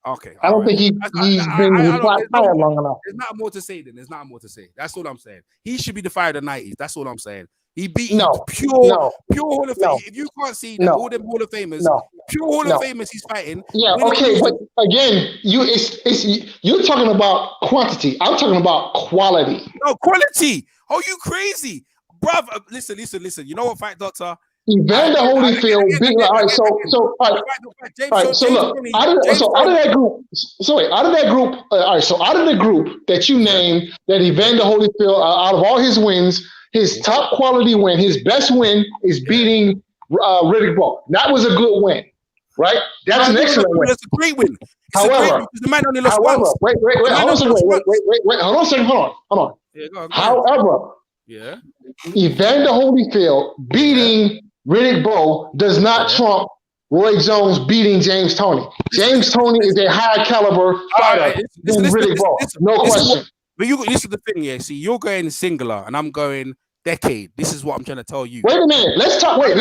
Okay. I don't all think right. he's been fired long enough. There's not more to say then. There's not more to say. That's all I'm saying. He should be the fire of the 90s. That's all I'm saying. He beat No, pure no, Hall of Fame. no, If you can't see that, no, all them Hall of Famers, no, pure Hall no. of Famers he's fighting. Yeah, win or okay, lose, but again, you're talking about quantity. I'm talking about quality. no quality. Oh, you crazy, bruv? Listen. You know what, Fight Doctor? Evander Holyfield beat. All right, so all right, so look, out of that group. So wait, out of that group. All right, so out of the group that you named, that Evander Holyfield, out of all his wins, his top quality win, his best win is beating Riddick Bowe. That was a good win, right? That's an excellent win. That's a great win. However, the man only lost once. Wait, hold on a second, wait, hold on a second, hold on. Yeah, go on. However, yeah, Evander Holyfield beating Riddick Bowe does not trump Roy Jones beating James Toney. James Toney is a high caliber fighter than Riddick Bowe. No question. But this is the thing, yeah. See, you're going singular, and I'm going decade. This is what I'm trying to tell you. Wait a minute. Let's talk about.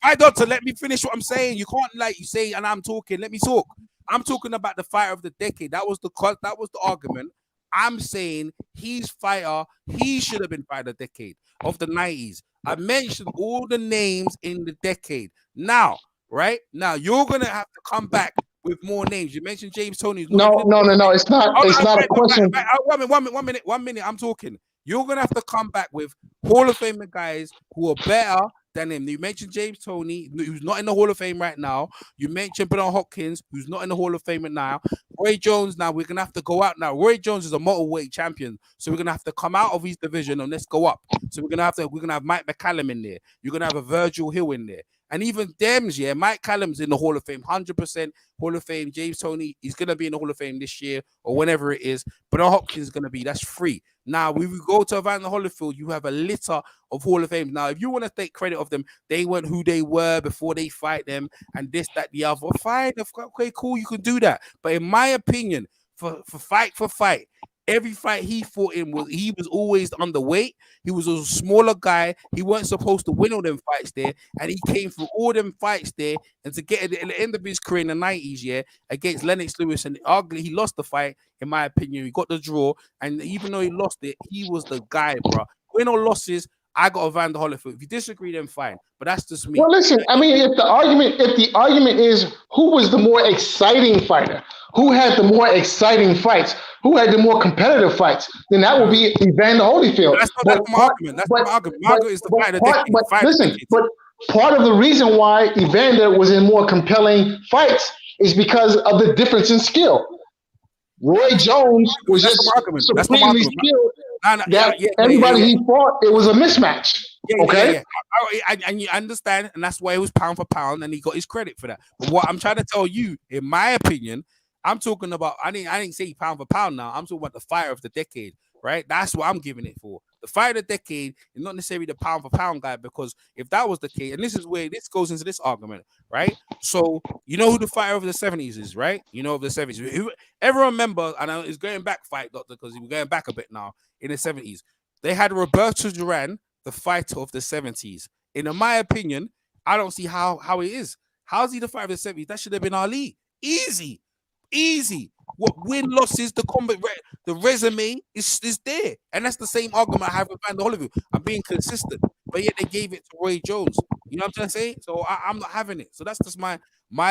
My daughter, let me finish what I'm saying. You can't you say, and I'm talking. Let me talk. I'm talking about the fighter of the decade. That was the argument. I'm saying he's fighter. He should have been fighter of the decade of the 90s. I mentioned all the names in the decade. Now, right now, you're gonna have to come back with more names. You mentioned James Toney. No. It's not a question. 1 minute. I'm talking. You're gonna have to come back with Hall of Fame guys who are better than him. You mentioned James Toney, who's not in the Hall of Fame right now. You mentioned Bernard Hopkins, who's not in the Hall of Fame right now. Roy Jones. Now we're gonna have to go out. Now Roy Jones is a middleweight champion, so we're gonna have to come out of his division and let's go up. So we're gonna have Mike McCallum in there. You're gonna have a Virgil Hill in there. And even Dems, yeah, Mike Callum's in the Hall of Fame, 100% Hall of Fame. James Toney, he's going to be in the Hall of Fame this year or whenever it is. But Hopkins is going to be, that's free. Now, when we go to Evander Holyfield, you have a litter of Hall of Fame. Now, if you want to take credit of them, they weren't who they were before they fight them and this, that, the other. Fine, okay, cool, you can do that. But in my opinion, for fight, every fight he fought in he was always underweight. He was a smaller guy. He weren't supposed to win all them fights there, and he came through all them fights there. And to get at the end of his career in the 90s, yeah, against Lennox Lewis, and arguably he lost the fight. In my opinion, he got the draw, and even though he lost it, he was the guy, bro. Win or losses, I got Evander Holyfield. If you disagree, then fine. But that's just me. Well, listen. I mean, if the argument is who was the more exciting fighter, who had the more exciting fights, who had the more competitive fights, then that would be Evander Holyfield. That's my argument. That's my argument. My argument is the fighter. But part of the reason why Evander was in more compelling fights is because of the difference in skill. Roy Jones was just supremely skilled. Everybody he fought, it was a mismatch. Okay. And you understand, and that's why it was pound for pound, and he got his credit for that. But what I'm trying to tell you, in my opinion, I'm talking about. I didn't say pound for pound. Now I'm talking about the fighter of the decade, right? That's what I'm giving it for. The fighter of the decade is not necessarily the pound for pound guy, because if that was the case, and this is where this goes into this argument, right? So you know who the fighter of the 70s is, right? You know of the 70s. Who ever remember? And it's going back, Fight Doctor, because we're going back a bit now. In the 70s, they had Roberto Duran, the fighter of the 70s. In my opinion, I don't see how it is. How is he the fighter of the 70s? That should have been Ali. Easy. What win losses, the combat, the resume is there, and that's the same argument I have with Evander Holyfield. I'm being consistent, but yet they gave it to Roy Jones. You know what I'm trying to say? So I'm not having it. So that's just my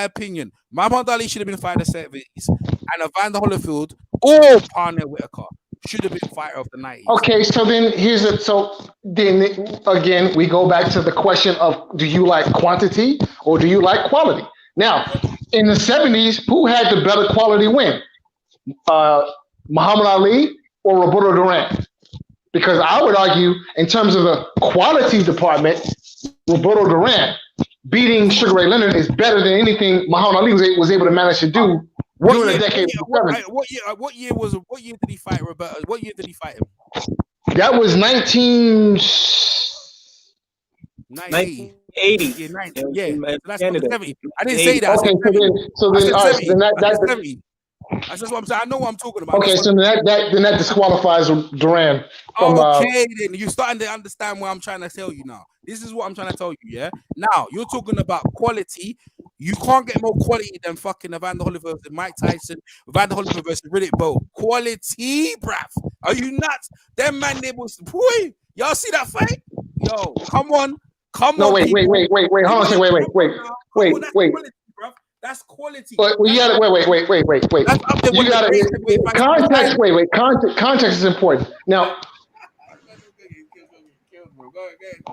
opinion. Muhammad Ali should have been fighter of the 70s, and Evander Holyfield or Parnell Whitaker should have been fighter of the 90s. Okay, so then then again we go back to the question of, do you like quantity or do you like quality? Now, in the 70s, who had the better quality win? Muhammad Ali or Roberto Duran? Because I would argue, in terms of the quality department, Roberto Duran beating Sugar Ray Leonard is better than anything Muhammad Ali was able to manage to do during the decade of the 70s. What year did he fight Roberto? What year did he fight him? That was 1980. Yeah, 90. Yeah, that's 70. I didn't say that. Okay, so then, all right, so then That's just what I'm saying. I know what I'm talking about. Okay, so that disqualifies Duran from. Okay, then you're starting to understand what I'm trying to tell you now. This is what I'm trying to tell you, yeah? Now, you're talking about quality. You can't get more quality than fucking Evander Holyfield versus Mike Tyson, Evander Holyfield versus Riddick Bowe. Quality, bruv. Are you nuts? Them man, they was, boy, y'all see that fight? Yo, come on. No, wait. Hold on a second. Wait. That's quality. But you got to wait. That's up there. You got to context. Wait. Context is important. Now,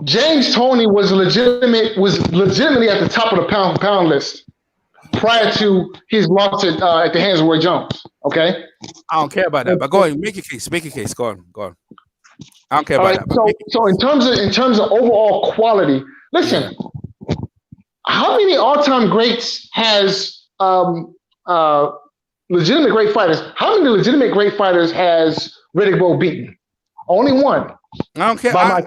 James Toney was legitimately at the top of the pound for pound list prior to his loss at the hands of Roy Jones. Okay. I don't care about that. But go ahead, make your case. Go on. I don't care about that. So in terms of overall quality, listen. How many all-time greats has legitimate great fighters? How many legitimate great fighters has Riddick Bowe beaten? Only one. I don't care. I'm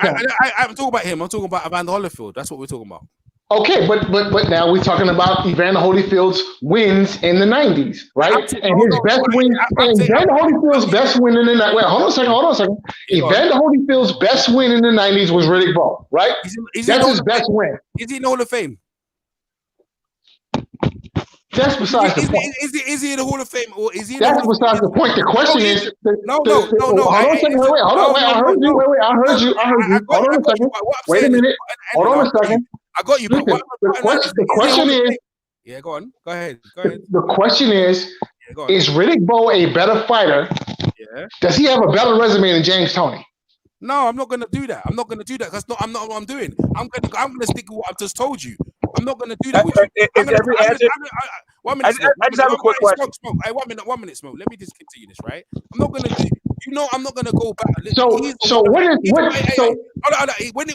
talking about him. I'm talking about Evander Holyfield. That's what we're talking about. Okay, but now we're talking about Evander Holyfield's wins in the 90s, right? And his best win, Evander Holyfield's best win in the 90s. Wait, hold on a second. Evander Holyfield's best win in the 90s was Riddick Bowe, right? That's his best win. Is he in the Hall of Fame? That's besides the point. Is he in the Hall of Fame or is he? That's besides the point. The question is. No. Hold on a second. Wait. I heard you. Wait. I heard you. Hold on a second. Wait a minute. Hold on a second. I got you. The question is. Yeah, go on. Go ahead. The question is Riddick Bowe a better fighter? Yeah. Does he have a better resume than James Toney? No, I'm not gonna do that. That's not what I'm doing. I'm gonna stick with what I've just told you. I'm not gonna do that with you. I just have a quick question. Smoke. Hey, 1 minute, Smoke. Let me just continue this, right? I'm not gonna do. I'm not gonna go back.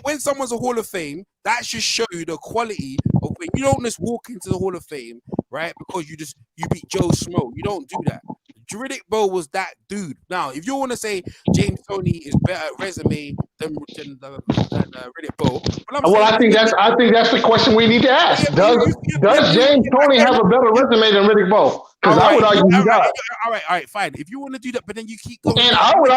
When someone's a Hall of Fame, that should show you the quality of it. You don't just walk into the Hall of Fame, right? Because you beat Joe Schmo. You don't do that. Riddick Bowe was that dude. Now, if you want to say James Toney is better resume than Riddick Bowe, I think that's the question we need to ask. Does James Toney have a better resume than Riddick Bowe? Because I would argue he does. All right, fine. If you want to do that, but then you keep going. And I would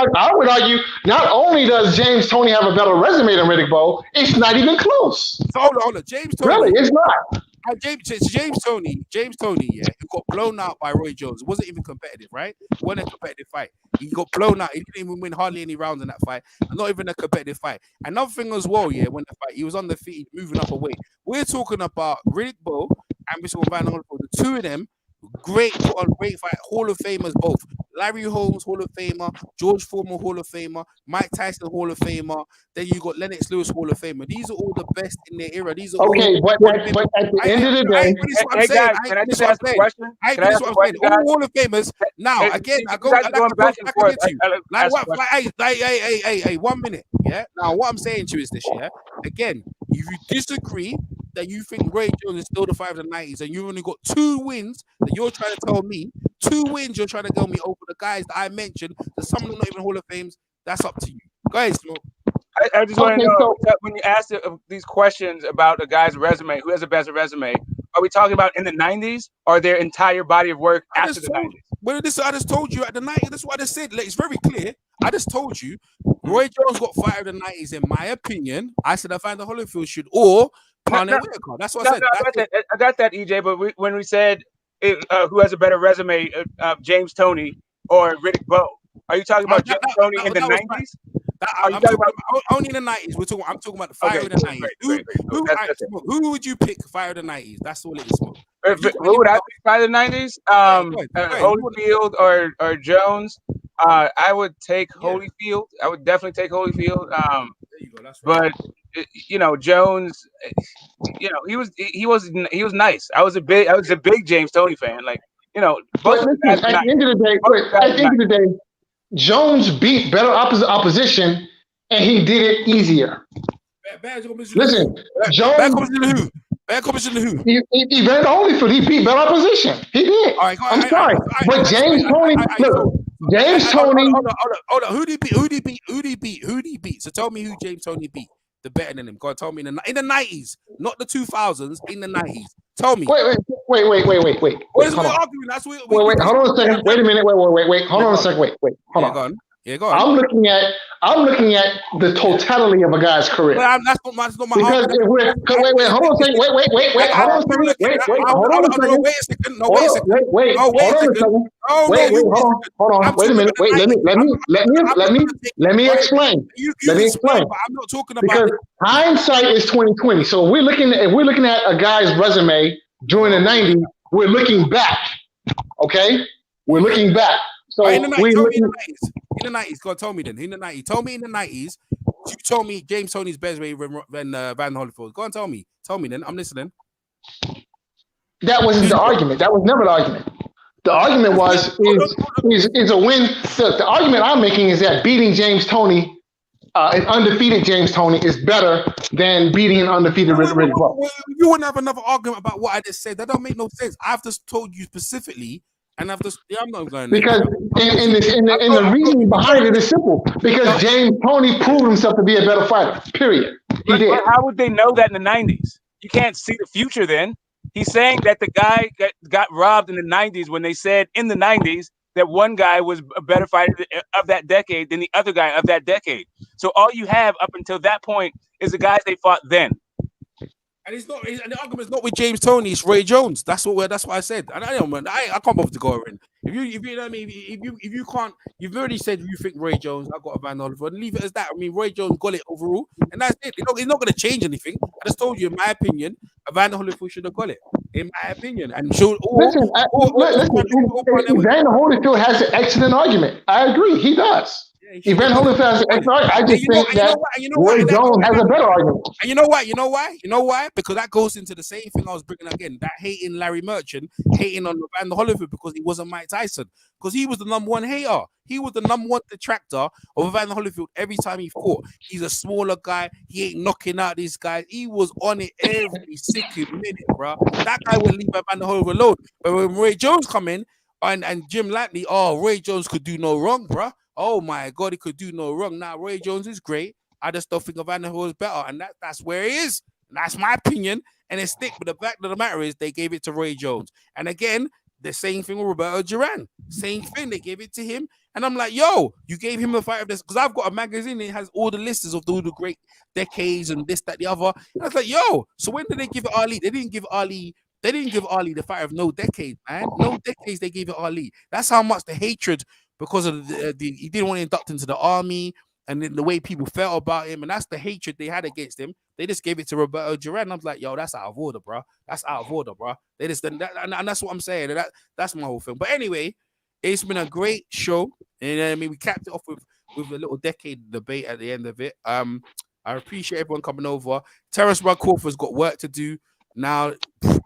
argue not only does James Toney have a better resume than Riddick Bowe, it's not even close. So hold on. James Toney. Really, it's not. James Toney, yeah, who got blown out by Roy Jones. It wasn't even competitive, right? It wasn't a competitive fight. He got blown out. He didn't even win hardly any rounds in that fight. Not even a competitive fight. Another thing as well, yeah, when the fight, he was on the feet, moving up a weight. We're talking about Riddick Bowe and Mr. Van Holyfield. The two of them, great fight, Hall of Famers both. Larry Holmes, Hall of Famer. George Foreman, Hall of Famer. Mike Tyson, Hall of Famer. Then you got Lennox Lewis, Hall of Famer. These are all the best in their era. These are okay, but at the end of the day, hey guys, can I just ask a question? All Hall of Famers. Now, again, I go back and forth. Hey, 1 minute. Yeah. Now, what I'm saying to you is this. Yeah. Again, if you disagree that you think Roy Jones is still the fight of the 90s, and you've only got 2 wins that you're trying to tell me. 2 wins you're trying to tell me over the guys that I mentioned, that some of them not even Hall of Fames. That's up to you. Go ahead, Smoke. I just want to know, when you ask these questions about a guy's resume, who has a better resume, are we talking about in the 90s or their entire body of work after the 90s? Well, I just told you at the 90s. That's what I just said. Like, it's very clear. I just told you Roy Jones got fight of the 90s, in my opinion. I said I find the Holyfield should or That's what I said. I got that, EJ. But when we said who has a better resume, James Toney or Riddick Bowe, are you talking about James Toney in the 90s? I'm talking about only in the 90s. I'm talking about the fire of the 90s. Great. Who would you pick fire of the 90s? That's all it is. Who would I pick fire of the 90s? Holyfield or Jones? I would take Holyfield. I would definitely take Holyfield. There you go. That's right. But Jones, he was nice. I was a big James Toney fan. Like, at the end of the day, Jones beat better opposition, and he did it easier. Listen, Jones. Bad competition to who? Evander Holyfield, he beat better opposition. He did. I'm sorry, but James Toney. Look, James Toney. Hold on. Who did he beat? So tell me who James Toney beat. The better than him. God, tell me in the 90s, not the 2000s. In the 90s, tell me. Wait. Wait. What is Hold we on. arguing? That's what Wait. Hold on a second. Wait a minute. Wait. Hold on a second. Wait. Hold on. Go on. Yeah, go on. I'm looking at the totality of a guy's career. But that's not my Because argument. if wait, hold on a second. Wait, hold on a second. Wait, hold on a second. Wait a second. No, wait a second. Wait, No, wait hold a on a second. second. No, Wait, hold on. I'm Wait a minute. Wait, let me explain. Let me explain. But I'm not talking about Because hindsight is 2020. So if we're looking at a guy's resume during the 90s, we're looking back. Okay? We're looking back. So in the 90s. In the 90s, God, tell me then. In the 90s. Tell me in the 90s. You told me James Toney's better than Van Holyfield. Go on, tell me. Tell me then. I'm listening. That wasn't the argument. That was never the argument. The argument is a win. The argument I'm making is that beating James Toney, an undefeated James Toney, is better than beating an undefeated Rick Ross. You wouldn't have another argument about what I just said. That don't make no sense. I've just told you specifically, and I'm not going because the reasoning behind it is simple. Because James Toney proved himself to be a better fighter. Period. He did. But how would they know that in the 90s? You can't see the future then. He's saying that the guy got robbed in the 90s when they said in the 90s that one guy was a better fighter of that decade than the other guy of that decade. So all you have up until that point is the guys they fought then. And it's not. And the argument's not with James Toney. It's Ray Jones. That's what I said. And I can't bother to go in. If you know what I mean, if you can't, you've already said you think Ray Jones. I got a Van Holyfield. Leave it as that. I mean, Ray Jones got it overall, and that's it. It's not going to change anything. I just told you, in my opinion, a Van Holyfield should have got it. In my opinion, and should. Listen, Van Holyfield has an excellent argument. I agree. He does. Van Holyfield has an excellent argument. I just think that Ray Jones has a better argument. And you know why? You know why? Because that goes into the same thing I was bringing again. That hating Larry Merchant, hating on Van Holyfield because he wasn't Mike Tyson. Because he was the number one hater. He was the number one detractor of Van Holyfield every time he fought. He's a smaller guy. He ain't knocking out these guys. He was on it every second minute, bro. That guy would leave Van Holyfield alone. But when Ray Jones come in and Jim Langley, Ray Jones could do no wrong, bro. Oh my God, he could do no wrong. Now Ray Jones is great. I just don't think Van Holyfield is better, and that's where he is. And that's my opinion, and it stick. But the fact of the matter is, they gave it to Ray Jones. And again, the same thing with Roberto Duran. Same thing, they gave it to him. And I'm like, yo, you gave him a fight of this because I've got a magazine that has all the lists of all the great decades and this, that, the other. And I was like, yo, so when did they give it Ali? They didn't give Ali the fight of no decade, man. No decades they gave it Ali. That's how much the hatred because of he didn't want to induct into the army and then the way people felt about him. And that's the hatred they had against him. They just gave it to Roberto Duran. I was like, yo, that's out of order, bro. That's out of order, bro. They just and that's what I'm saying. That's my whole thing. But anyway, it's been a great show. And I mean, we capped it off with a little decade debate at the end of it. I appreciate everyone coming over. Terence Crawford's got work to do. Now,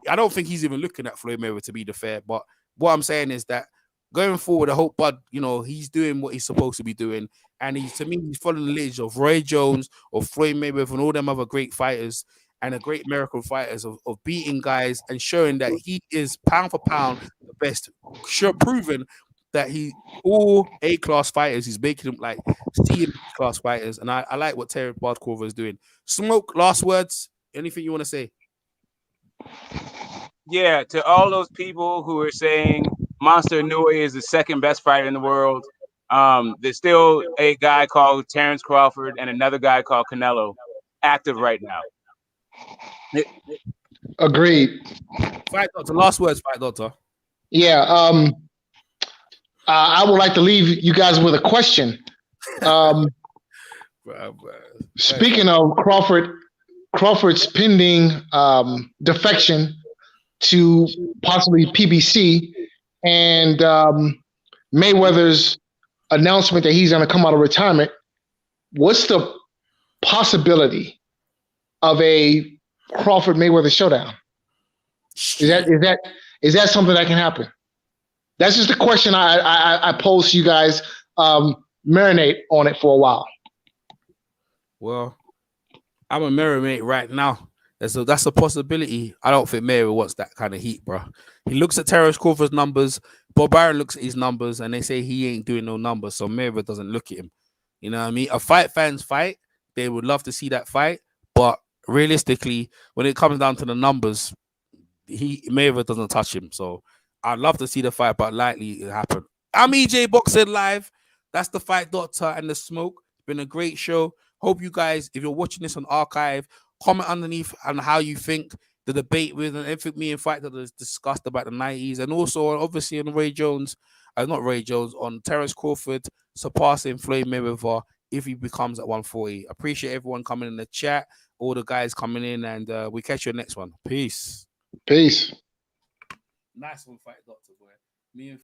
I don't think he's even looking at Floyd Mayweather, to be fair. But what I'm saying is that going forward, I hope Bud, he's doing what he's supposed to be doing. And he's following the lineage of Roy Jones, of Floyd Mayweather, and all them other great fighters and the great miracle fighters of beating guys and showing that he is pound for pound the best. Proven that all A-class fighters, he's making them like C-class fighters. And I like what Terence Crawford is doing. Smoke, last words, anything you want to say? Yeah, to all those people who are saying Monster Inoue is the second best fighter in the world, there's still a guy called Terence Crawford and another guy called Canelo active right now. Agreed. Fight Doctor, last words, Fight Doctor. Yeah, I would like to leave you guys with a question. Speaking of Crawford's pending defection to possibly PBC and Mayweather's announcement that he's going to come out of retirement, what's the possibility of a Crawford Mayweather showdown? Is that something that can happen? That's just a question I pose to you guys. Marinate on it for a while. Well, I'm a marinate right now. That's a possibility. I don't think Mayweather wants that kind of heat, bro. He looks at Terence Crawford's numbers. Bob Byron looks at his numbers, and they say he ain't doing no numbers, so Mayweather doesn't look at him. You know what I mean? A fans fight. They would love to see that fight, but realistically, when it comes down to the numbers, Mayweather doesn't touch him. So I'd love to see the fight, but likely it happen. I'm EJ Boxing Live. That's the Fight Doctor and the Smoke. It's been a great show. Hope you guys, if you're watching this on archive, comment underneath on how you think the debate with and everything me and Fight Doctor has discussed about the 90s, and also obviously on Ray Jones, not Ray Jones, on Terence Crawford surpassing Floyd Mayweather if he becomes at 140. Appreciate everyone coming in the chat, all the guys coming in, and we catch you next one. Peace. Peace. Nice one, Fight Doctor, boy. Me and